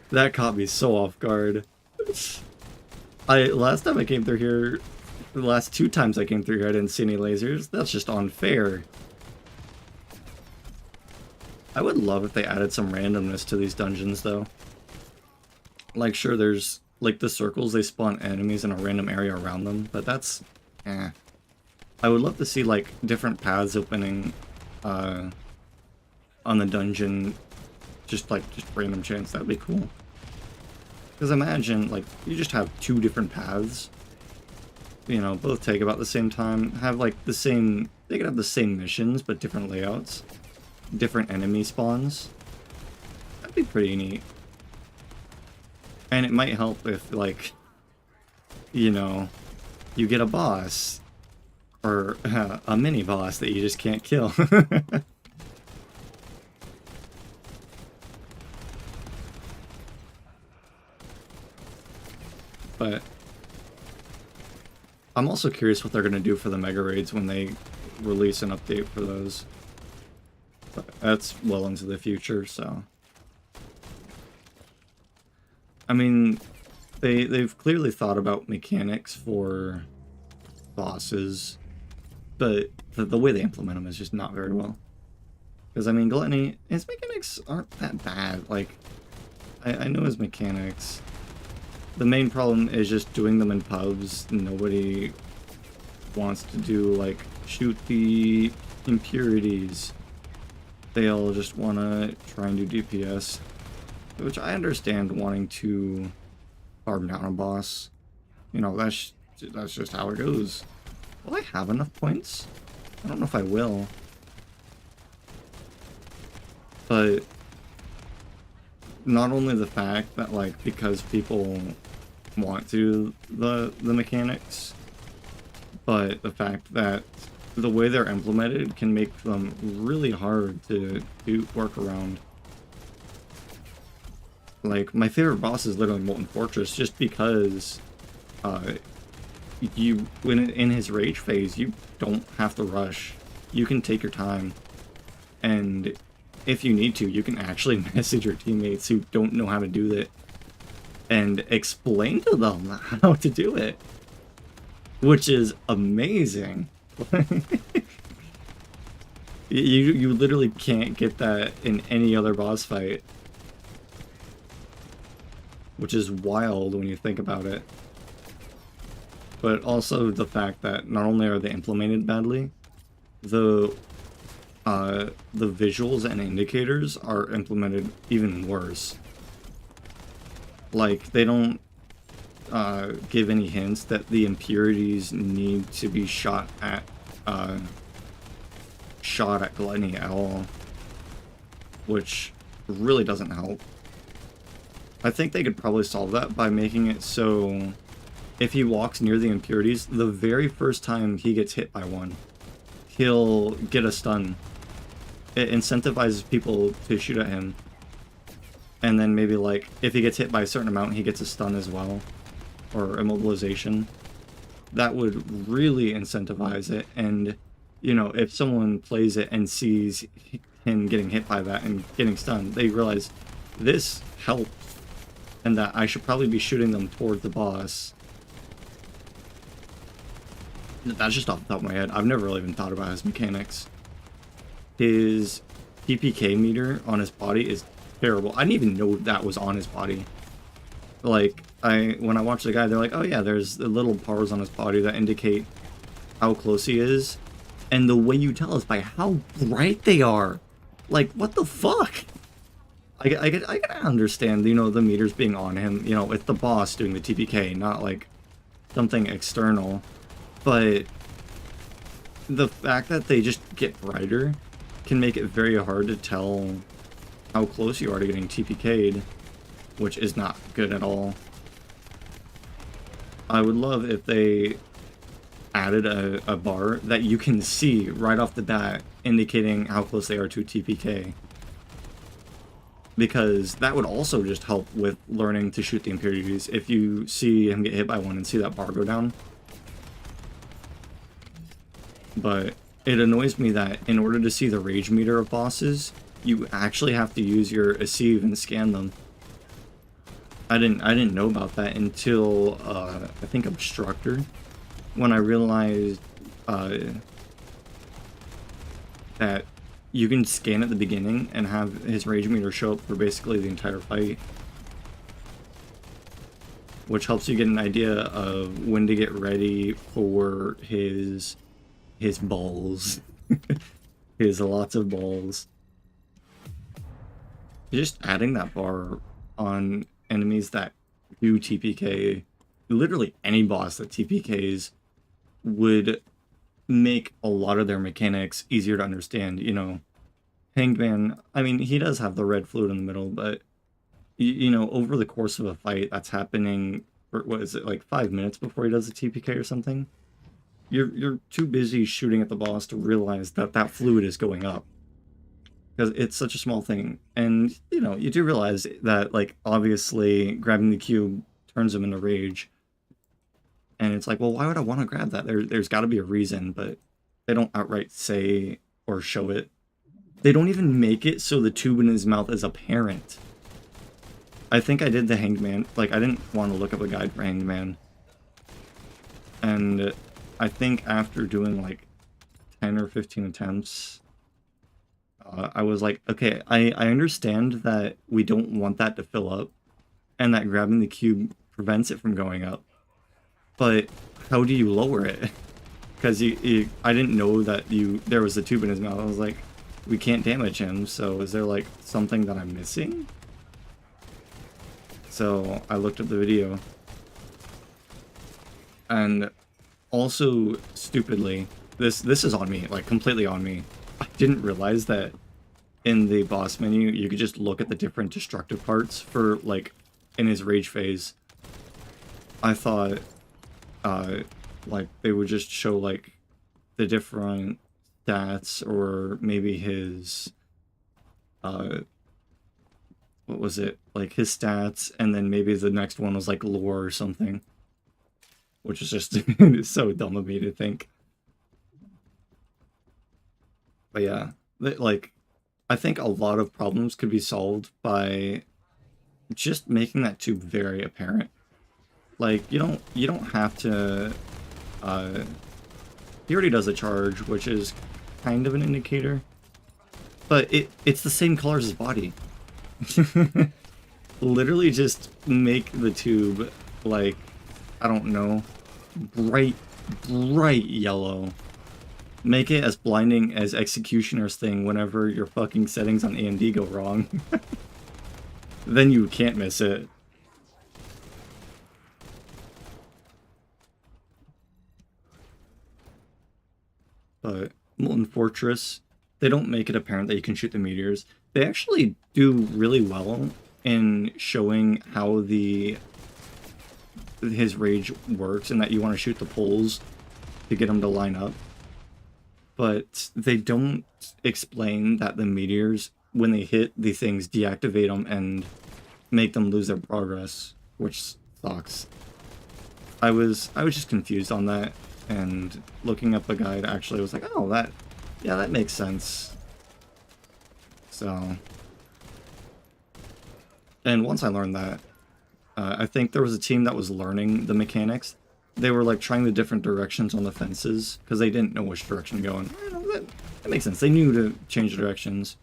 That caught me so off guard. Last time I came through here, the last 2 times I came through here, I didn't see any lasers. That's just unfair. I would love if they added some randomness to these dungeons, though. Like, sure, there's, like, the circles, they spawn enemies in a random area around them, but that's... eh. I would love to see, like, different paths opening, on the dungeon. Just random chance. That'd be cool. Because imagine, like, you just have 2 different paths. You know, both take about the same time. Have, like, the same... They could have the same missions, but different layouts. Different enemy spawns. That'd be pretty neat. And it might help if, like, you know, you get a boss. Or a mini-boss that you just can't kill. But I'm also curious what they're going to do for the Mega Raids when they release an update for those. But that's well into the future, so... I mean, they've clearly thought about mechanics for bosses, but the way they implement them is just not very well. Because I mean, Gluttony, his mechanics aren't that bad. Like, I know his mechanics. The main problem is just doing them in pubs. Nobody wants to do, like, shoot the impurities. They all just want to try and do DPS. Which I understand wanting to farm down a boss. You know, that's just how it goes. Will I have enough points? I don't know if I will. But not only the fact that, like, because people want to the mechanics, but the fact that the way they're implemented can make them really hard to work around. Like, my favorite boss is literally Molten Fortress, just because when in his rage phase, you don't have to rush. You can take your time, and if you need to, you can actually message your teammates who don't know how to do it and explain to them how to do it, which is amazing. You literally can't get that in any other boss fight, which is wild when you think about it. But also the fact that not only are they implemented badly, the visuals and indicators are implemented even worse. Like, they don't give any hints that the impurities need to be shot at Gluttony at all, which really doesn't help. I think they could probably solve that by making it so if he walks near the impurities, the very first time he gets hit by one, he'll get a stun. It incentivizes people to shoot at him. And then maybe, like, if he gets hit by a certain amount, he gets a stun as well. Or immobilization. That would really incentivize it. And, you know, if someone plays it and sees him getting hit by that and getting stunned, they realize this helps. And that I should probably be shooting them toward the boss. That's just off the top of my head. I've never really even thought about his mechanics. His TPK meter on his body is terrible. I didn't even know that was on his body. Like, when I watch the guy, they're like, oh yeah, there's the little bars on his body that indicate how close he is. And the way you tell is by how bright they are. Like, what the fuck? I can understand, you know, the meters being on him. You know, it's the boss doing the TPK, not like something external. But the fact that they just get brighter can make it very hard to tell how close you are to getting TPK'd, which is not good at all. I would love if they added a bar that you can see right off the bat indicating how close they are to TPK. Because that would also just help with learning to shoot the impurities. If you see him get hit by one and see that bar go down. But it annoys me that in order to see the rage meter of bosses, you actually have to use your Asive and scan them. I didn't know about that until I think Obstructor, when I realized that you can scan at the beginning and have his rage meter show up for basically the entire fight, which helps you get an idea of when to get ready for his balls. His lots of balls. Just adding that bar on enemies that do TPK, literally any boss that TPKs, would make a lot of their mechanics easier to understand. You know, Hangman, I mean, he does have the red fluid in the middle, but, you know, over the course of a fight that's happening, for, what is it, like 5 minutes before he does a TPK or something? You're too busy shooting at the boss to realize that that fluid is going up. Because it's such a small thing. And, you know, you do realize that, like, obviously grabbing the cube turns him into rage. And it's like, well, why would I want to grab that? There's got to be a reason, but they don't outright say or show it. They don't even make it so the tube in his mouth is apparent. I think I did the Hanged Man. Like, I didn't want to look up a guide for Hanged Man. And I think after doing like 10 or 15 attempts, I was like, okay, I understand that we don't want that to fill up and that grabbing the cube prevents it from going up. But how do you lower it? Because I didn't know that there was a tube in his mouth. I was like, we can't damage him, so is there like something that I'm missing? So I looked up the video. And also, stupidly, this is on me, like completely on me. I didn't realize that in the boss menu, you could just look at the different destructive parts for, like, in his rage phase. I thought, like, they would just show, like, the different stats, or maybe his, what was it? Like, his stats, and then maybe the next one was, like, lore or something. Which is just so dumb of me to think. But yeah, like, I think a lot of problems could be solved by just making that tube very apparent. Like, you don't have to, he already does a charge, which is kind of an indicator, but it's the same color as his body. Literally just make the tube, like, I don't know, bright yellow. Make it as blinding as Executioner's thing whenever your fucking settings on AMD go wrong. Then you can't miss it. But Molten Fortress, they don't make it apparent that you can shoot the meteors. They actually do really well in showing how his rage works, and that you want to shoot the poles to get them to line up. But they don't explain that the meteors, when they hit the things, deactivate them and make them lose their progress, which sucks. I was just confused on that, and looking up a guide actually was like, oh, that makes sense. So, and once I learned that, I think there was a team that was learning the mechanics. They were like trying the different directions on the fences because they didn't know which direction to go in. That makes sense. They knew to change directions.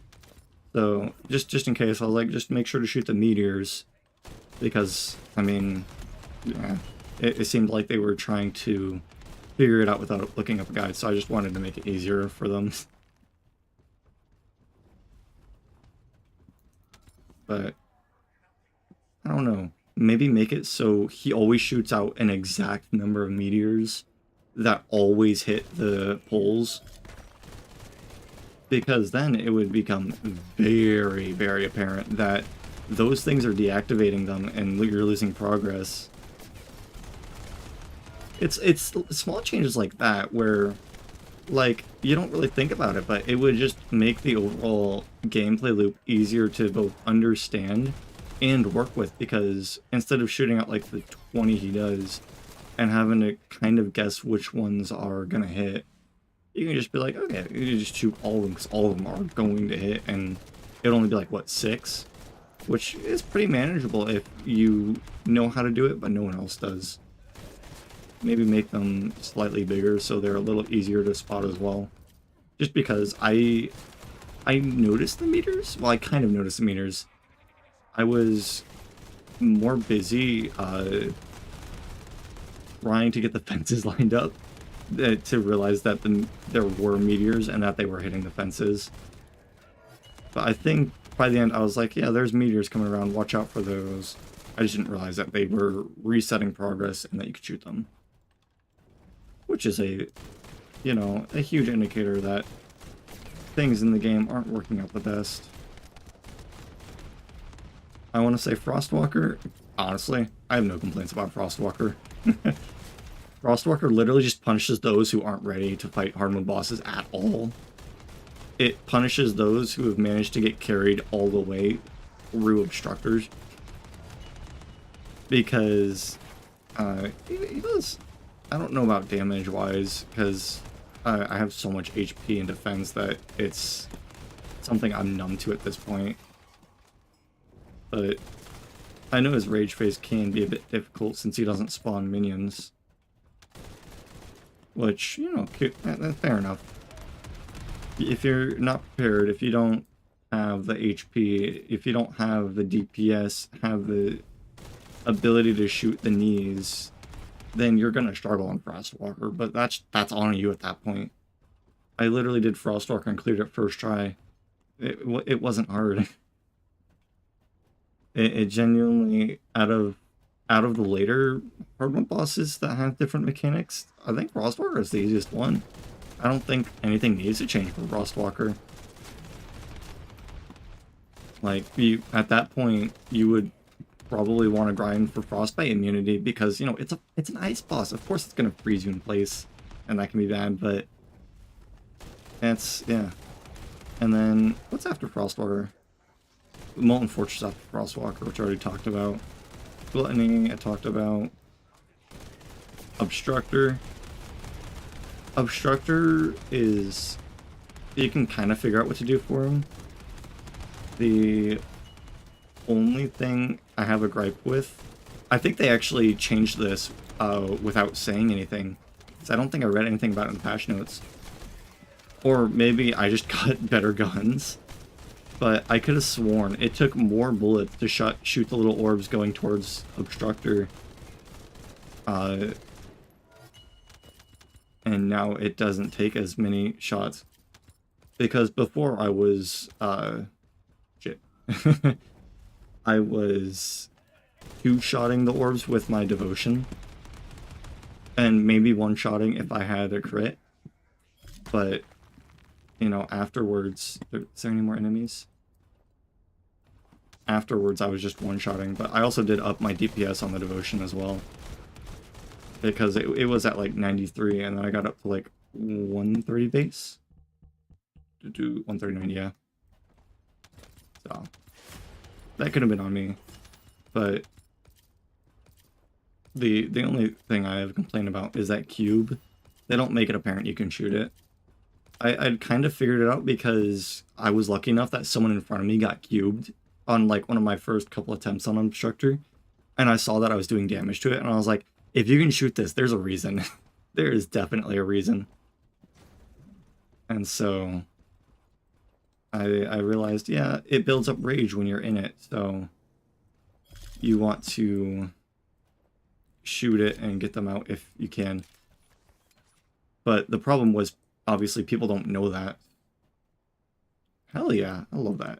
So just in case, I was like, just make sure to shoot the meteors, because I mean, yeah, it seemed like they were trying to figure it out without looking up a guide. So I just wanted to make it easier for them. But I don't know. Maybe make it so he always shoots out an exact number of meteors that always hit the poles. Because then it would become very, very apparent that those things are deactivating them and you're losing progress. It's small changes like that where, like, you don't really think about it, but it would just make the overall gameplay loop easier to both understand and work with, because instead of shooting out like the 20 he does and having to kind of guess which ones are gonna hit, you can just be like, okay, you just shoot all of them because all of them are going to hit, and it'll only be like, what, 6? Which is pretty manageable if you know how to do it, but no one else does. Maybe make them slightly bigger so they're a little easier to spot as well. Just because I noticed the meters. Well, I kind of noticed the meters. I was more busy trying to get the fences lined up to realize that there were meteors and that they were hitting the fences. But I think by the end I was like, yeah, there's meteors coming around, watch out for those. I just didn't realize that they were resetting progress and that you could shoot them. Which is a huge indicator that things in the game aren't working out the best. I want to say Frostwalker, honestly, I have no complaints about Frostwalker. Frostwalker literally just punishes those who aren't ready to fight hard mode bosses at all. It punishes those who have managed to get carried all the way through obstructors. Because he does, I don't know about damage wise, because I have so much HP and defense that it's something I'm numb to at this point. But I know his rage phase can be a bit difficult since he doesn't spawn minions. Which, you know, fair enough. If you're not prepared, if you don't have the HP, if you don't have the DPS, have the ability to shoot the knees, then you're gonna struggle on Frostwalker, but that's on you at that point. I literally did Frostwalker and cleared it first try. It wasn't hard. It genuinely, out of the later hard mode bosses that have different mechanics, I think Frostwalker is the easiest one. I don't think anything needs to change for Frostwalker. Like, at that point, you would probably want to grind for Frostbite immunity because, you know, it's an ice boss. Of course it's going to freeze you in place, and that can be bad, but yeah. And then, what's after Frostwalker? Molten Fortress after Frostwalker, which I already talked about. Gluttony, I talked about. Obstructor. Obstructor is... you can kind of figure out what to do for him. The only thing I have a gripe with... I think they actually changed this without saying anything. Because I don't think I read anything about it in the patch notes. Or maybe I just got better guns. But I could have sworn it took more bullets to shoot the little orbs going towards Obstructor. And now it doesn't take as many shots. Because before I was, shit. I was two-shotting the orbs with my devotion. And maybe one-shotting if I had a crit. But, you know, afterwards... is there any more enemies? Afterwards, I was just one-shotting. But I also did up my DPS on the devotion as well. Because it was at like 93, and then I got up to like 130 base. To do 139, yeah. So, that could have been on me. But the only thing I have a complaint about is that cube. They don't make it apparent you can shoot it. I'd kind of figured it out because I was lucky enough that someone in front of me got cubed on like one of my first couple attempts on Obstructor. And I saw that I was doing damage to it, and I was like, if you can shoot this, there's a reason. There is definitely a reason. And so I realized, yeah, it builds up rage when you're in it, so you want to shoot it and get them out if you can. But the problem was, obviously, people don't know that. Hell yeah, I love that.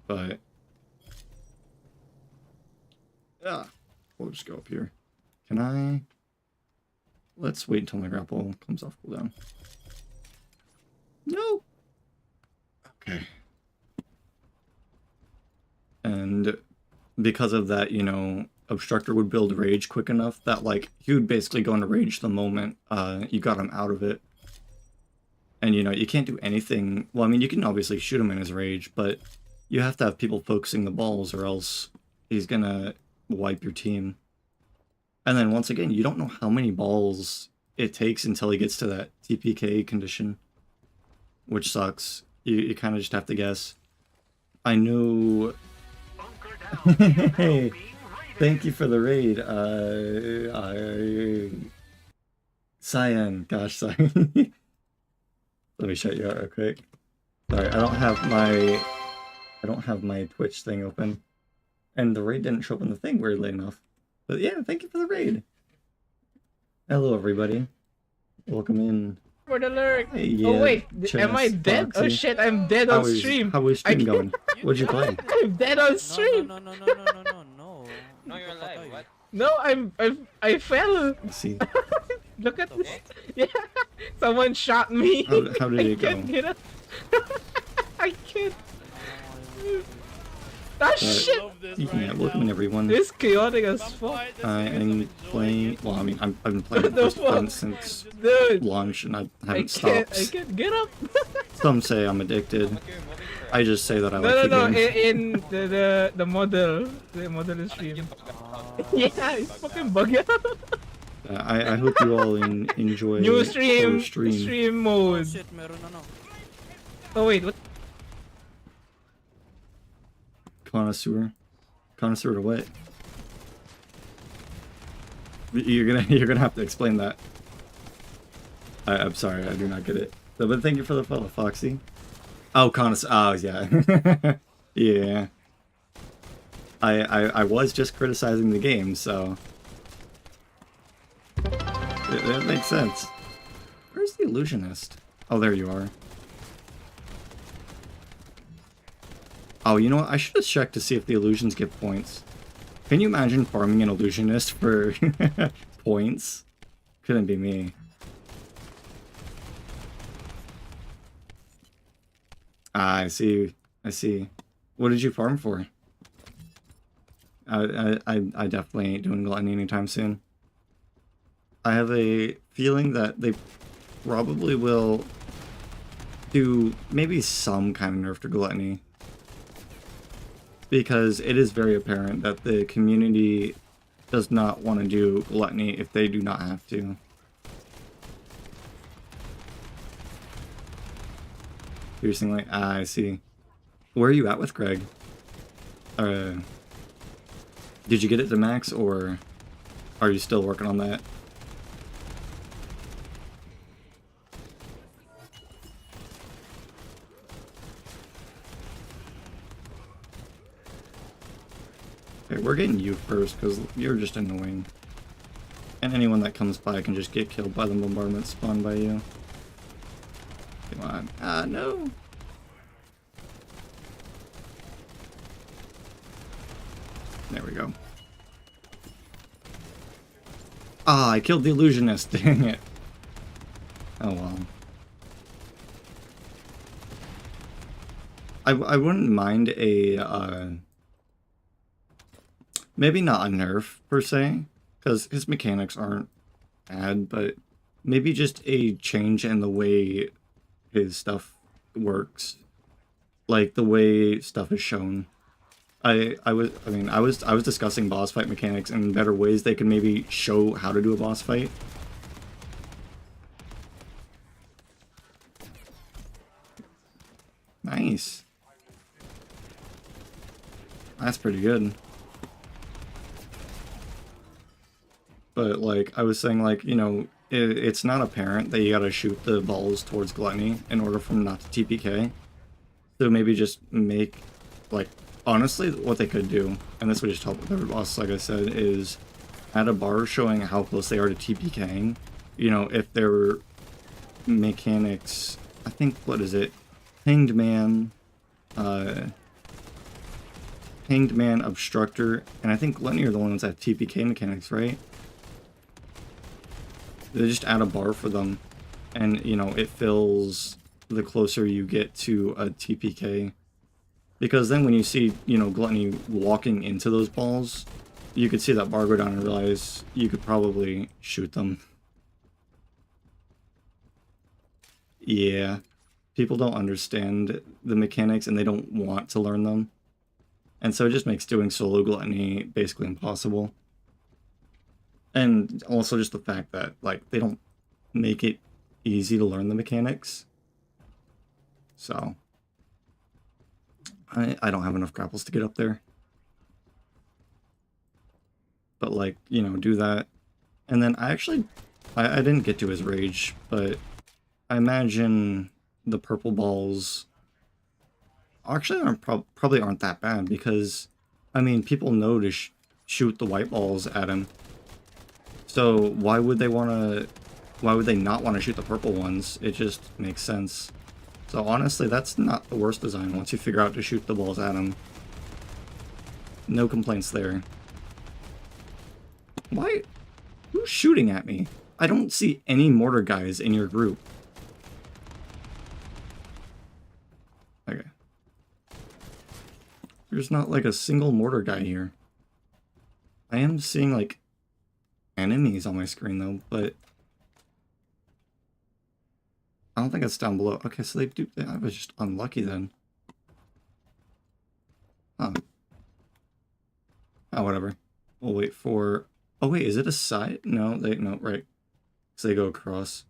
But yeah, we'll just go up here. Can I? Let's wait until my grapple comes off cooldown. No. Okay. And because of that, you know, Obstructor would build rage quick enough that like he would basically go into rage the moment you got him out of it. And you know, you can't do anything. Well, I mean, you can obviously shoot him in his rage, but you have to have people focusing the balls or else he's gonna wipe your team. And then once again, you don't know how many balls it takes until he gets to that TPK condition, which sucks. You kind of just have to guess. I know... Hey, thank you for the raid. Cyan, gosh, Cyan. Let me shut you out real quick. Sorry, I don't have my Twitch thing open. And the raid didn't show up in the thing, weirdly enough. But yeah, thank you for the raid. Hello, everybody. Welcome in. For the lurk. Hey, yeah, oh wait, Chess, am I dead? Foxy. Oh shit, I'm dead on stream. How was stream going? What'd you play? I'm dead on stream. No. No, you're alive. What? No, I fell. Let's see. Look at this. Yeah, someone shot me. How did it go? I can't get up. I can't. Ah shit! Welcome in, everyone. This is chaotic as fuck. I am playing. Well, I mean, I've been playing this one since Dude, launch, and I haven't stopped. I can't get up. Some say I'm addicted. I just say that I like the No. game. In the model is stream. Yeah, it's fucking bugging out. I hope you all enjoy New stream stream. mode. Shit, meron na no. Oh wait, what? Connoisseur. Connoisseur to what? You're gonna have to explain that. I'm sorry, I do not get it. But thank you for the follow, Foxy. Oh, connoisseur. Oh, yeah. Yeah. I was just criticizing the game, so that makes sense. Where's the illusionist? Oh, there you are. Oh, you know what? I should have checked to see if the illusions give points. Can you imagine farming an illusionist for points? Couldn't be me. Ah, I see. I see. What did you farm for? I definitely ain't doing gluttony anytime soon. I have a feeling that they probably will do maybe some kind of nerf to gluttony. Because it is very apparent that the community does not want to do gluttony if they do not have to. Piercingly, I see. Where are you at with Greg? Did you get it to max, or are you still working on that? Okay, we're getting you first, because you're just annoying. And anyone that comes by can just get killed by the bombardment spawned by you. Come on. Ah, no! There we go. Ah, I killed the illusionist, dang it. Oh well. I wouldn't mind a, maybe not a nerf, per se, because his mechanics aren't bad, but maybe just a change in the way his stuff works. Like, the way stuff is shown. I was discussing boss fight mechanics and better ways they could maybe show how to do a boss fight. Nice. That's pretty good. But, like, I was saying, like, you know, it's not apparent that you gotta shoot the balls towards Gluttony in order for them not to TPK. So maybe just make, like, honestly, what they could do, and this would just help with every boss, like I said, is add a bar showing how close they are to TPKing. You know, if their mechanics, I think, what is it? Hanged Man, Obstructor, and I think Gluttony are the ones that have TPK mechanics, right? They just add a bar for them, and, you know, it fills the closer you get to a TPK. Because then when you see, you know, Gluttony walking into those balls, you could see that bar go down and realize you could probably shoot them. Yeah. People don't understand the mechanics and they don't want to learn them. And so it just makes doing solo Gluttony basically impossible. And also just the fact that, like, they don't make it easy to learn the mechanics. So I don't have enough grapples to get up there. But, like, you know, do that. And then I didn't get to his rage, but I imagine the purple balls actually probably aren't that bad, because, I mean, people know to shoot the white balls at him. So why would they not want to shoot the purple ones? It just makes sense. So honestly, that's not the worst design once you figure out to shoot the balls at him. No complaints there. Why? Who's shooting at me? I don't see any mortar guys in your group. Okay. There's not like a single mortar guy here. I am seeing like enemies on my screen though, but I don't think it's down below. Okay, so they do. I was just unlucky then. Oh. Oh, whatever. We'll wait for. Oh wait, is it a side? No, no, right. So they go across.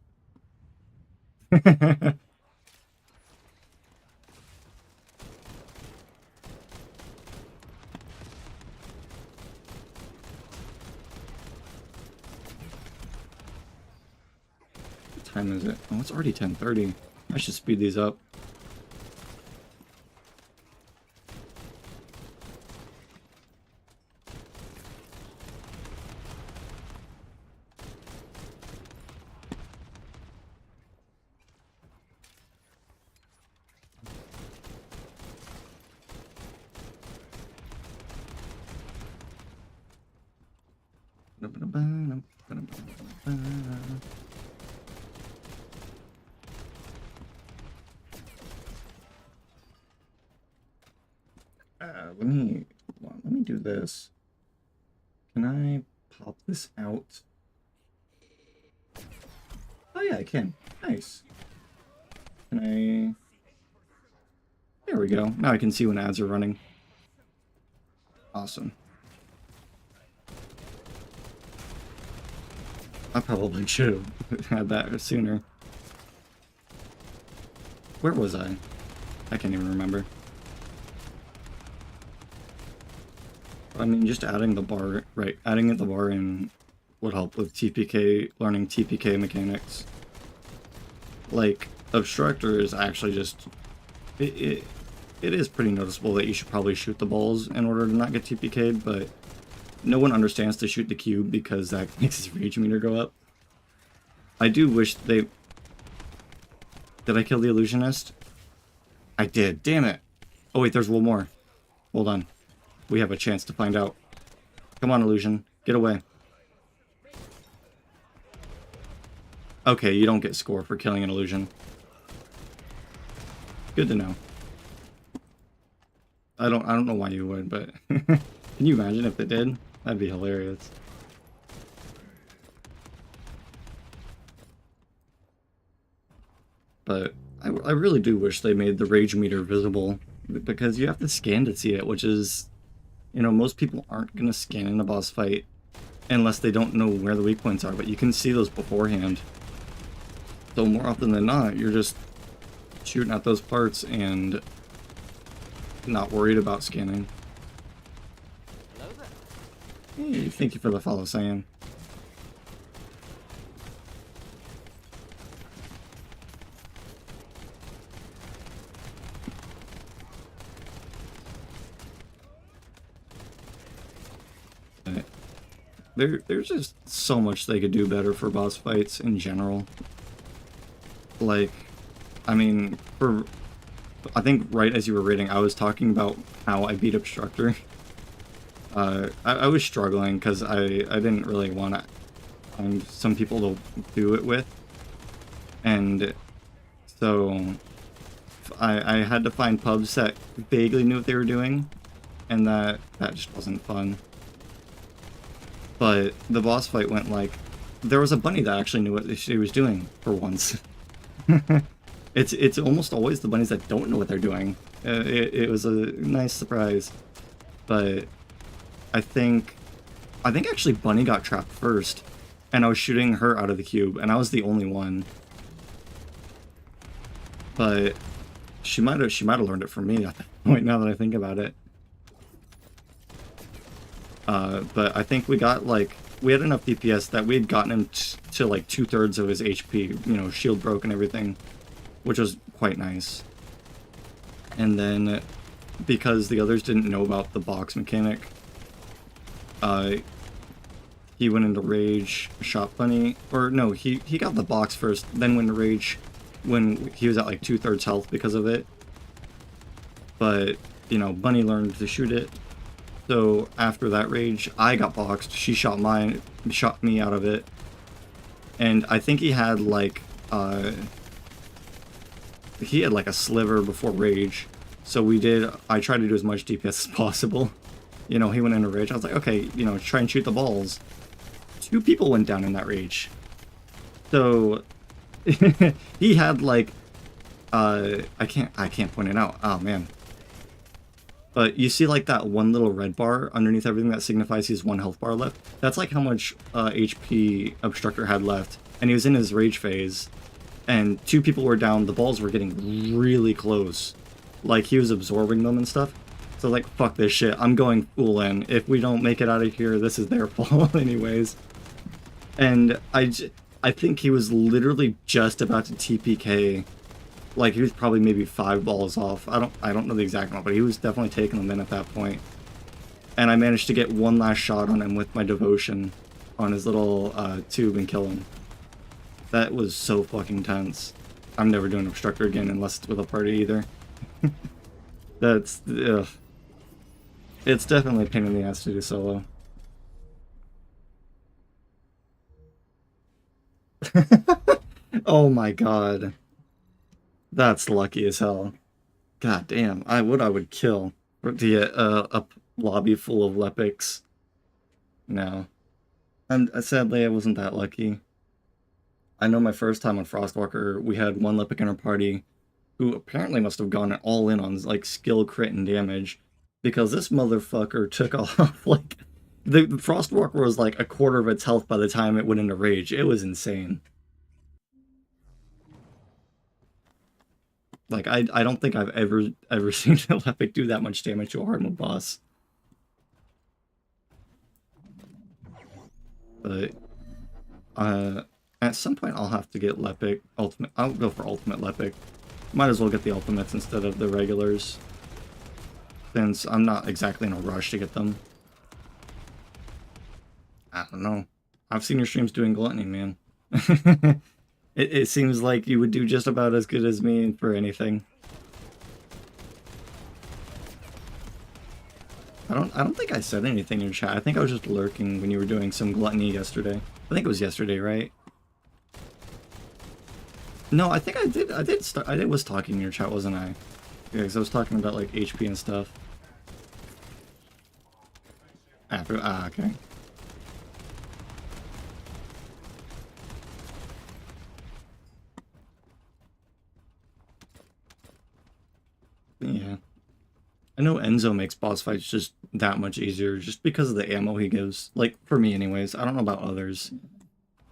time is it? Oh, it's already 10:30. I should speed these up. Let me do this. Can I pop this out? Oh yeah, I can. Nice. Can I? There we go. Now I can see when ads are running. Awesome. I probably should have had that sooner. Where was I? I can't even remember. I mean, just adding the bar, right? Adding the bar in would help with TPK, learning TPK mechanics. Like, Obstructor is actually just... It is pretty noticeable that you should probably shoot the balls in order to not get TPK'd, but no one understands to shoot the cube because that makes his rage meter go up. I do wish they... Did I kill the illusionist? I did. Damn it. Oh wait, there's one more. Hold on. We have a chance to find out. Come on, illusion. Get away. Okay, you don't get score for killing an illusion. Good to know. I don't know why you would, but can you imagine if it did? That'd be hilarious. But I really do wish they made the rage meter visible, because you have to scan to see it, which is, you know, most people aren't going to scan in a boss fight unless they don't know where the weak points are, but you can see those beforehand. So more often than not, you're just shooting at those parts and not worried about scanning. Hey, thank you for the follow, Sam. There's just so much they could do better for boss fights in general. Like, I mean, I think right as you were reading, I was talking about how I beat Obstructor. I was struggling because I didn't really want to find some people to do it with. And so I had to find pubs that vaguely knew what they were doing, and that just wasn't fun. But the boss fight went like... There was a bunny that actually knew what she was doing, for once. It's almost always the bunnies that don't know what they're doing. It was a nice surprise. But I think actually Bunny got trapped first, and I was shooting her out of the cube, and I was the only one. But she might have learned it from me at that point, now that I think about it. But I think we got, like, we had enough DPS that we had gotten him to like 2/3 of his HP, you know, shield broke and everything, which was quite nice. And then, because the others didn't know about the box mechanic, he went into rage, shot Bunny, or no, he got the box first, then went into rage when he was at like 2/3 health because of it. But, you know, Bunny learned to shoot it. So after that rage, I got boxed. She shot me out of it. And I think he had like a sliver before rage. So I tried to do as much DPS as possible. You know, he went into rage. I was like, okay, you know, try and shoot the balls. 2 people went down in that rage. So he had like, I can't point it out. Oh man. But you see like that one little red bar underneath everything that signifies he has 1 health bar left? That's like how much HP Obstructor had left. And he was in his rage phase. And 2 people were down, the balls were getting really close. Like he was absorbing them and stuff. So like, fuck this shit, I'm going full in. If we don't make it out of here, this is their fault anyways. And I think he was literally just about to TPK. Like, he was probably maybe 5 balls off. I don't know the exact amount, but he was definitely taking them in at that point. And I managed to get one last shot on him with my devotion on his little tube and kill him. That was so fucking tense. I'm never doing Obstructor again unless it's with a party either. That's... ugh. It's definitely a pain in the ass to do solo. Oh my god. That's lucky as hell. God damn, I would kill to get a lobby full of Lepics. No. And sadly, I wasn't that lucky. I know my first time on Frostwalker, we had one Lepic in our party who apparently must have gone all in on like skill, crit, and damage, because this motherfucker took off like the Frostwalker was like a quarter of its health by the time it went into rage. It was insane. Like I don't think I've ever seen a Lepic do that much damage to a hard mode boss. But at some point I'll have to get Lepic ultimate. I'll go for ultimate Lepic. Might as well get the ultimates instead of the regulars, since I'm not exactly in a rush to get them. I don't know. I've seen your streams doing gluttony, man. It seems like you would do just about as good as me for anything. I don't think I said anything in chat. I think I was just lurking when you were doing some gluttony yesterday. I think it was yesterday, right? No, I think I was talking in your chat, wasn't I? Yeah, because I was talking about like HP and stuff. Okay. Yeah. I know Enzo makes boss fights just that much easier, just because of the ammo he gives. Like, for me anyways. I don't know about others.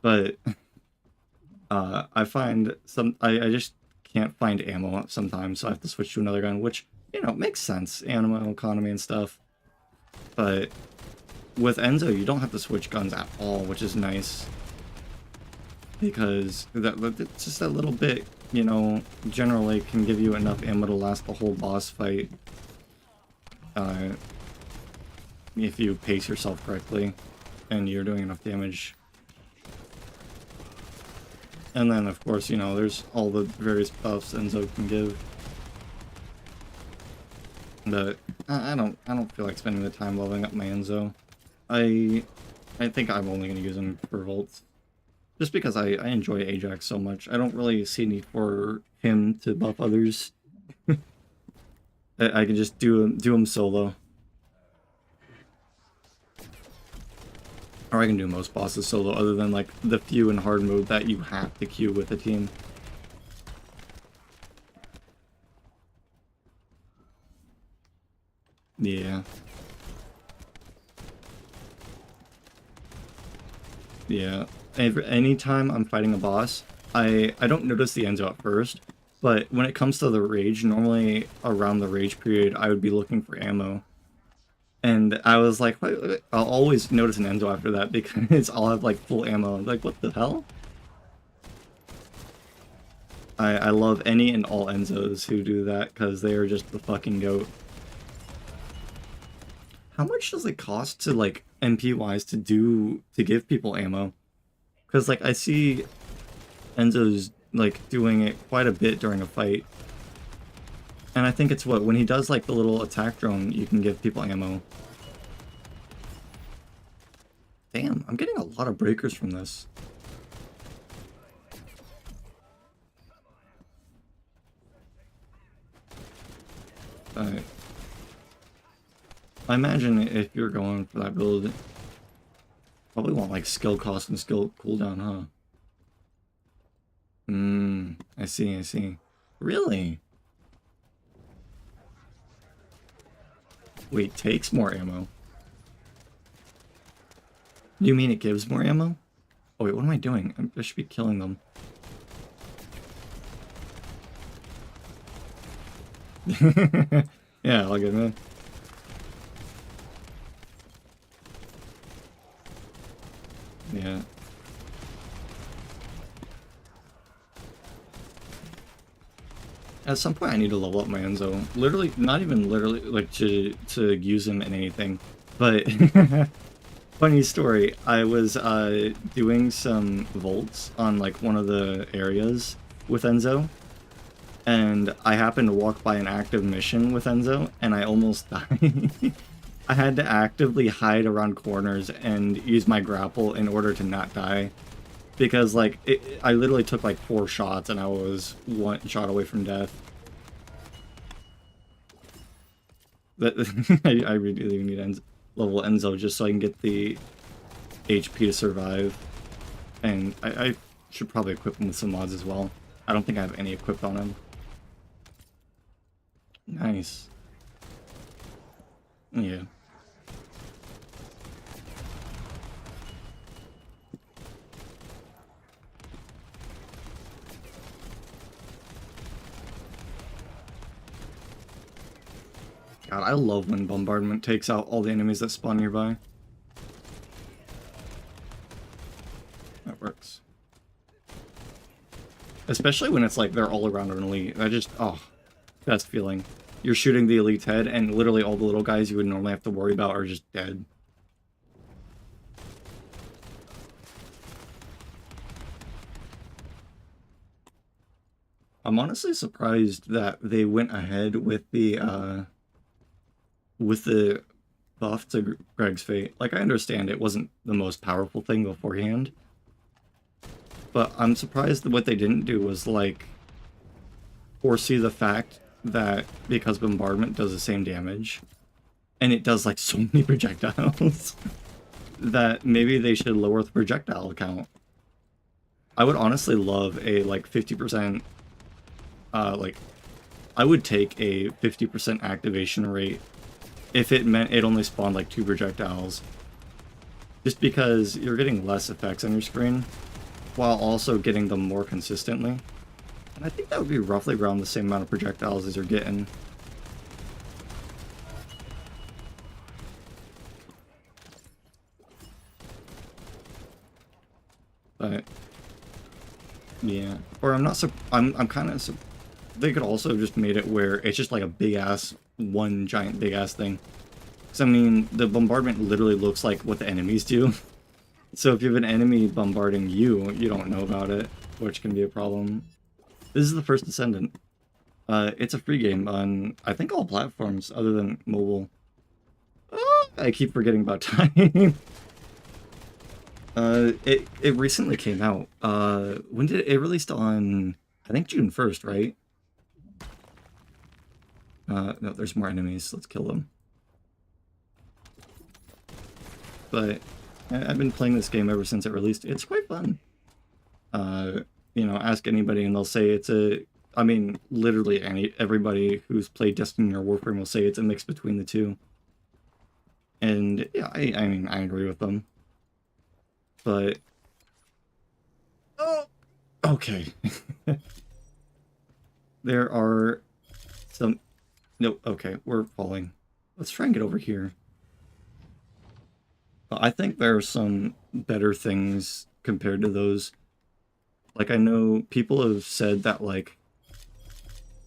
But I find I just can't find ammo sometimes, so I have to switch to another gun, which, you know, makes sense. Ammo economy and stuff. But with Enzo, you don't have to switch guns at all, which is nice. Because it's just that little bit, you know, generally can give you enough ammo to last the whole boss fight. If you pace yourself correctly and you're doing enough damage. And then, of course, you know, there's all the various buffs Enzo can give. But I don't feel like spending the time leveling up my Enzo. I think I'm only going to use him for Volts. Just because I enjoy AJAX so much. I don't really see need for him to buff others. I can just do him solo. Or I can do most bosses solo, other than like the few in hard mode that you have to queue with a team. Yeah. Yeah. Anytime I'm fighting a boss, I don't notice the Enzo at first, but when it comes to the rage, normally around the rage period, I would be looking for ammo. And I was like, I'll always notice an Enzo after that because I'll have like full ammo. I'm like, what the hell? I love any and all Enzos who do that because they are just the fucking goat. How much does it cost to, like, MP-wise to give people ammo? Because, like, I see Enzo's, like, doing it quite a bit during a fight. And I think it's what, when he does, like, the little attack drone, you can give people ammo. Damn, I'm getting a lot of breakers from this. Alright. I imagine if you're going for that build, probably want like skill cost and skill cooldown, huh? I see. Really? Wait, takes more ammo? You mean it gives more ammo? Oh wait, what am I doing? I should be killing them. Yeah, all good, man. Yeah. At some point, I need to level up my Enzo. Literally, not even literally, like, to use him in anything. But, funny story, I was doing some volts on, like, one of the areas with Enzo. And I happened to walk by an active mission with Enzo, and I almost died. I had to actively hide around corners and use my grapple in order to not die. Because, like, I literally took, like, 4 shots, and I was 1 shot away from death. I really need level Enzo just so I can get the HP to survive. And I should probably equip him with some mods as well. I don't think I have any equipped on him. Nice. Yeah. God, I love when bombardment takes out all the enemies that spawn nearby. That works. Especially when it's like they're all around an elite. That just, oh, best feeling. You're shooting the elite's head, and literally all the little guys you would normally have to worry about are just dead. I'm honestly surprised that they went ahead with the buff to Greg's Fate. Like, I understand it wasn't the most powerful thing beforehand, but I'm surprised that what they didn't do was, like, foresee the fact that because bombardment does the same damage, and it does, like, so many projectiles, that maybe they should lower the projectile count. I would honestly love a, like, 50%, like, I would take a 50% activation rate if it meant it only spawned, like, 2 projectiles. Just because you're getting less effects on your screen, while also getting them more consistently. And I think that would be roughly around the same amount of projectiles as you're getting. But yeah, or I'm kind of they could also just made it where it's just like a big ass one giant big ass thing. Because I mean, the bombardment literally looks like what the enemies do. So if you have an enemy bombarding you, you don't know about it, which can be a problem. This is the first Descendant. It's a free game on, I think, all platforms other than mobile. I keep forgetting about time. It recently came out. When did it released on? I think June 1st, right? No, there's more enemies. Let's kill them. But I've been playing this game ever since it released. It's quite fun. You know, ask anybody and they'll say it's a... I mean, literally everybody who's played Destiny or Warframe will say it's a mix between the two. And yeah, I mean, I agree with them. But... Oh! Okay. There are some... No, okay, we're falling. Let's try and get over here. I think there are some better things compared to those. Like, I know people have said that, like,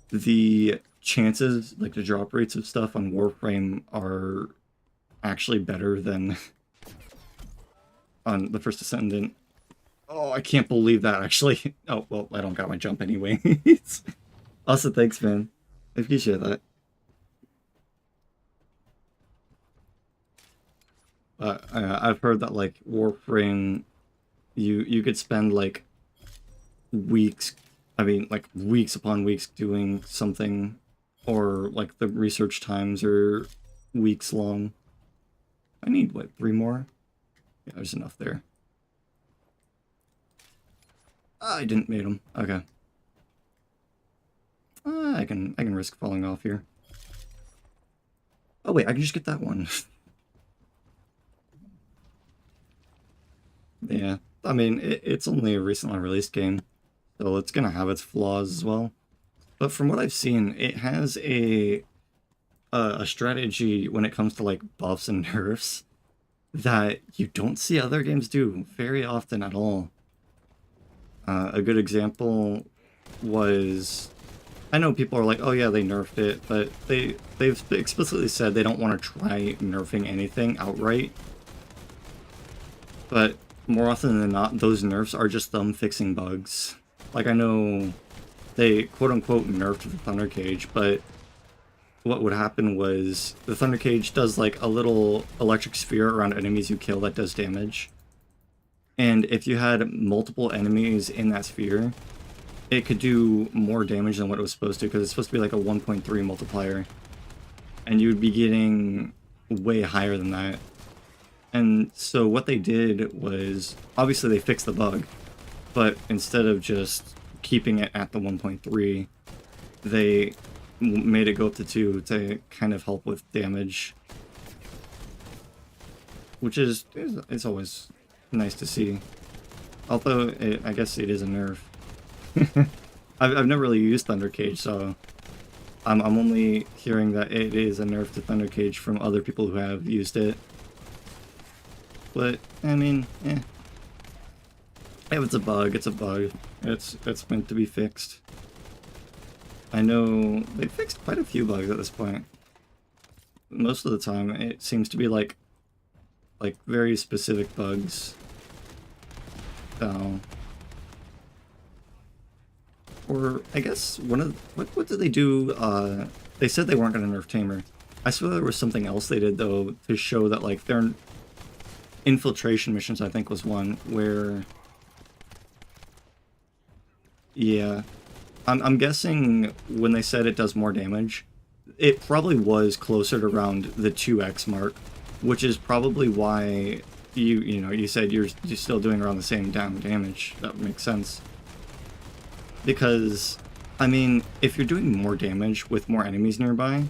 the chances, like, the drop rates of stuff on Warframe are actually better than on the First Descendant. Oh, I can't believe that, actually. Oh, well, I don't got my jump anyways. Also, thanks, man. I appreciate that. I've heard that, like, Warframe, you could spend, like, weeks, I mean, like, weeks upon weeks doing something, or, like, the research times are weeks long. I need, what, 3 more? Yeah, there's enough there. I didn't mate him. Okay. I can risk falling off here. Oh, wait, I can just get that one. Yeah, I mean, it's only a recently released game, so it's gonna have its flaws as well. But from what I've seen, it has a strategy when it comes to, like, buffs and nerfs that you don't see other games do very often at all. A good example was I know people are like, oh yeah, they nerfed it, but they've explicitly said they don't want to try nerfing anything outright. But more often than not, those nerfs are just them fixing bugs. Like, I know they quote-unquote nerfed the Thunder Cage, but what would happen was the Thunder Cage does like a little electric sphere around enemies you kill that does damage. And if you had multiple enemies in that sphere, it could do more damage than what it was supposed to, because it's supposed to be like a 1.3 multiplier. And you would be getting way higher than that. And so what they did was, obviously they fixed the bug, but instead of just keeping it at the 1.3, they made it go up to 2 to kind of help with damage. Which is it's always nice to see. Although, I guess it is a nerf. I've never really used Thunder Cage, so I'm only hearing that it is a nerf to Thunder Cage from other people who have used it. But I mean, if it's a bug, it's a bug. It's meant to be fixed. I know they fixed quite a few bugs at this point. Most of the time, it seems to be like very specific bugs. So. Or, I guess, what did they do? They said they weren't going to nerf Tamer. I swear there was something else they did, though, to show that, like, their infiltration missions, I think, was one, where... Yeah. I'm guessing when they said it does more damage, it probably was closer to around the 2x mark, which is probably why you said you're still doing around the same damage. That makes sense. Because, I mean, if you're doing more damage with more enemies nearby,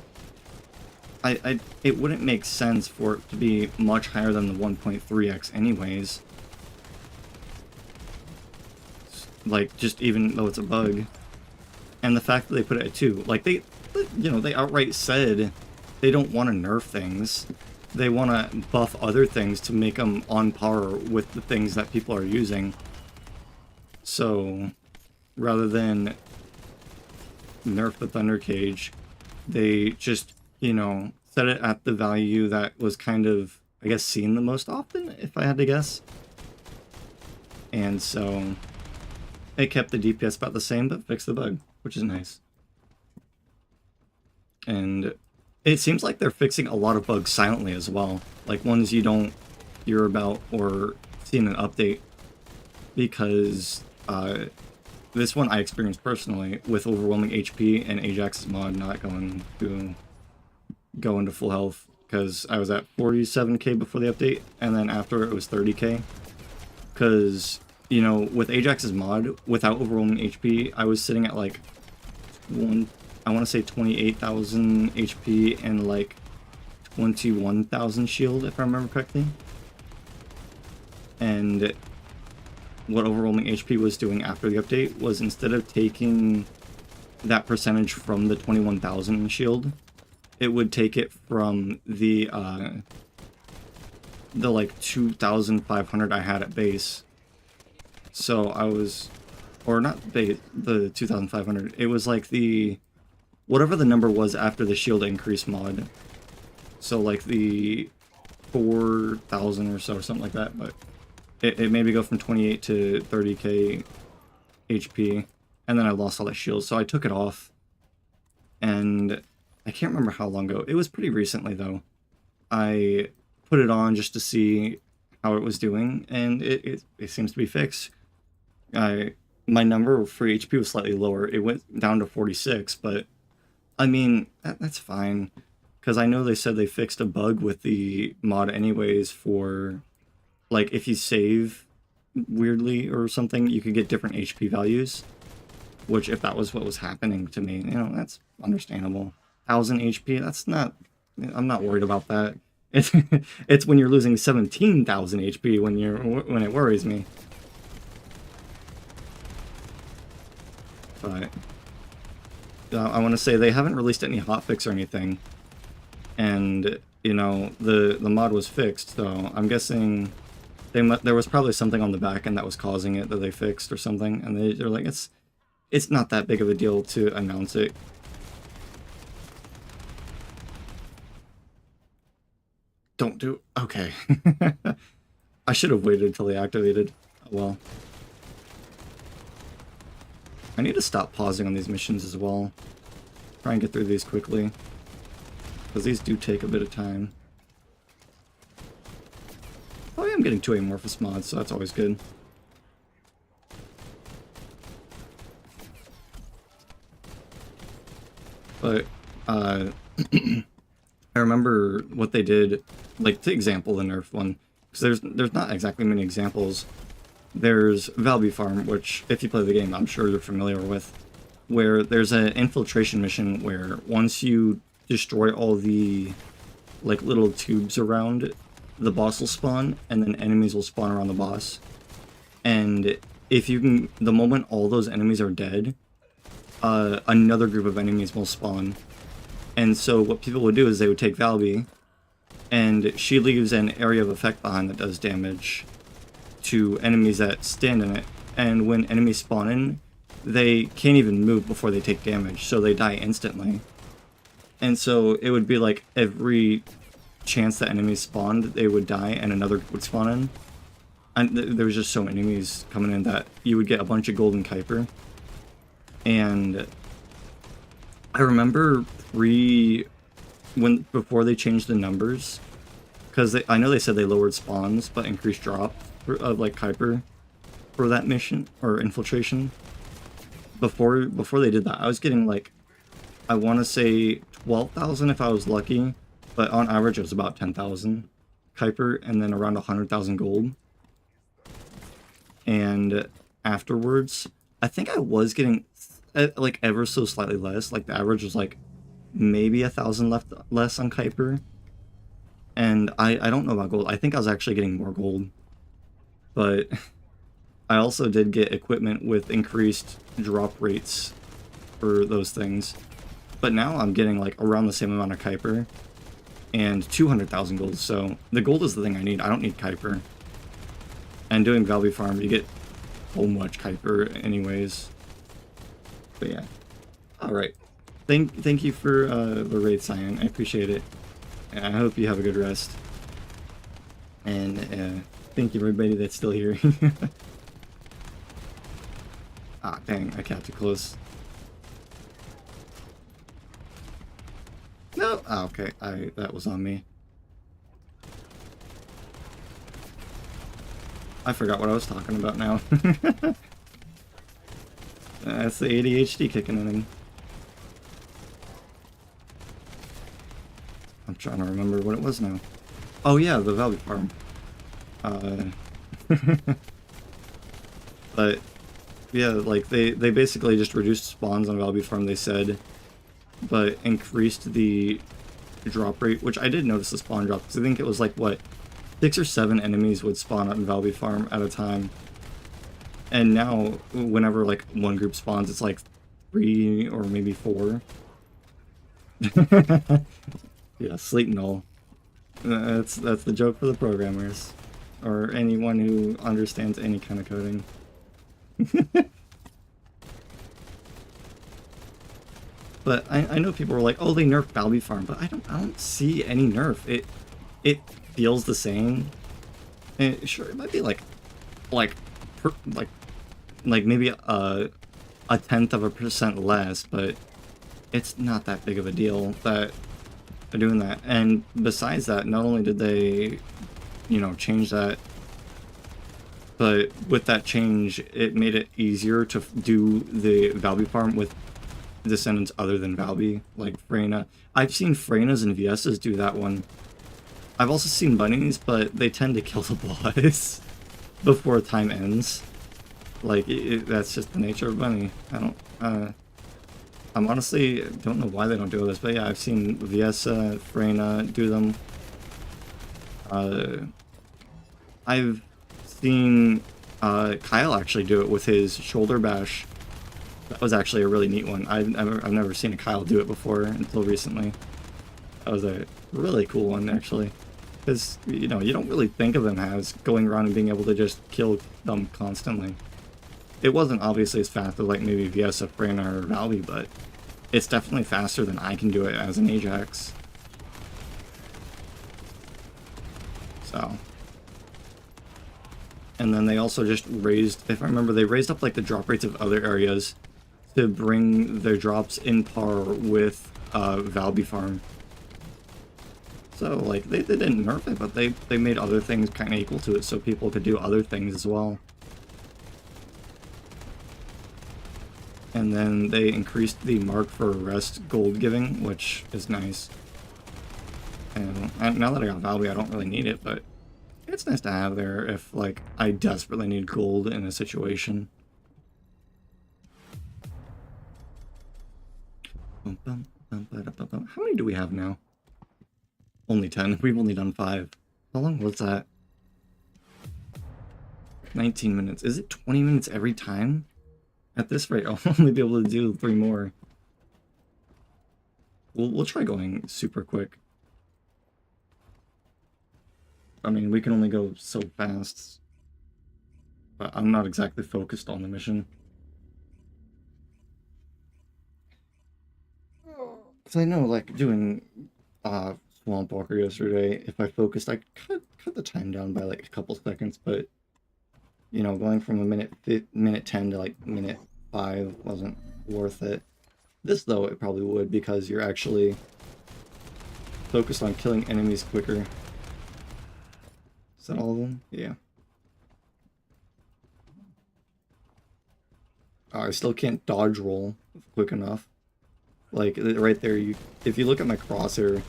it wouldn't make sense for it to be much higher than the 1.3x anyways. Like, just even though it's a bug. And the fact that they put it at 2, like, they outright said they don't want to nerf things. They want to buff other things to make them on par with the things that people are using. So... rather than nerf the Thunder Cage, they just, set it at the value that was kind of, I guess, seen the most often, if I had to guess. And so, they kept the DPS about the same, but fixed the bug, which is nice. And it seems like they're fixing a lot of bugs silently as well, like ones you don't hear about or see in an update, because, this one I experienced personally with overwhelming HP and AJAX's mod not going to full health, because I was at 47k before the update, and then after it was 30k. Because, with AJAX's mod, without overwhelming HP, I was sitting at like I want to say 28,000 HP and like 21,000 shield, if I remember correctly. And what overwhelming HP was doing after the update was, instead of taking that percentage from the 21,000 shield, it would take it from the like 2,500 I had at base. So I was, or not base, the 2,500. It was like the whatever the number was after the shield increase mod. So like the 4,000 or so, or something like that, but. It made me go from 28 to 30k HP, and then I lost all that shield, so I took it off. And I can't remember how long ago. It was pretty recently, though. I put it on just to see how it was doing, and it seems to be fixed. My number for HP was slightly lower. It went down to 46, but, I mean, that's fine. Because I know they said they fixed a bug with the mod anyways for... like, if you save weirdly or something, you could get different HP values. Which, if that was what was happening to me, that's understandable. 1,000 HP, that's not... I'm not worried about that. It's when you're losing 17,000 HP when it worries me. But... I want to say, they haven't released any hotfix or anything. And, the mod was fixed, so I'm guessing... there was probably something on the back end that was causing it that they fixed or something, and they're like, it's not that big of a deal to announce it. Don't do... Okay. I should have waited until they activated. Oh, well. I need to stop pausing on these missions as well. Try and get through these quickly. Because these do take a bit of time. Oh yeah, I'm getting 2 amorphous mods, so that's always good. But, I remember what they did, like, to example the nerf one, because there's not exactly many examples. There's Valby Farm, which, if you play the game, I'm sure you're familiar with, where there's an infiltration mission where once you destroy all the, like, little tubes around, the boss will spawn, and then enemies will spawn around the boss. And if you can, the moment all those enemies are dead, another group of enemies will spawn. And so what people would do is they would take Valby, and she leaves an area of effect behind that does damage to enemies that stand in it. And when enemies spawn in, they can't even move before they take damage, so they die instantly. And so it would be like every chance that enemies spawned, they would die and another would spawn in. And there was just so many enemies coming in that you would get a bunch of golden Kuiper. And I remember before they changed the numbers, because I know they said they lowered spawns but increased drop of like Kuiper for that mission or infiltration. Before they did that, I was getting like, I want to say 12,000 if I was lucky, but on average it was about 10,000 Kuiper and then around 100,000 gold. And afterwards, I think I was getting like ever so slightly less. Like the average was like maybe 1,000 less on Kuiper. And I don't know about gold. I think I was actually getting more gold. But I also did get equipment with increased drop rates for those things. But now I'm getting like around the same amount of Kuiper and 200,000 gold. So the gold is the thing I need. I don't need Kuiper. And doing Valby Farm, you get so much Kuiper anyways. But yeah. Alright. Thank you for the raid, Cyan. I appreciate it. And I hope you have a good rest. And thank you everybody that's still here. Ah, dang, I got too close. No! Ah, okay, that was on me. I forgot what I was talking about now. That's the ADHD kicking in. I'm trying to remember what it was now. Oh yeah, the Valby Farm. But yeah, like they basically just reduced spawns on Valby Farm, they said, but increased the drop rate, which I did notice the spawn drop, because I think it was like, what, 6 or 7 enemies would spawn on Valby Farm at a time. And now, whenever like one group spawns, it's like 3 or maybe 4. Yeah, sleep null. That's the joke for the programmers. Or anyone who understands any kind of coding. But I know people were like, oh, they nerfed Valby Farm, but I don't see any nerf. It feels the same. And sure, it might be like maybe a 0.1% less, but it's not that big of a deal that they're doing that. And besides that, not only did they, you know, change that, but with that change, it made it easier to do the Valby Farm with descendants other than Valby, like Freyna. I've seen Freynas and VSs do that one. I've also seen bunnies, but they tend to kill the boss before time ends. Like, that's just the nature of bunny. I'm honestly don't know why they don't do this, but yeah, I've seen VS, Freyna do them. I've seen Kyle actually do it with his shoulder bash. That was actually a really neat one. I've never seen a Kyle do it before until recently. That was a really cool one, actually. Because, you know, you don't really think of him as going around and being able to just kill them constantly. It wasn't obviously as fast as like maybe VSF Brain or Valby, but it's definitely faster than I can do it as an AJAX. So. And then they also just raised, if I remember, they raised up like the drop rates of other areas to bring their drops in par with Valby Farm. So like they didn't nerf it, but they made other things kind of equal to it so people could do other things as well. And then they increased the mark for rest gold giving, which is nice. And now that I got Valby, I don't really need it, but it's nice to have there if, like, I desperately need gold in a situation. How many do we have now? Only 10. We've only done 5. How long was that? 19 minutes. Is it 20 minutes every time? At this rate, I'll only be able to do 3 more. We'll try going super quick. I mean, we can only go so fast. But I'm not exactly focused on the mission. Because I know, like, doing Swamp Walker yesterday, if I focused, I could cut the time down by, like, a couple seconds, but, you know, going from a minute 10 to, like, minute 5 wasn't worth it. This, though, it probably would, because you're actually focused on killing enemies quicker. Is that all of them? Yeah. I still can't dodge roll quick enough. Like, right there, if you look at my crosshair,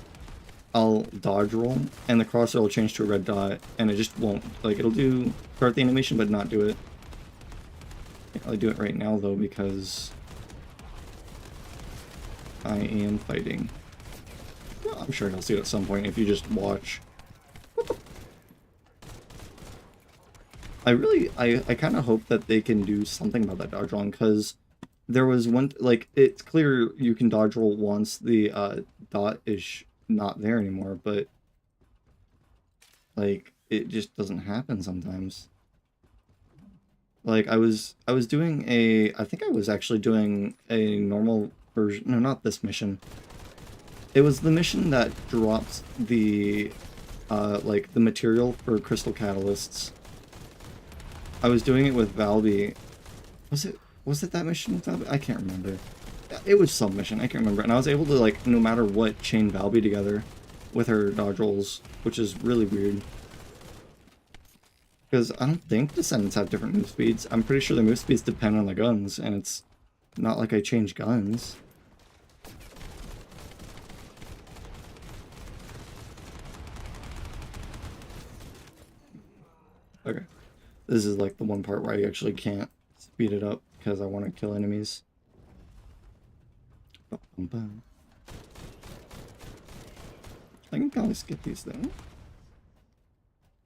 I'll dodge roll, and the crosshair will change to a red dot, and it just won't. Like, it'll start the animation, but not do it. I'll do it right now, though, because I am fighting. Well, I'm sure you'll see it at some point if you just watch. I kind of hope that they can do something about that dodge rolling, because there was one, like, it's clear you can dodge roll once the dot is not there anymore, but, like, it just doesn't happen sometimes. Like, I was doing I think I was actually doing a normal version, no, not this mission. It was the mission that drops the, like, the material for crystal catalysts. I was doing it with Valby. Was it that mission with Valby? I can't remember. It was some mission, I can't remember. And I was able to, like, no matter what, chain Valby together with her dodge rolls, which is really weird. Because I don't think Descendants have different move speeds. I'm pretty sure the move speeds depend on the guns, and it's not like I change guns. Okay. This is like the one part where I actually can't speed it up because I want to kill enemies. I can probably skip these though.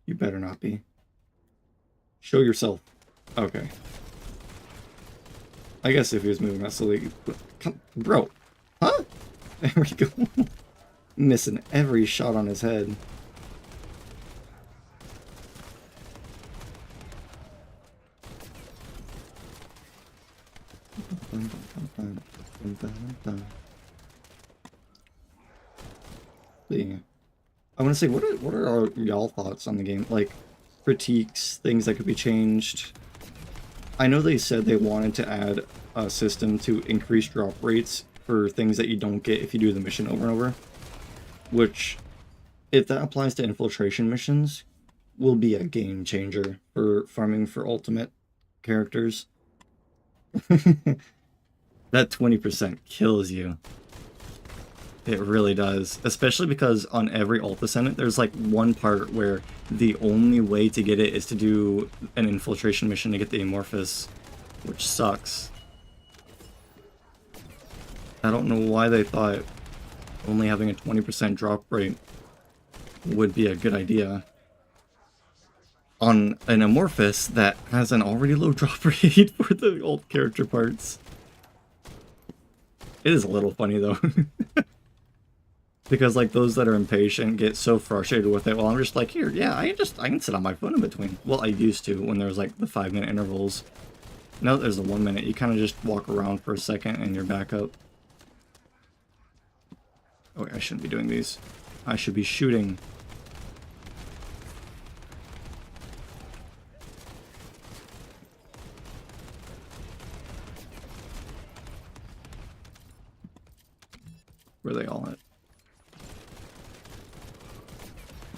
You better not be. Show yourself. Okay. I guess if he was moving that slowly. Come, bro. Huh? There we go. Missing every shot on his head. Yeah. I want to say, what are y'all thoughts on the game? Like, critiques, things that could be changed. I know they said they wanted to add a system to increase drop rates for things that you don't get if you do the mission over and over. Which, if that applies to infiltration missions, will be a game changer for farming for ultimate characters. That 20% kills you. It really does. Especially because on every ult ascendant, there's like one part where the only way to get it is to do an infiltration mission to get the Amorphous, which sucks. I don't know why they thought only having a 20% drop rate would be a good idea on an Amorphous that has an already low drop rate for the ult character parts. It is a little funny though. Because like those that are impatient get so frustrated with it. Well, I'm just like, here, yeah, I can sit on my phone in between. Well, I used to when there was like the 5-minute intervals. Now that there's a 1 minute, you kind of just walk around for a second and you're back up. Oh, wait, I shouldn't be doing these. I should be shooting. Where are they all at?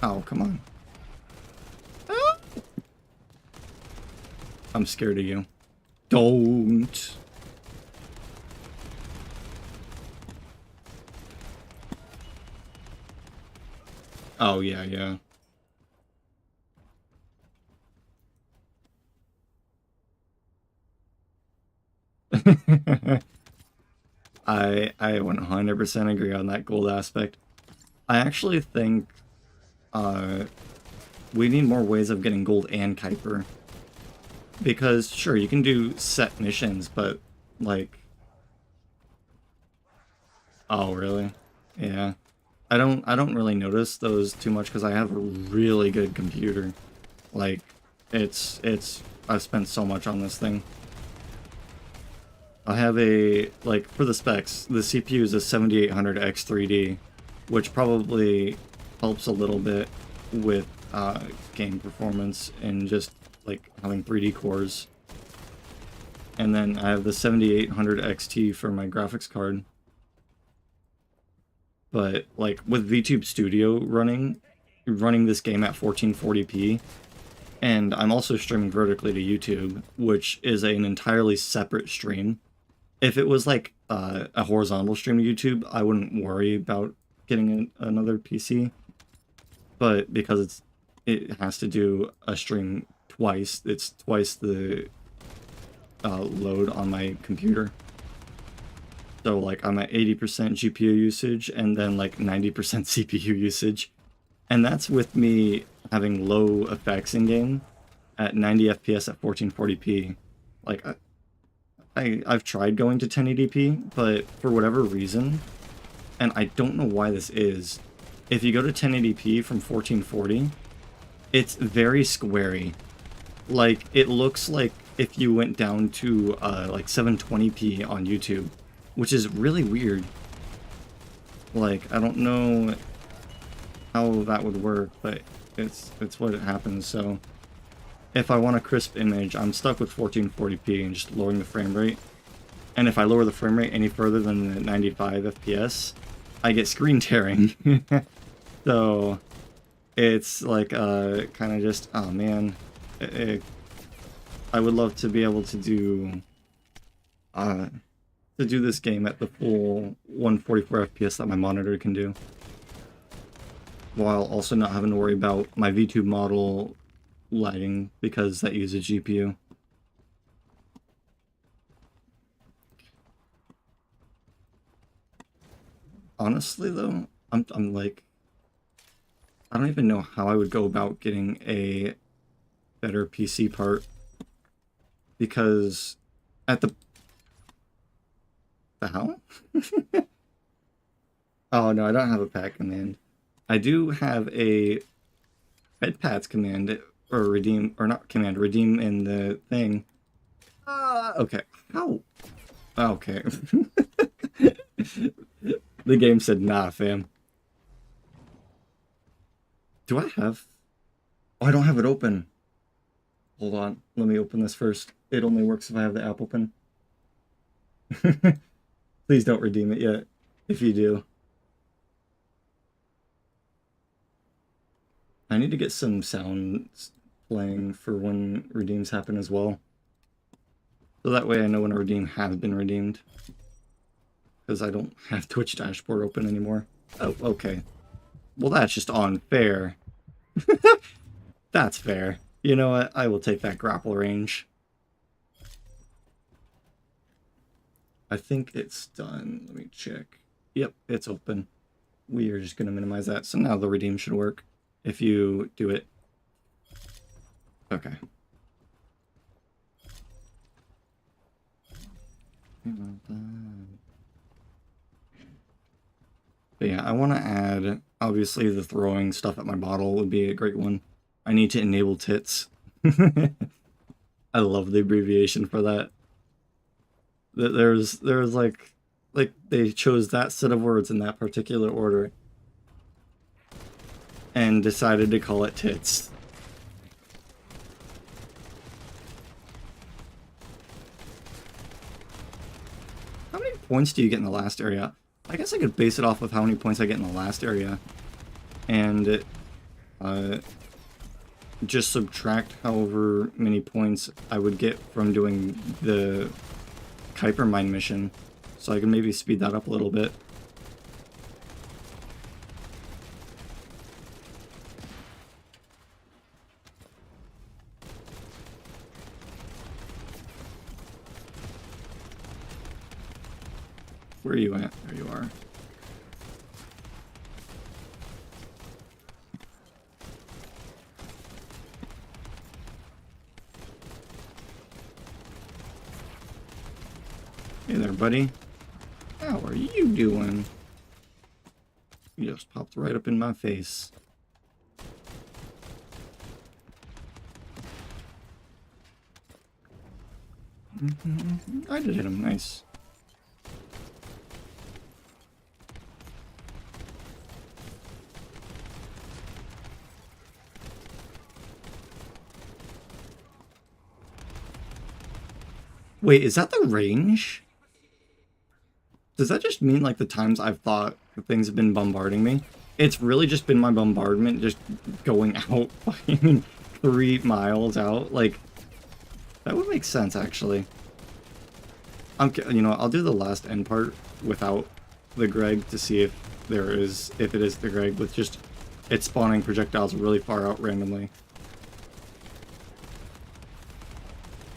Oh, come on. Ah! I'm scared of you. Don't. Oh, yeah, yeah. I 100% agree on that gold aspect. I actually think we need more ways of getting gold and Kuiper. Because sure, you can do set missions, but like, oh really? Yeah. I don't really notice those too much because I have a really good computer. Like, I've spent so much on this thing. I have a, like, for the specs, the CPU is a 7800X3D, which probably helps a little bit with game performance and just, like, having 3D cores. And then I have the 7800 XT for my graphics card. But, like, with VTube Studio running this game at 1440p, and I'm also streaming vertically to YouTube, which is an entirely separate stream. If it was like a horizontal stream to YouTube, I wouldn't worry about getting another PC. But because it has to do a stream twice, it's twice the load on my computer. So like I'm at 80% GPU usage and then like 90% CPU usage. And that's with me having low effects in game at 90 FPS at 1440p. Like I've tried going to 1080p, but for whatever reason, and I don't know why this is, if you go to 1080p from 1440, it's very squarey. Like, it looks like if you went down to like 720p on YouTube, which is really weird. Like, I don't know how that would work, but it's what it happens, so if I want a crisp image, I'm stuck with 1440p and just lowering the frame rate. And if I lower the frame rate any further than the 95 FPS, I get screen tearing. So it's like kind of just, oh man, I would love to be able to do this game at the full 144 FPS that my monitor can do, while also not having to worry about my VTube model lighting because that uses GPU. Honestly though, I'm like, I don't even know how I would go about getting a better PC part, because at the hell? Oh no, I don't have a pat command. I do have a fedpats command, or redeem, or not command, redeem in the thing. Okay. How? Okay. The game said, nah, fam. Do I have... Oh, I don't have it open. Hold on. Let me open this first. It only works if I have the Apple Pen. Please don't redeem it yet, if you do. I need to get some sounds playing for when redeems happen as well. So that way I know when a redeem has been redeemed. Because I don't have Twitch dashboard open anymore. Oh, okay. Well, that's just unfair. That's fair. You know what? I will take that grapple range. I think it's done. Let me check. Yep, it's open. We are just going to minimize that. So now the redeem should work if you do it. Okay. But yeah, I want to add, obviously the throwing stuff at my bottle would be a great one. I need to enable tits. I love the abbreviation for that. There's like they chose that set of words in that particular order and decided to call it tits. How many points do you get in the last area? I guess I could base it off of how many points I get in the last area, and just subtract however many points I would get from doing the Kuiper Mine mission, so I can maybe speed that up a little bit. Where are you at? There you are. Hey there, buddy. How are you doing? You just popped right up in my face. I did hit him. Nice. Wait, is that the range? Does that just mean, like, the times I've thought things have been bombarding me? It's really just been my bombardment just going out, fucking 3 miles out? Like, that would make sense, actually. You know, I'll do the last end part without the Greg to see if it is the Greg, with just it spawning projectiles really far out randomly.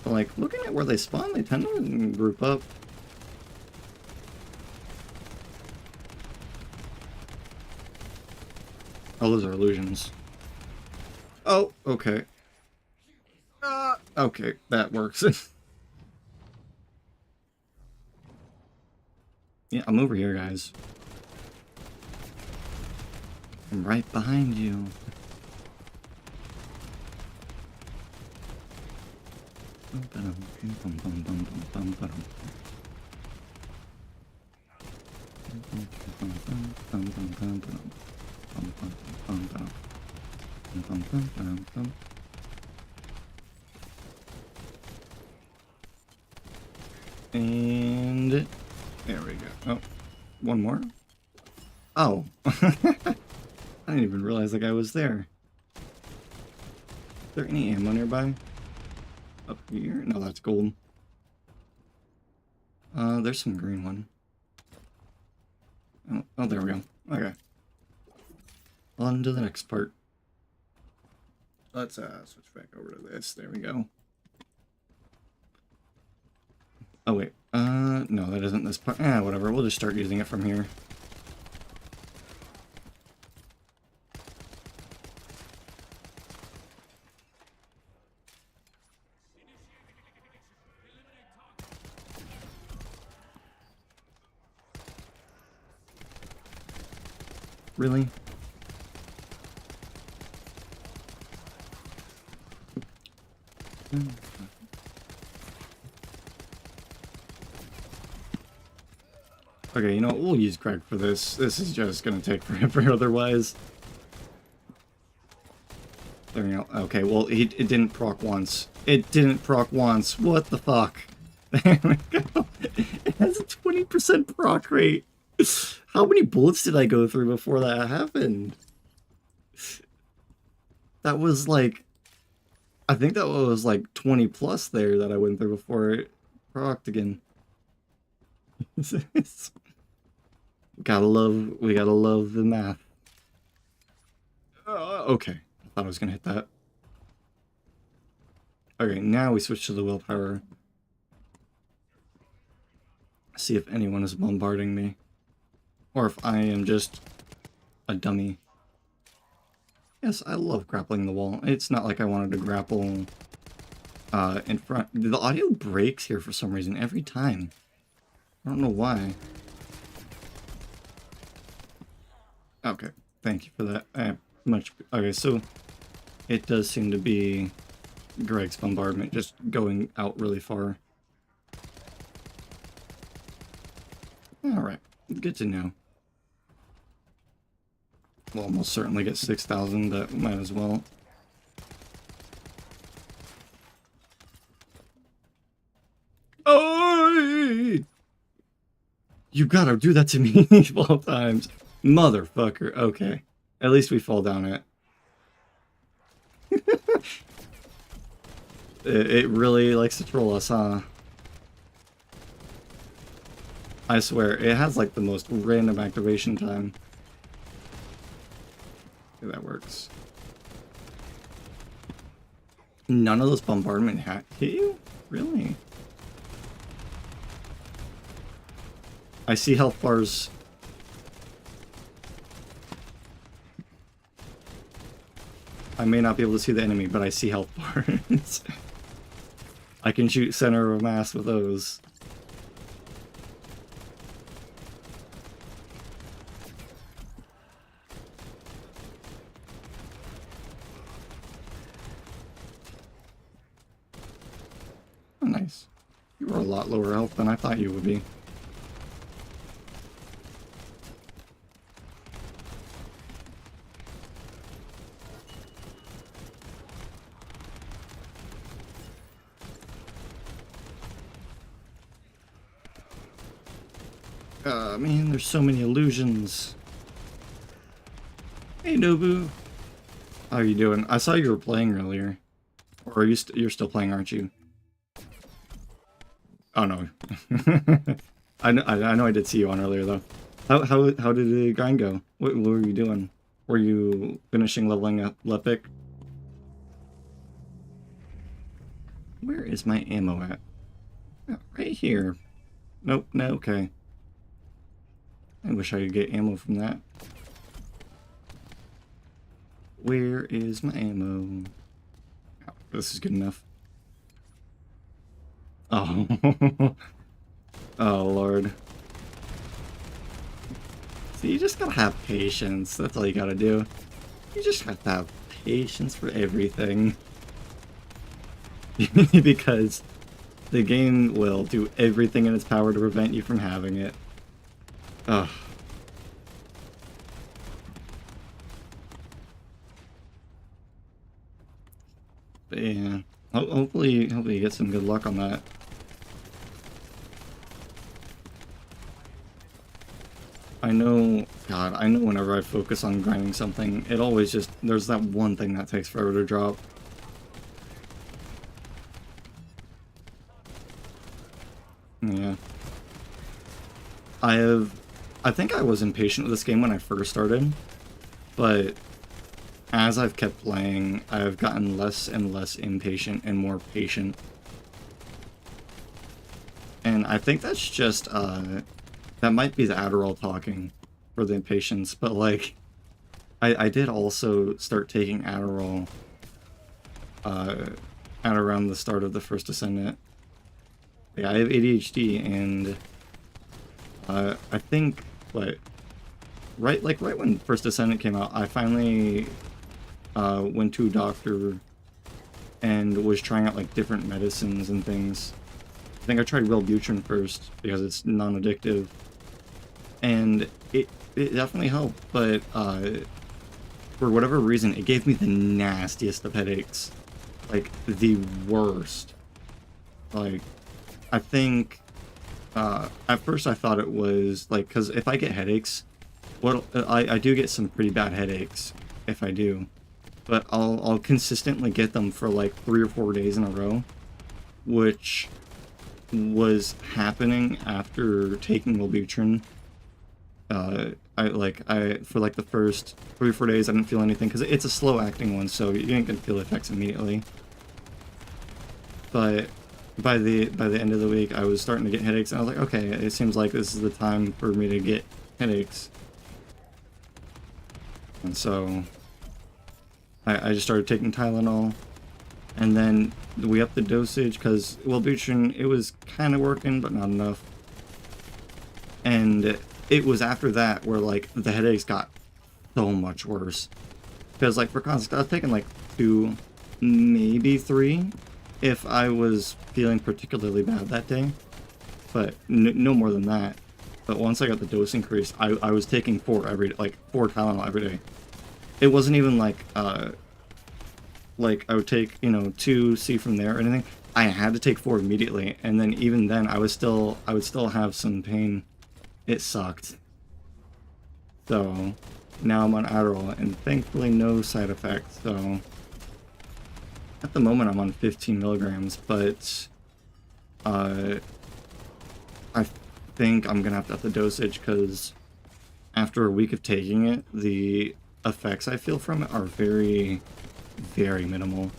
But, like, looking at where they spawn, they tend to group up. Oh, those are illusions. Oh, okay. Okay, that works. Yeah, I'm over here, guys. I'm right behind you. And there we go. Oh, one more. Oh, I didn't even realize the guy was there. Is there any ammo nearby? Up here? No, that's gold. There's some green one. Oh, there we go. Okay. On to the next part. Let's switch back over to this. There we go. Oh wait. No, that isn't this part. Whatever. We'll just start using it from here. Really? Okay, you know what? We'll use Greg for this. This is just gonna take forever otherwise. There we go. Okay, well, it didn't proc once. It didn't proc once. What the fuck? There we go. It has a 20% proc rate. How many bullets did I go through before that happened? That was like... I think that was like 20 plus there that I went through before it procced again. We gotta love the math. Okay, I thought I was gonna hit that. Okay, now we switch to the willpower. See if anyone is bombarding me. Or if I am just a dummy. Yes, I love grappling the wall. It's not like I wanted to grapple in front. The audio breaks here for some reason every time. I don't know why. Okay, thank you for that. Okay, so it does seem to be Greg's bombardment just going out really far. Good to know. We'll almost certainly get 6,000, but might as well. Oh! You gotta do that to me 12 times. Motherfucker. Okay. At least we fall down it. It really likes to troll us, huh? I swear, it has like the most random activation time. Okay, that works. None of those bombardment hit you? Really? I see health bars. I may not be able to see the enemy, but I see health bars. I can shoot center of mass with those. Oh, nice. You were a lot lower health than I thought you would be. Man, there's so many illusions. Hey, Nobu. How are you doing? I saw you were playing earlier. Or are you you're still playing, aren't you? Oh, no. I know I did see you on earlier, though. How did the grind go? What were you doing? Were you finishing leveling up Lepic? Where is my ammo at? Oh, right here. Nope, no, okay. I wish I could get ammo from that. Where is my ammo? Oh, this is good enough. Oh. Oh, Lord. See, you just gotta have patience. That's all you gotta do. You just have to have patience for everything. Because the game will do everything in its power to prevent you from having it. Ugh. But yeah. Hopefully you get some good luck on that. I know, God, I know whenever I focus on grinding something, it always just, there's that one thing that takes forever to drop. Yeah. I think I was impatient with this game when I first started, but as I've kept playing, I've gotten less and less impatient and more patient. And I think that's just, that might be the Adderall talking for the impatience, but like, I did also start taking Adderall, at around the start of the first Ascendant. Yeah, I have ADHD, and, I think, what, right when First Ascendant came out, I finally, went to a doctor and was trying out, like, different medicines and things. I think I tried Wellbutrin first, because it's non-addictive. And it definitely helped, but for whatever reason, it gave me the nastiest of headaches. Like, the worst. Like, I think, at first I thought it was, like, because if I get headaches, I do get some pretty bad headaches, if I do. But I'll consistently get them for, like, 3 or 4 days in a row, which was happening after taking Wellbutrin. For like the first 3 or 4 days I didn't feel anything because it's a slow acting one, so you ain't gonna feel effects immediately. But by the end of the week I was starting to get headaches, and I was like, okay, it seems like this is the time for me to get headaches. And so I just started taking Tylenol, and then we upped the dosage because Wellbutrin, it was kind of working but not enough. And it was after that where, like, the headaches got so much worse. Because, like, for context, I was taking, like, 2, maybe 3, if I was feeling particularly bad that day. But no more than that. But once I got the dose increased, I was taking 4 Tylenol every day. It wasn't even like I would take, you know, 2 C from there or anything. I had to take 4 immediately, and then even then I would still have some pain. It sucked. So now I'm on Adderall, and thankfully no side effects. So at the moment I'm on 15 milligrams, but I think I'm gonna have to up the dosage because after a week of taking it, the effects I feel from it are very, very minimal.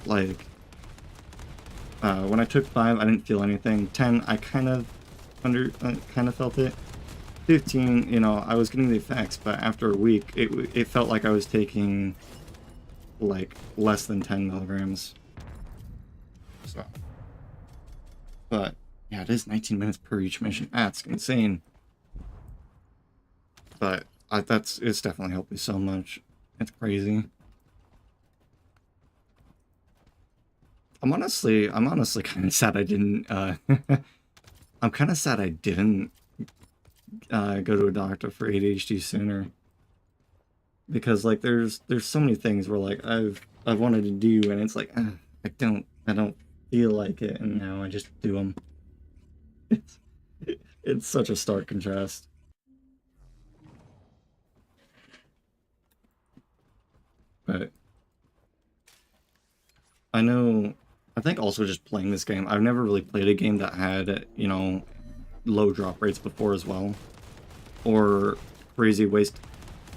Like, when I took 5, I didn't feel anything. 10, I kind of felt it. 15, you know, I was getting the effects, but after a week, it felt like I was taking like less than 10 milligrams. So, but yeah, it is 19 minutes per each mission. That's insane. But it's definitely helped me so much. It's crazy. I'm honestly kind of sad I didn't. I'm kind of sad I didn't go to a doctor for ADHD sooner. Because like there's so many things where like I've wanted to do, and it's like I don't feel like it, and now I just do them. It's such a stark contrast. But I think also just playing this game, I've never really played a game that had, you know, low drop rates before as well. Or crazy ways to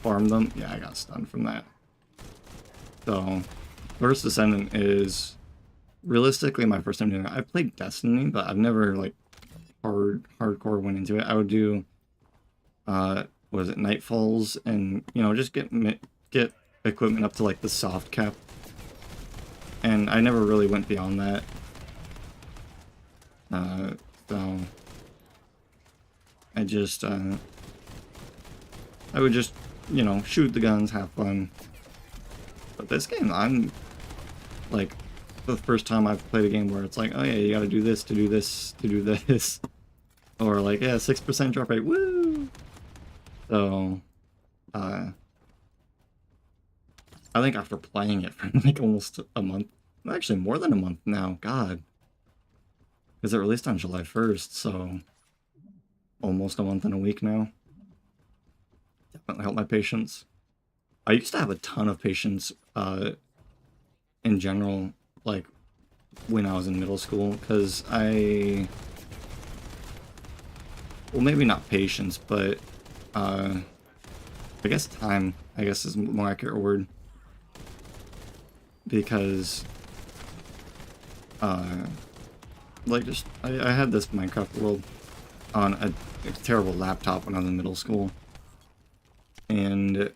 farm them. Yeah, I got stunned from that. So, First Descendant is realistically my first time doing it. I've played Destiny, but I've never, like, hardcore went into it. I would do, was it Nightfalls, and, you know, just get equipment up to, like, the soft cap. And I never really went beyond that. So I would just, you know, shoot the guns, have fun. But this game, I'm, like, the first time I've played a game where it's like, oh yeah, you gotta do this to do this to do this. Or like, yeah, 6% drop rate, woo! So, I think after playing it for like almost a month, actually more than a month now, God. Because it released on July 1st, so almost a month and a week now. Definitely helped my patience. I used to have a ton of patience in general, like when I was in middle school, because well, maybe not patience, but I guess time, I guess is a more accurate word. Because like just I had this Minecraft world on a terrible laptop when I was in middle school, and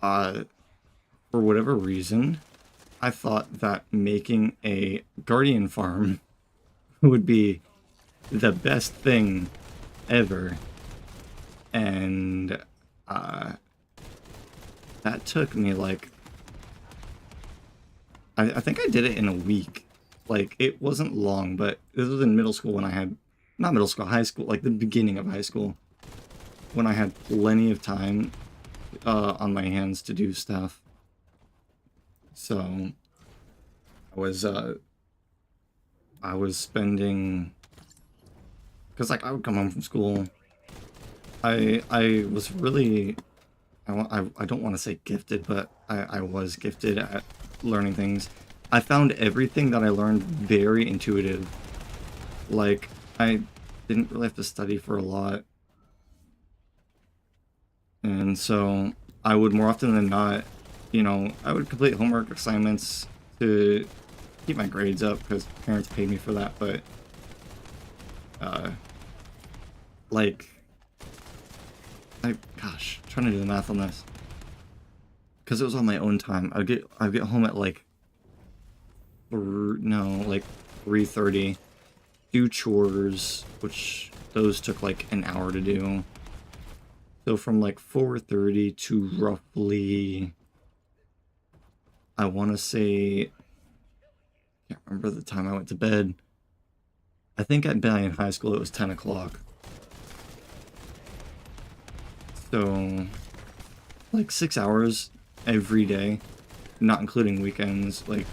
for whatever reason I thought that making a guardian farm would be the best thing ever, and that took me like I think I did it in a week. Like, it wasn't long, but this was in middle school when I had, not middle school, high school, like the beginning of high school, when I had plenty of time on my hands to do stuff. So I was spending, because like I would come home from school, I was really, I don't want to say gifted, but I was gifted at learning things. I found everything that I learned very intuitive. Like, I didn't really have to study for a lot. And so I would more often than not, you know, I would complete homework assignments to keep my grades up because parents paid me for that, but like gosh, I'm trying to do the math on this. Because it was on my own time. I'd get home at like 3:30, do chores, which those took like an hour to do. So from like 4:30 to roughly, I want to say, I can't remember the time I went to bed. I think at bed in high school it was 10 o'clock. So, like 6 hours every day, not including weekends. Like,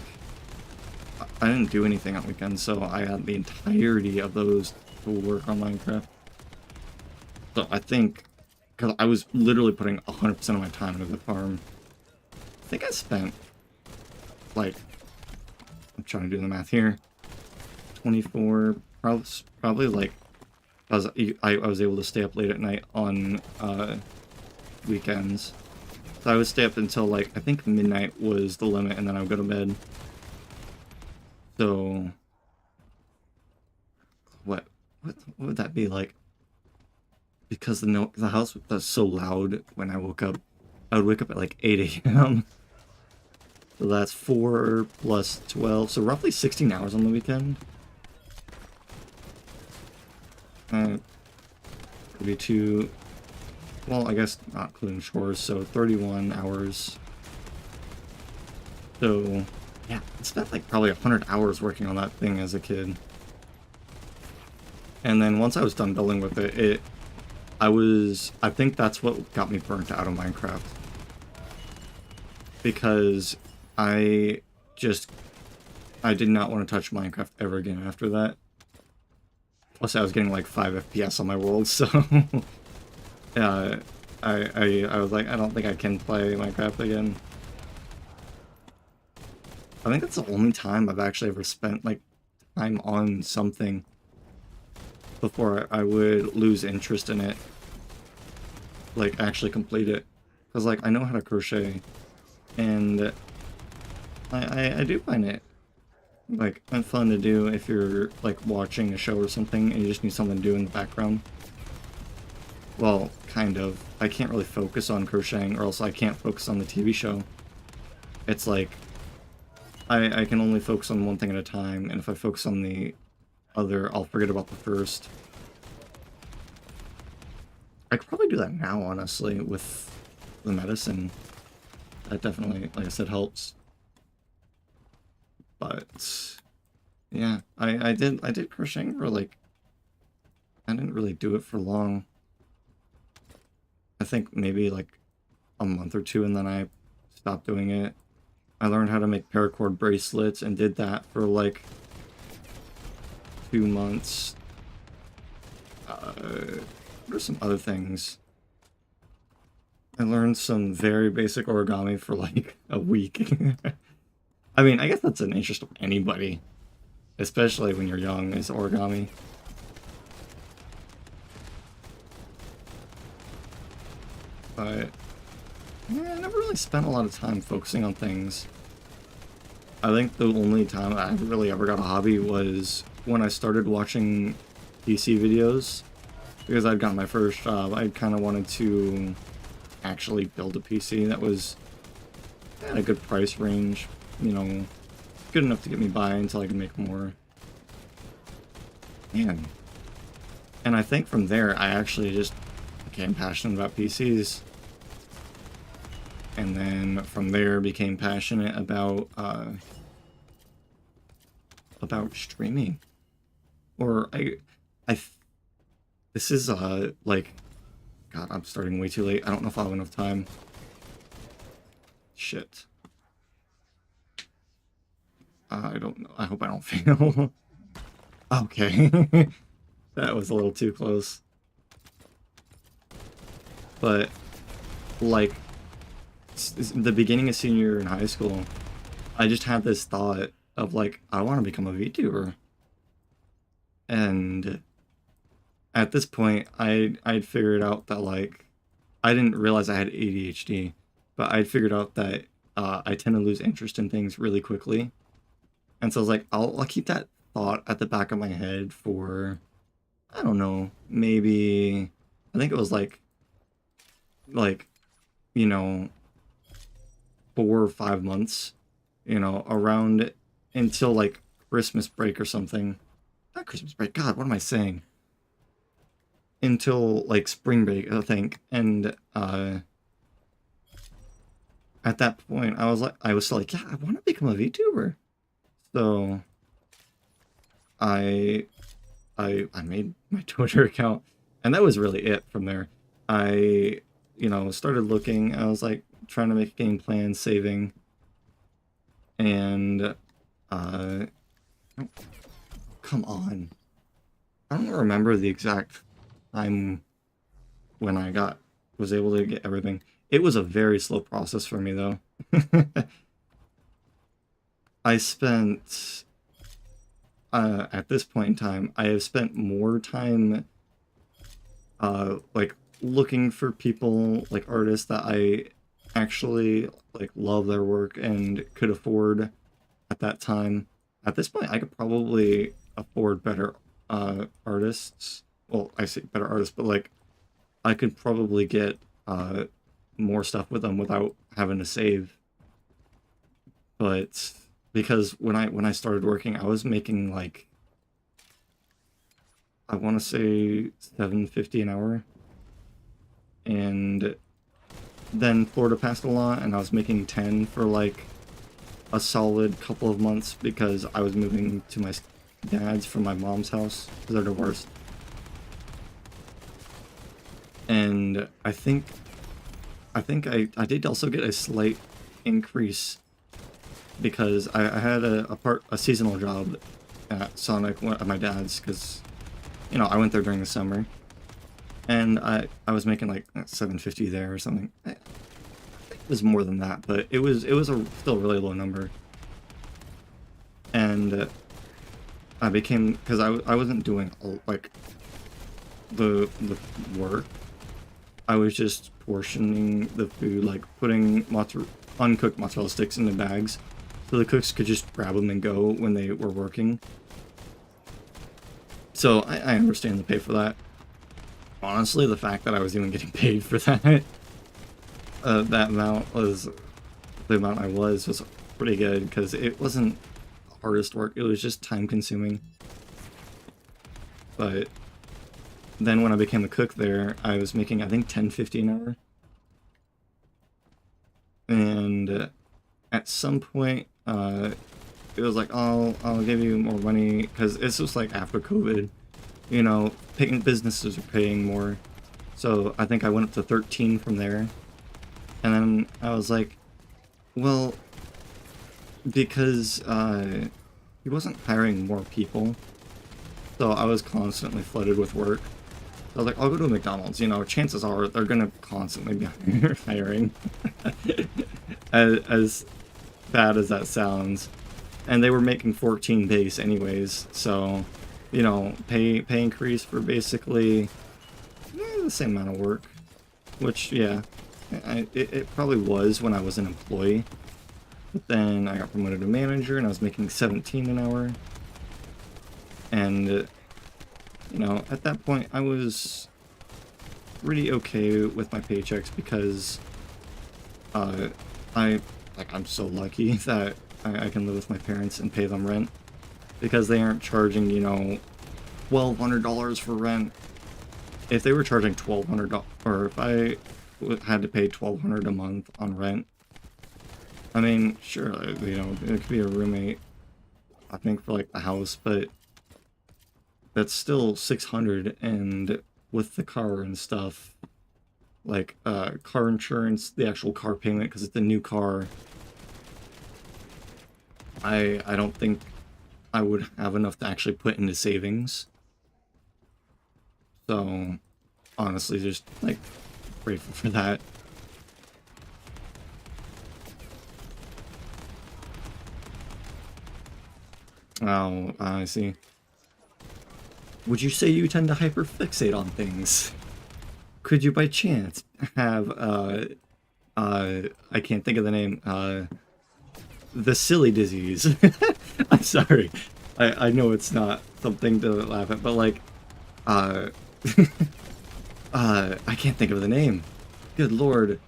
I didn't do anything on weekends, so I had the entirety of those to work on Minecraft. So I think, because I was literally putting 100% of my time into the farm, I think I spent, like, I'm trying to do the math here, 24, probably like, I was able to stay up late at night on weekends. So I would stay up until, like, I think midnight was the limit, and then I would go to bed. So, what would that be like? Because the house was so loud when I woke up. I would wake up at like 8 a.m. So that's 4 plus 12, so roughly 16 hours on the weekend. 32, well, I guess not including chores, so 31 hours. So, yeah, I spent like probably 100 hours working on that thing as a kid. And then once I was done building with it, I think that's what got me burnt out of Minecraft. Because I did not want to touch Minecraft ever again after that. Plus I was getting like 5 FPS on my world, so I was like, I don't think I can play Minecraft again. I think that's the only time I've actually ever spent like time on something before I would lose interest in it. Like, actually complete it. Because, like, I know how to crochet, and I do find it, like, fun to do if you're, like, watching a show or something, and you just need something to do in the background. Well, kind of. I can't really focus on crocheting, or else I can't focus on the TV show. It's like, I can only focus on one thing at a time, and if I focus on the other, I'll forget about the first. I could probably do that now, honestly, with the medicine. That definitely, like I said, helps. But yeah, I did crocheting for like, I didn't really do it for long. I think maybe like a month or two, and then I stopped doing it. I learned how to make paracord bracelets and did that for like 2 months. What are some other things? I learned some very basic origami for like a week. I mean, I guess that's an interest of anybody, especially when you're young, is origami. But yeah, I never really spent a lot of time focusing on things. I think the only time I really ever got a hobby was when I started watching PC videos. Because I'd gotten my first job, I kind of wanted to actually build a PC that was at a good price range, you know, good enough to get me by until I could make more. Man. And I think from there, I actually just became passionate about PCs. And then from there, became passionate about streaming. Or this is, like, God, I'm starting way too late. I don't know if I'll have enough time. Shit. I don't know. I hope I don't fail. Okay. That was a little too close. But, like, the beginning of senior year in high school, I just had this thought of, like, I want to become a VTuber. And at this point, I'd figured out that, like, I didn't realize I had ADHD, but I'd figured out that I tend to lose interest in things really quickly. And so I was like, I'll keep that thought at the back of my head for, I don't know, maybe, I think it was like, you know, 4 or 5 months, you know, around until like Christmas break or something. Not Christmas break, God, what am I saying? Until like spring break, I think. And at that point, I was still like, yeah, I want to become a VTuber. So I made my Twitter account, and that was really it from there. I you know, started looking. I was like trying to make a game plan, saving, and come on. I don't remember the exact time when I was able to get everything. It was a very slow process for me though. I spent at this point in time, I have spent more time like looking for people, like artists that I actually like love their work and could afford at that time. At this point, I could probably afford better artists. Well, I say better artists, but like I could probably get more stuff with them without having to save. But because when I started working, I was making like I want to say $7.50 an hour, and then Florida passed a law, and I was making 10 for like a solid couple of months because I was moving to my dad's from my mom's house because they're divorced. And I think I did also get a slight increase because I had a seasonal job at Sonic at my dad's because, you know, I went there during the summer, and I was making like $7.50 there or something. It was more than that, but it was still a really low number. And I became, because I wasn't doing like the work. I was just portioning the food, like putting uncooked mozzarella sticks into bags, so the cooks could just grab them and go when they were working. So I understand the pay for that. Honestly, the fact that I was even getting paid for that, that amount was, the amount I was pretty good, because it wasn't the hardest work, it was just time consuming. But then when I became a cook there, I was making, I think, $10.50 an hour. And at some point, it was like, oh, I'll give you more money, because this was like after COVID, you know, businesses are paying more. So I think I went up to 13 from there. And then I was like, well, because he wasn't hiring more people, so I was constantly flooded with work. I was like, I'll go to a McDonald's, you know, chances are they're gonna constantly be hiring. as bad as that sounds. And they were making 14 base anyways, so, you know, pay increase for basically the same amount of work. Which, yeah, it probably was when I was an employee. But then I got promoted to manager and I was making 17 an hour. And you know, at that point, I was really okay with my paychecks because I'm so lucky that I can live with my parents and pay them rent, because they aren't charging, you know, $1,200 for rent. If they were charging $1,200, or if I had to pay $1,200 a month on rent, I mean, sure, you know, it could be a roommate, I think, for like the house, but that's still $600, and with the car and stuff, like car insurance, the actual car payment, because it's a new car, I don't think I would have enough to actually put into savings. So honestly, just like grateful for that. Oh, I see. Would you say you tend to hyperfixate on things? Could you by chance have, I can't think of the name, the silly disease? I'm sorry. I know it's not something to laugh at, but like, I can't think of the name. Good lord.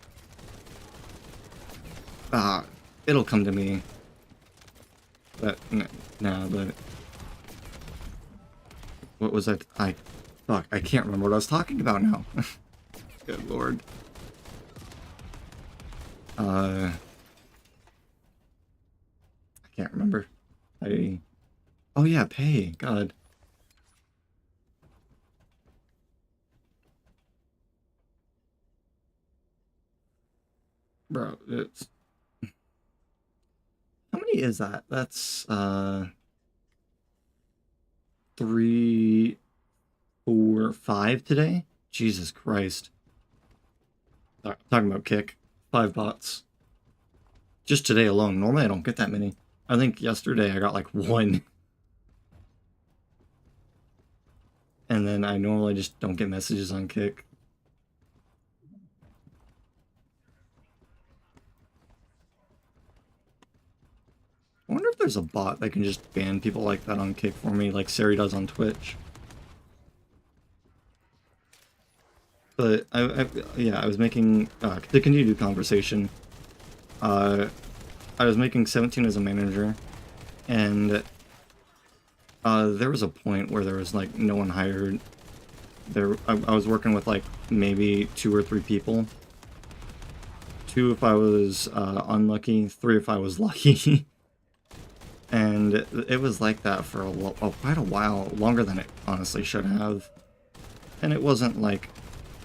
It'll come to me. But, no, but... What was that? Fuck, I can't remember what I was talking about now. Good lord. I can't remember. Oh yeah, pay. God. Bro, it's... How many is that? That's, 3, 4, 5 today? Jesus Christ. Talking about kick. 5 bots. Just today alone. Normally I don't get that many. I think yesterday I got like 1. And then I normally just don't get messages on kick. I wonder if there's a bot that can just ban people like that on kick for me, like Sari does on Twitch. But I was making, to continue the conversation, I was making 17 as a manager, and there was a point where there was like no one hired. I was working with like maybe 2 or 3 people. 2 if I was unlucky, 3 if I was lucky. And it was like that for quite a while, longer than it honestly should have. And it wasn't like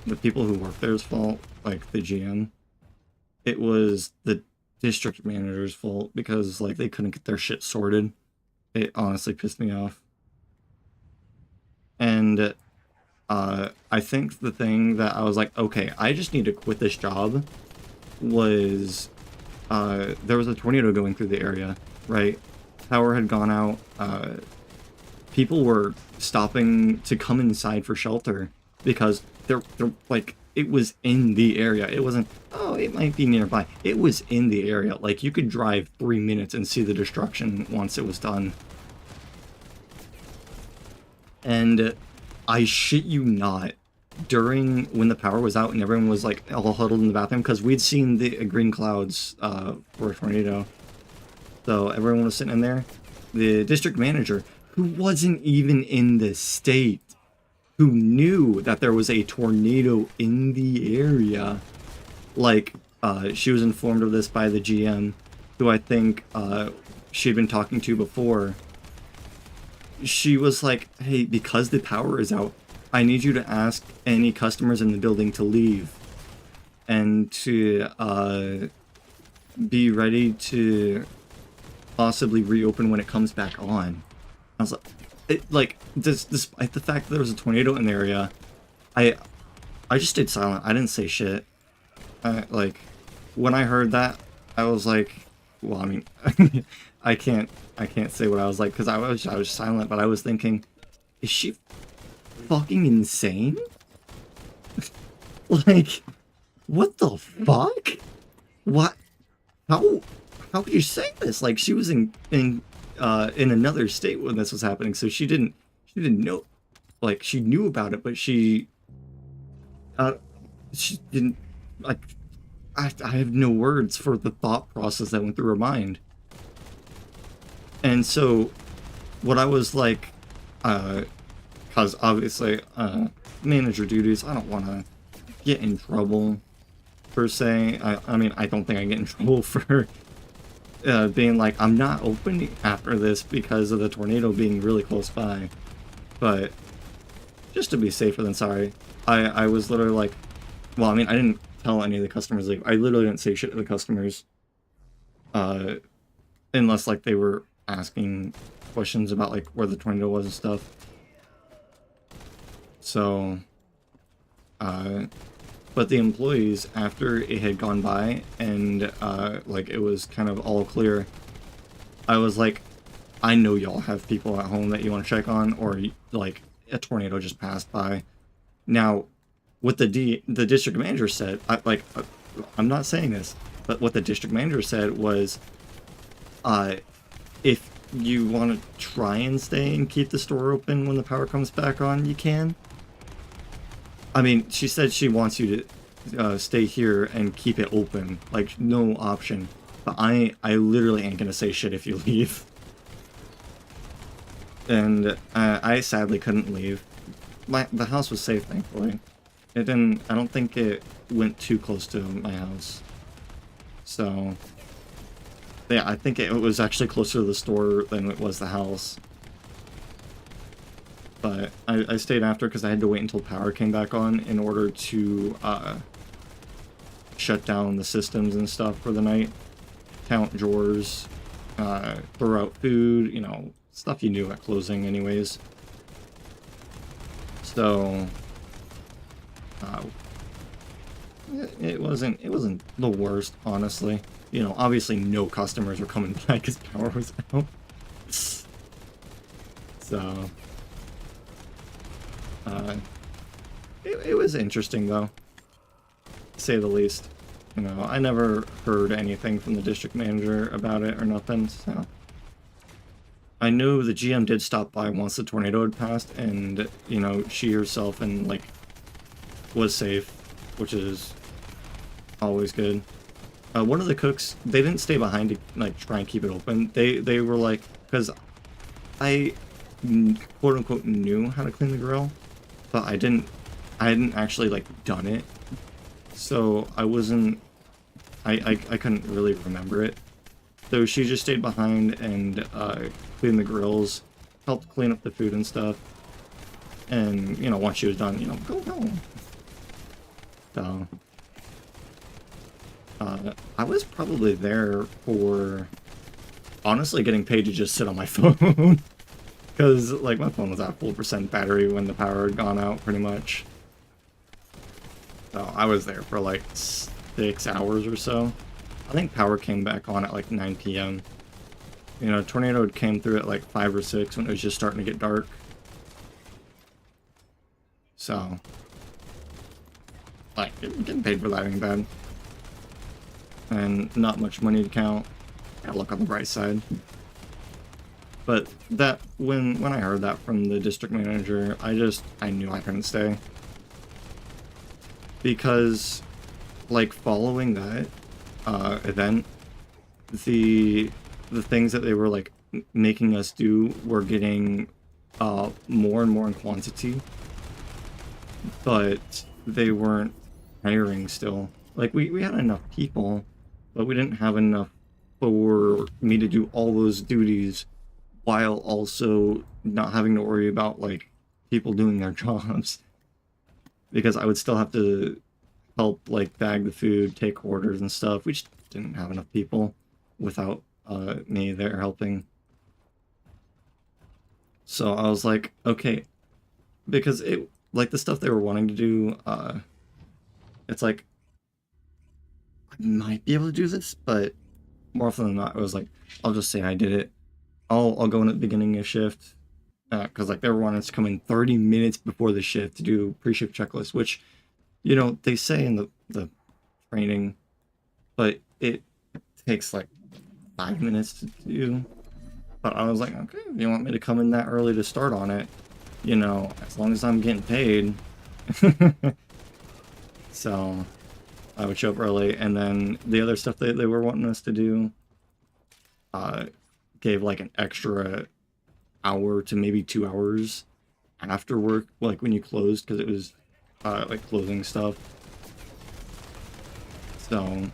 the people who worked there's fault, like the GM. It was the district manager's fault because like they couldn't get their shit sorted. It honestly pissed me off. And I think the thing that I was like, okay, I just need to quit this job was there was a tornado going through the area, right? Power had gone out. People were stopping to come inside for shelter because they're like, it was in the area. It wasn't, oh, it might be nearby. It was in the area. Like, you could drive 3 minutes and see the destruction once it was done. And I shit you not, when the power was out and everyone was like all huddled in the bathroom, because we'd seen the green clouds for a tornado. So everyone was sitting in there. The district manager, who wasn't even in the state, who knew that there was a tornado in the area, like, she was informed of this by the GM, who I think she'd been talking to before. She was like, hey, because the power is out, I need you to ask any customers in the building to leave and to be ready to possibly reopen when it comes back on. I was like, despite the fact that there was a tornado in the area, I just stayed silent. I didn't say shit. Like, when I heard that, I was like, well, I mean, I can't say what I was like because I was silent, but I was thinking, is she fucking insane? Like, what the fuck? What? How could you say this? Like, she was in another state when this was happening, so she didn't know. Like, she knew about it, but she didn't, like, I have no words for the thought process that went through her mind. And so what I was like, because obviously manager duties, I don't want to get in trouble per se. I mean, I don't think I get in trouble for being like, I'm not opening after this because of the tornado being really close by. But just to be safer than sorry, I was literally like, well, I mean, I didn't tell any of the customers leave. I literally didn't say shit to the customers. Unless like they were asking questions about like where the tornado was and stuff. So, but the employees, after it had gone by and like it was kind of all clear, I was like, I know y'all have people at home that you want to check on, or like a tornado just passed by. Now, what the district manager said, I'm not saying this, but what the district manager said was, if you want to try and stay and keep the store open when the power comes back on, you can. I mean, she said she wants you to stay here and keep it open, like no option. But I literally ain't gonna say shit if you leave. And I sadly couldn't leave. The house was safe, thankfully. It didn't. I don't think it went too close to my house. So yeah, I think it was actually closer to the store than it was the house. But I stayed after because I had to wait until power came back on in order to shut down the systems and stuff for the night, count drawers, throw out food, you know, stuff you do at closing anyways. So it wasn't the worst, honestly. You know, obviously no customers were coming back because power was out. So it was interesting though, to say the least. You know, I never heard anything from the district manager about it or nothing, so. I knew the GM did stop by once the tornado had passed, and, you know, she herself and, like, was safe, which is always good. One of the cooks, they didn't stay behind to, like, try and keep it open. They were like, because I, quote-unquote, knew how to clean the grill, but I hadn't actually, like, done it. So I couldn't really remember it. So she just stayed behind and cleaned the grills, helped clean up the food and stuff. And, you know, once she was done, you know, go home. So I was probably there for, honestly, getting paid to just sit on my phone. Because, like, my phone was at full % battery when the power had gone out, pretty much. So I was there for, like, 6 hours or so. I think power came back on at, like, 9 p.m. You know, tornado came through at, like, 5 or 6 when it was just starting to get dark. So, like, getting paid for that ain't bad. And not much money to count. Gotta look on the bright side. But that, when I heard that from the district manager, I knew I couldn't stay. Because, like, following that event, the things that they were, like, making us do were getting more and more in quantity. But they weren't hiring still. Like, we had enough people, but we didn't have enough for me to do all those duties while also not having to worry about, like, people doing their jobs. Because I would still have to help, like, bag the food, take orders and stuff. We just didn't have enough people without me there helping. So I was like, okay, because it, like, the stuff they were wanting to do, it's like, I might be able to do this, but more often than not, it was like, I'll just say I did it. I'll go in at the beginning of shift, because, like, they were wanting us to come in 30 minutes before the shift to do pre-shift checklist, which, you know, they say in the training, but it takes, like, 5 minutes to do. But I was like, okay, if you want me to come in that early to start on it, you know, as long as I'm getting paid. So I would show up early, and then the other stuff that they were wanting us to do gave, like, an extra hour to maybe 2 hours after work, like, when you closed, because it was like, closing stuff. So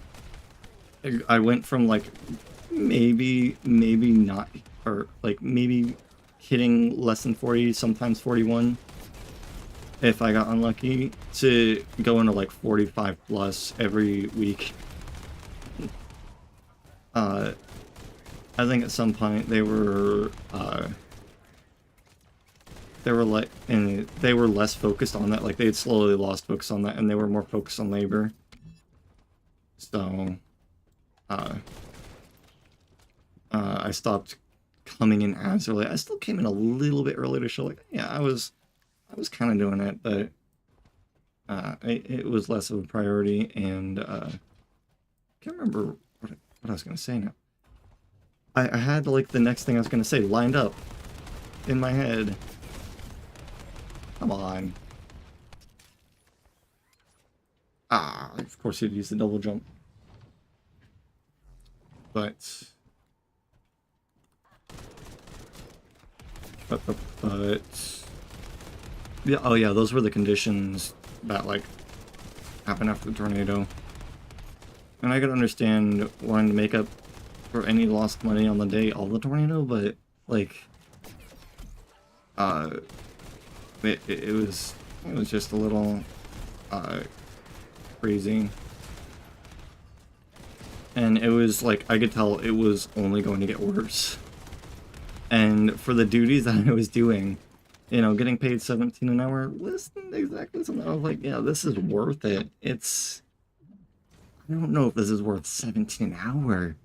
I went from, like, maybe not, or, like, maybe hitting less than 40, sometimes 41 if I got unlucky, to go into, like, 45 plus every week. I think at some point they were like, and they were less focused on that. Like, they had slowly lost focus on that, and they were more focused on labor. So, I stopped coming in as early. I still came in a little bit early to show, like, yeah, I was kind of doing it, but it was less of a priority, and can't remember what I was gonna say now. I had, like, the next thing I was gonna say lined up in my head. Come on. Ah, of course he'd use the double jump. But yeah, oh yeah, those were the conditions that, like, happened after the tornado. And I could understand wanting to make up for any lost money on the day of the tornado, but, like, it was just a little crazy. and it was like I could tell it was only going to get worse. And for the duties that I was doing, you know, getting paid 17 an hour wasn't exactly something I was like, yeah, this is worth it. I don't know if this is worth 17 an hour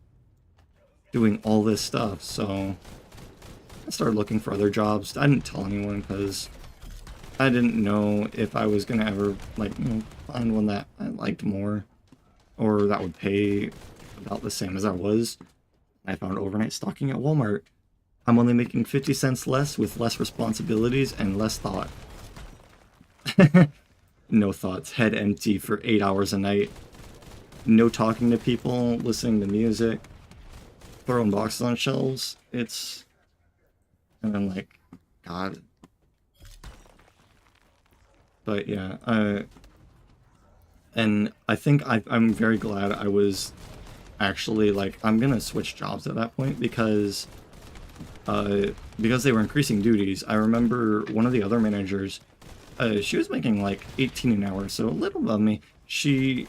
doing all this stuff, so I started looking for other jobs. I didn't tell anyone because I didn't know if I was gonna ever, like, you know, find one that I liked more or that would pay about the same as I was. I found overnight stocking at Walmart. I'm only making 50 cents less with less responsibilities and less thought. No thoughts, head empty for 8 hours a night. No talking to people, listening to music, throwing boxes on shelves. And I'm like, God. But yeah, and I think I'm very glad I was actually like, I'm gonna switch jobs at that point because they were increasing duties. I remember one of the other managers, she was making like 18 an hour, so a little above me. She,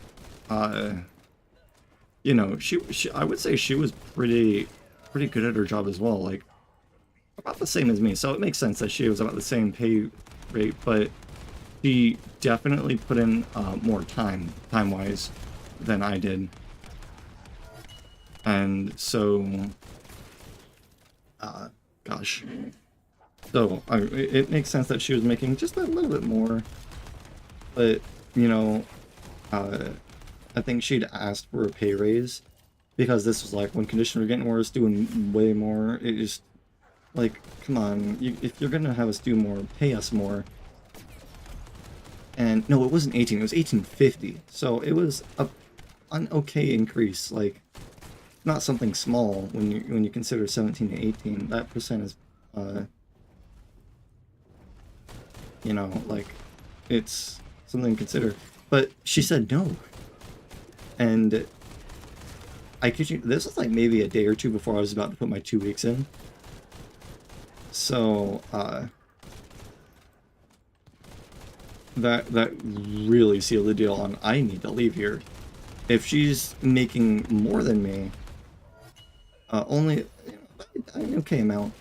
you know, she I would say she was pretty good at her job as well, like about the same as me. So it makes sense that she was about the same pay rate, but she definitely put in more time-wise than I did. And so, gosh. So it makes sense that she was making just a little bit more. But, you know, I think she'd asked for a pay raise because this was like when conditions were getting worse, doing way more. It just, like, come on, if you're gonna have us do more, pay us more. And no, it wasn't 18, it was 1850. So it was an okay increase, like not something small when you consider 17 to 18. That percent is you know, like it's something to consider. But she said no. And I kid you, this was like maybe a day or two before I was about to put my 2 weeks in. So that really sealed the deal on I need to leave here. If she's making more than me, only an okay amount,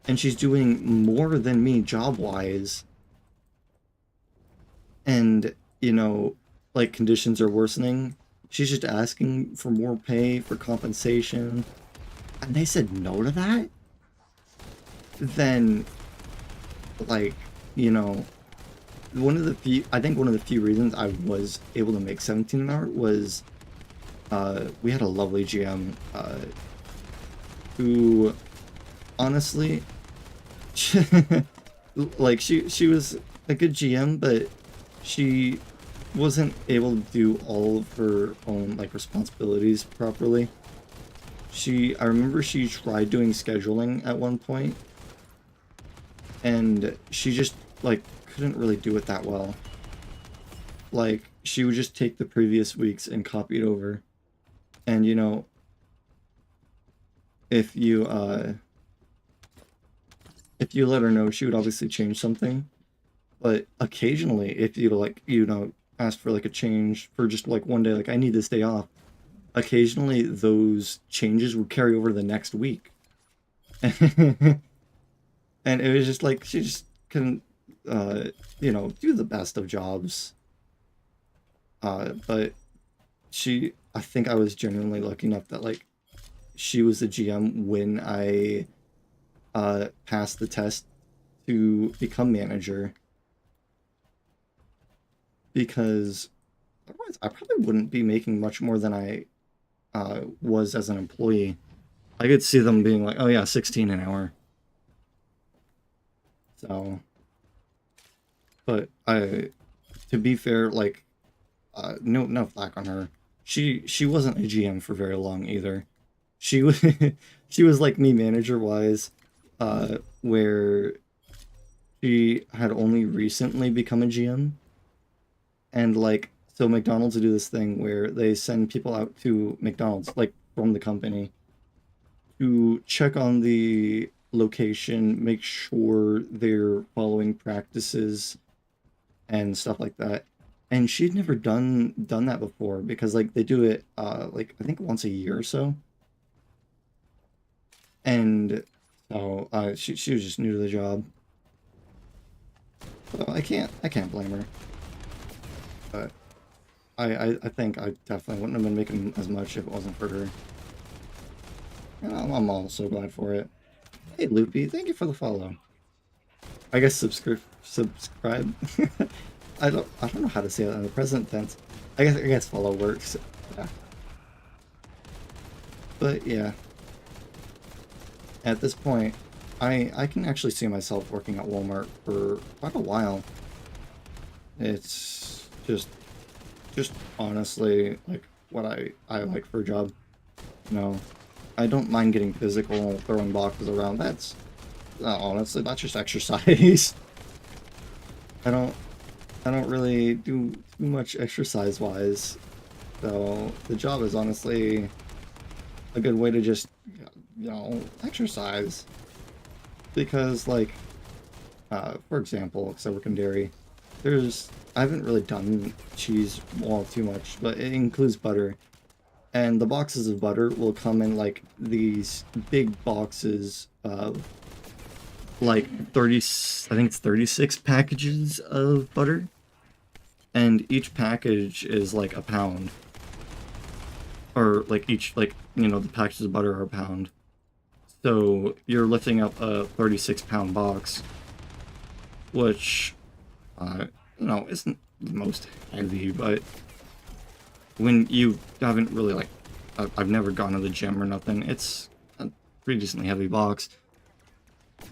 and she's doing more than me job-wise, and, you know, like, conditions are worsening, she's just asking for more pay, for compensation, and they said no to that, then, like, you know, I think one of the few reasons I was able to make 17 an hour was, we had a lovely GM, who, honestly, like, she was a good GM, but she wasn't able to do all of her own, like, responsibilities properly. I remember she tried doing scheduling at one point, and she just, like, couldn't really do it that well. Like, she would just take the previous weeks and copy it over. And, you know, if you let her know, she would obviously change something. But occasionally, if you, like, you know, ask for, like, a change for just, like, one day, like, I need this day off, occasionally those changes would carry over to the next week. And it was just, like, she just couldn't, you know, do the best of jobs. But I think I was genuinely lucky enough that, like, she was the GM when I passed the test to become manager, because otherwise I probably wouldn't be making much more than I was as an employee. I could see them being like, oh yeah, 16 an hour. So, but to be fair, like, no flack on her. She wasn't a GM for very long either. She was she was like me manager wise, where she had only recently become a GM, and, like, so McDonald's will do this thing where they send people out to McDonald's, like, from the company, to check on the location, make sure they're following practices and stuff like that. and she'd never done that before because like they do it like I think once a year or so, and so she was just new to the job, so I can't blame her, but I think I definitely wouldn't have been making as much if it wasn't for her, and I'm also glad for it. Hey Loopy, thank you for the follow. I guess subscribe. I don't know how to say it in the present tense. I guess follow works. Yeah. But yeah. At this point, I can actually see myself working at Walmart for quite a while. It's just honestly like what I like for a job. You know, I don't mind getting physical, throwing boxes around. That's honestly, that's just exercise. I don't really do too much exercise wise, so the job is honestly a good way to just, you know, exercise. Because like, for example, because I work in dairy, I haven't really done cheese wall too much, but it includes butter. And the boxes of butter will come in like these big boxes of like 30, I think it's 36 packages of butter. And each package is like a pound. Or like each, like, you know, the packages of butter are a pound. So you're lifting up a 36-pound box, which, you know, isn't the most heavy, but when you haven't really, like, I've never gone to the gym or nothing, it's a pretty decently heavy box.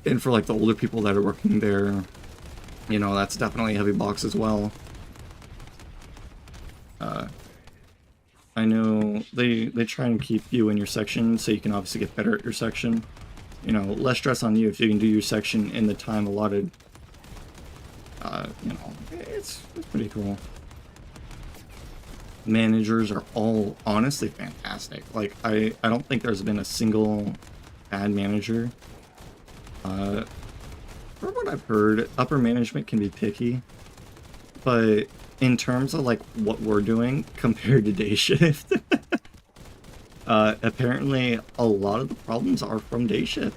And for, like, the older people that are working there, you know, that's definitely a heavy box as well. I know they try and keep you in your section so you can obviously get better at your section. You know, less stress on you if you can do your section in the time allotted. You know, it's pretty cool. Managers are all honestly fantastic. Like, I don't think there's been a single bad manager. From what I've heard, upper management can be picky, but in terms of like what we're doing compared to day shift, apparently a lot of the problems are from day shift,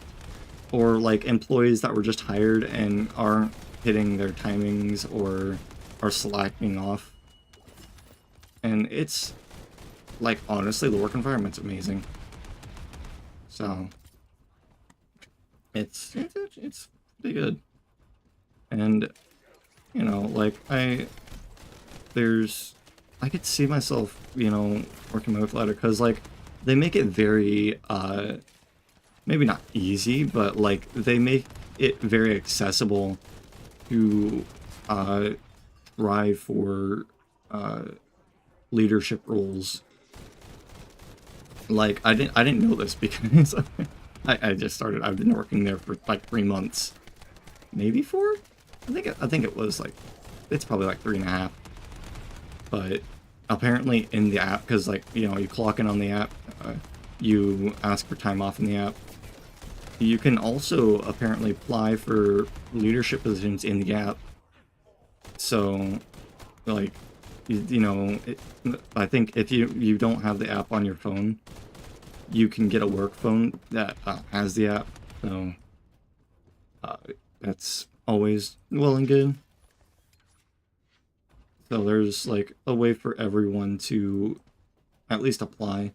or like employees that were just hired and aren't hitting their timings or are slacking off. And it's like, honestly, the work environment's amazing. So it's pretty good. And you know, like I could see myself, you know, working my way ladder because like they make it very maybe not easy, but like they make it very accessible to thrive for leadership roles. Like I didn't know this because I just started. I've been working there for like 3 months, maybe 4. I think it was like, it's probably like 3.5. But apparently in the app, because like, you know, you clock in on the app, you ask for time off in the app. You can also apparently apply for leadership positions in the app. So, like, you know, I think if you don't have the app on your phone, you can get a work phone that has the app. So, that's always well and good. So there's like a way for everyone to at least apply,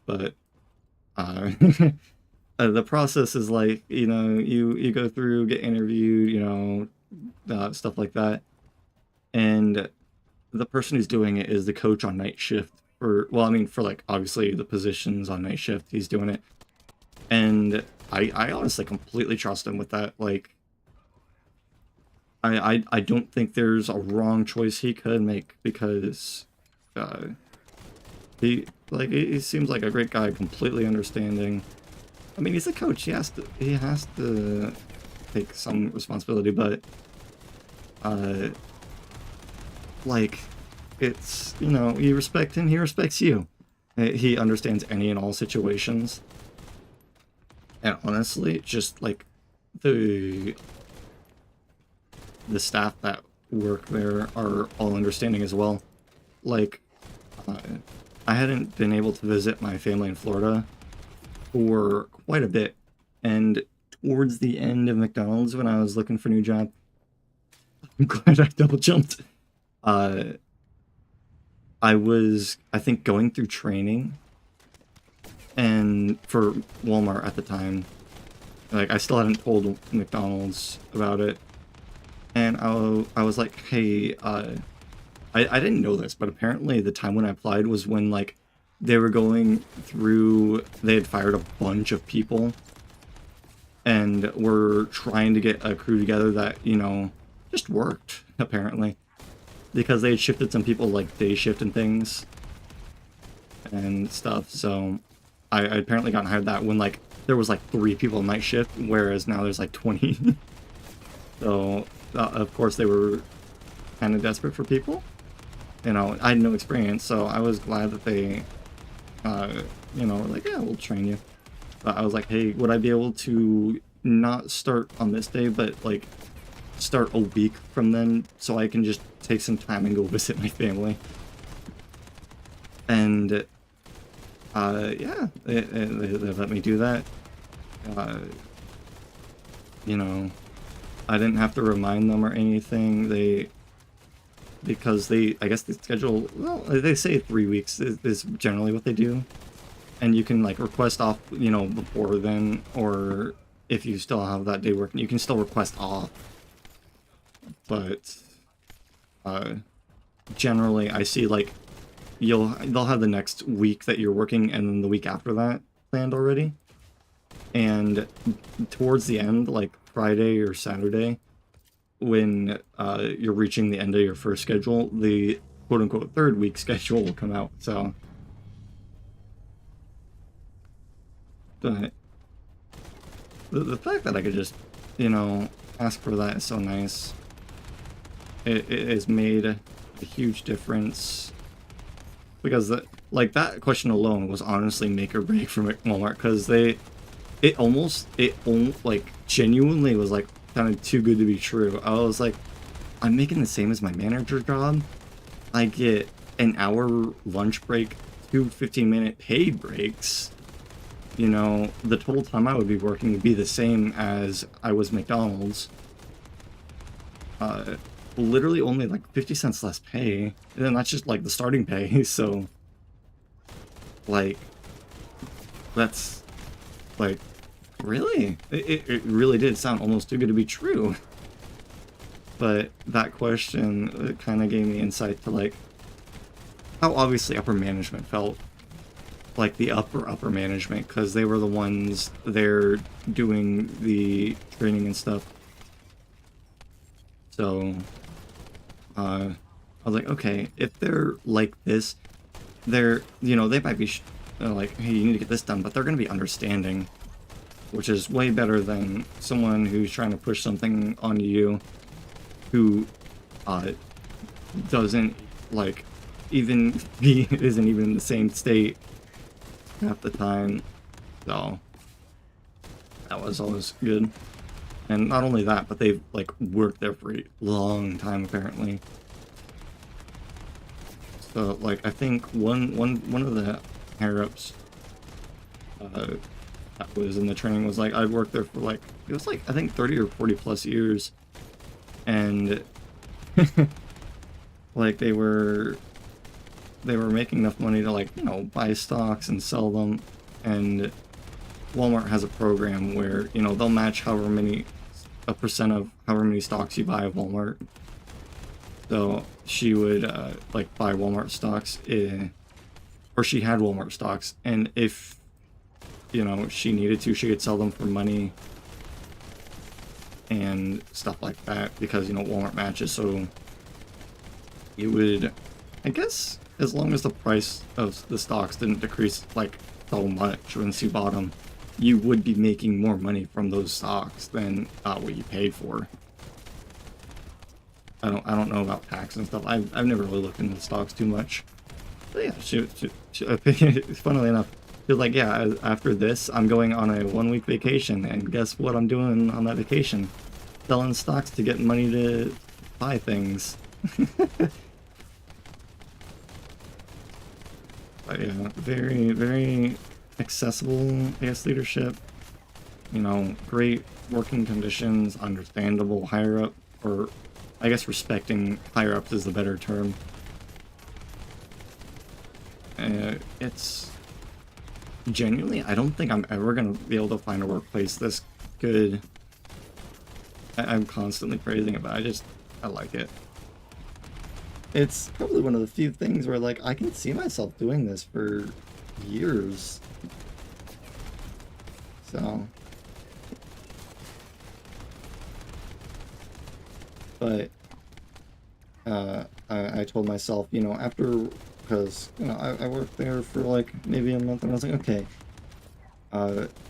but the process is like, you know, you go through, get interviewed, you know, stuff like that, and the person who's doing it is the coach on night shift for, well, I mean, for like obviously the positions on night shift, he's doing it, and I honestly completely trust him with that. Like, I don't think there's a wrong choice he could make because he seems like a great guy, completely understanding. I mean, he's a coach. He has to take some responsibility, but like, it's, you know, you respect him, he respects you. He understands any and all situations. And honestly, just like the staff that work there are all understanding as well. Like, I hadn't been able to visit my family in Florida for quite a bit, and towards the end of McDonald's when I was looking for a new job, I'm glad I double jumped. I was, I think, going through training, and for Walmart at the time, like, I still hadn't told McDonald's about it, and I was like, hey, I didn't know this, but apparently the time when I applied was when, like, they were going through, they had fired a bunch of people, and were trying to get a crew together that, you know, just worked, apparently. Because they had shifted some people, like, day shift and things, and stuff, so I apparently gotten hired that when, like, there was, like, 3 people night shift, whereas now there's, like, 20. So, of course, they were kind of desperate for people. You know, I had no experience, so I was glad that they, you know, were like, yeah, we'll train you. But I was like, hey, would I be able to not start on this day, but, like, start a week from then so I can just take some time and go visit my family? And, yeah, they let me do that. You know, I didn't have to remind them or anything. Because I guess the schedule, well, they say 3 weeks is generally what they do. And you can, like, request off, you know, before then, or if you still have that day working, you can still request off. But, generally, I see, like, they'll have the next week that you're working, and then the week after that planned already. And towards the end, like, Friday or Saturday, when you're reaching the end of your first schedule, the quote-unquote 3rd week schedule will come out, so... But the fact that I could just, you know, ask for that is so nice. It has made a huge difference. Because, like, that question alone was honestly make or break for Walmart, because it almost, like, genuinely was, like, sounded too good to be true. I was like, I'm making the same as my manager job. I get an hour lunch break, 2 15-minute paid breaks. You know, the total time I would be working would be the same as I was McDonald's. Literally only like 50 cents less pay. And then that's just like the starting pay, so... Like... That's... Like... Really? It really did sound almost too good to be true. But that question kind of gave me insight to, like, how obviously upper management felt. Like, the upper management, because they were the ones there doing the training and stuff. So, I was like, okay, if they're like this, they're, you know, they might be like, hey, you need to get this done, but they're going to be understanding. Which is way better than someone who's trying to push something on you who doesn't, like, even isn't even in the same state half the time. So that was always good. And not only that, but they've, like, worked there for a long time apparently. So, like, I think one of the higher-ups that was in the training was like, I'd worked there for, like, it was like, I think 30 or 40 plus years, and like, they were making enough money to, like, you know, buy stocks and sell them. And Walmart has a program where, you know, they'll match however many, a percent of however many stocks you buy of Walmart. So she would like, buy Walmart stocks, or she had Walmart stocks, and if, you know, she needed to, she could sell them for money and stuff like that, because, you know, Walmart matches. So you would, I guess, as long as the price of the stocks didn't decrease, like, so much once you bought them, you would be making more money from those stocks than what you paid for. I don't know about tax and stuff. I've never really looked into stocks too much. But yeah, she funnily enough, she was like, yeah, after this, I'm going on a 1-week vacation, and guess what I'm doing on that vacation? Selling stocks to get money to buy things. But yeah, very, very accessible, I guess, leadership. You know, great working conditions, understandable higher up, or I guess respecting higher ups is the better term. It's genuinely, I don't think I'm ever gonna be able to find a workplace this good. I'm constantly praising it, but I like it. It's probably one of the few things where, like, I can see myself doing this for years. So. But, I told myself, you know, after, because, you know, I worked there for, like, maybe a month, and I was like, okay,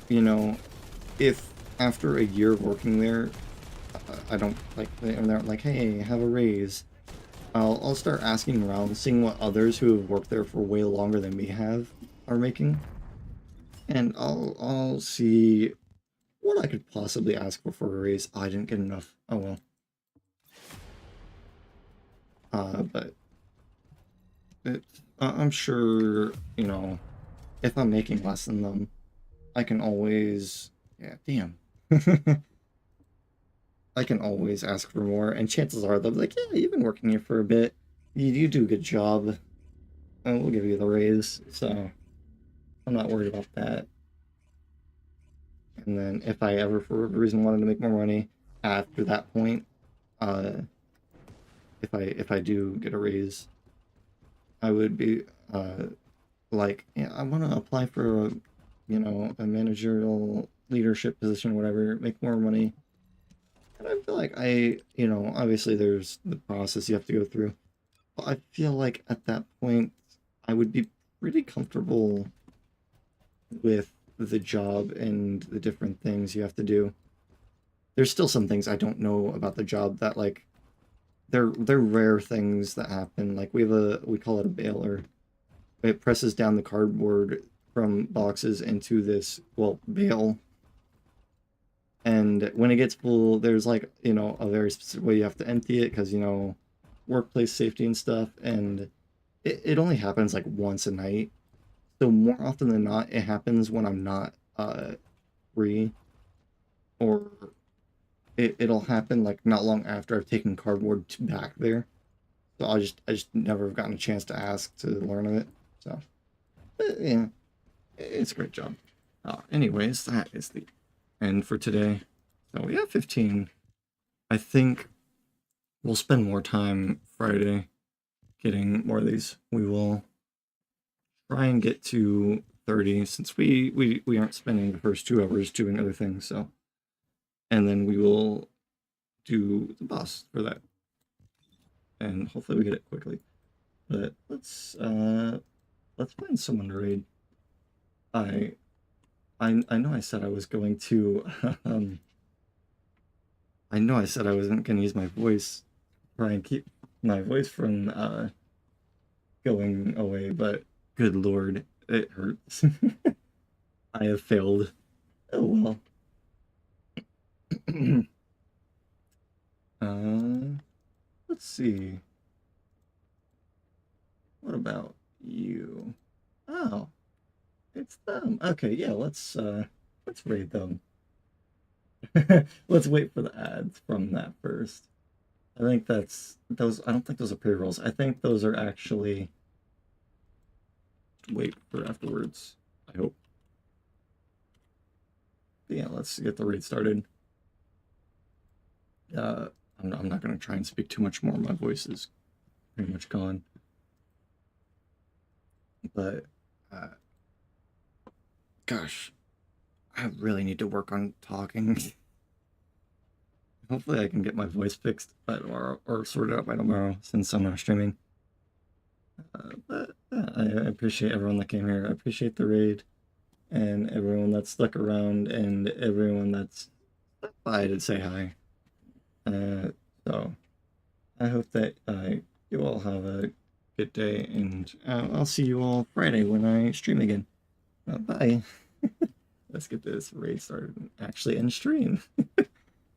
you know, if after a year of working there, I don't, like, and they're like, hey, have a raise, I'll start asking around, seeing what others who have worked there for way longer than me are making, and I'll see what I could possibly ask for a raise. Oh, I didn't get enough. Oh well. But I'm sure, you know, if I'm making less than them, I can always, yeah, damn. I can always ask for more, and chances are they'll be like, yeah, you've been working here for a bit. You do a good job, and we'll give you the raise, so I'm not worried about that. And then if I ever, for whatever reason, wanted to make more money after that point, uh, if I do get a raise, I would be, like, yeah, I want to apply for a, you know, a managerial leadership position, whatever, make more money. And I feel like you know, obviously there's the process you have to go through. But I feel like at that point, I would be pretty comfortable with the job and the different things you have to do. There's still some things I don't know about the job that, like, they're rare things that happen. Like, we call it a baler. It presses down the cardboard from boxes into this, well, bale. And when it gets full, there's, like, you know, a very specific way you have to empty it because, you know, workplace safety and stuff. And it only happens like once a night. So more often than not, it happens when I'm not free, or it'll happen like not long after I've taken cardboard back there. So I just never have gotten a chance to ask to learn of it. So yeah, it's a great job. Anyways, that is the end for today. So we have 15. I think we'll spend more time Friday getting more of these. We will try and get to 30 since we aren't spending the first 2 hours doing other things. So, and then we will do the boss for that, and hopefully we get it quickly. But let's find someone to raid. I know I said I was going to I know I said I wasn't going to use my voice, try and keep my voice from going away, but good lord, it hurts. I have failed. Oh well. Let's see. What about you? Oh, it's them. Okay, yeah, let's raid them. Let's wait for the ads from that first. I think that's those. I don't think those are pre-rolls. I think those are actually. Wait for afterwards. I hope. But yeah, let's get the raid started. I'm not going to try and speak too much more. My voice is pretty much gone. But, gosh, I really need to work on talking. Hopefully I can get my voice fixed by tomorrow, or sorted out by tomorrow, since I'm not streaming. But I appreciate everyone that came here. I appreciate the raid, and everyone that stuck around, and everyone that's stopped by to say hi. So I hope that you all have a good day, and I'll see you all Friday when I stream again. Bye. Let's get this raid started and actually end stream.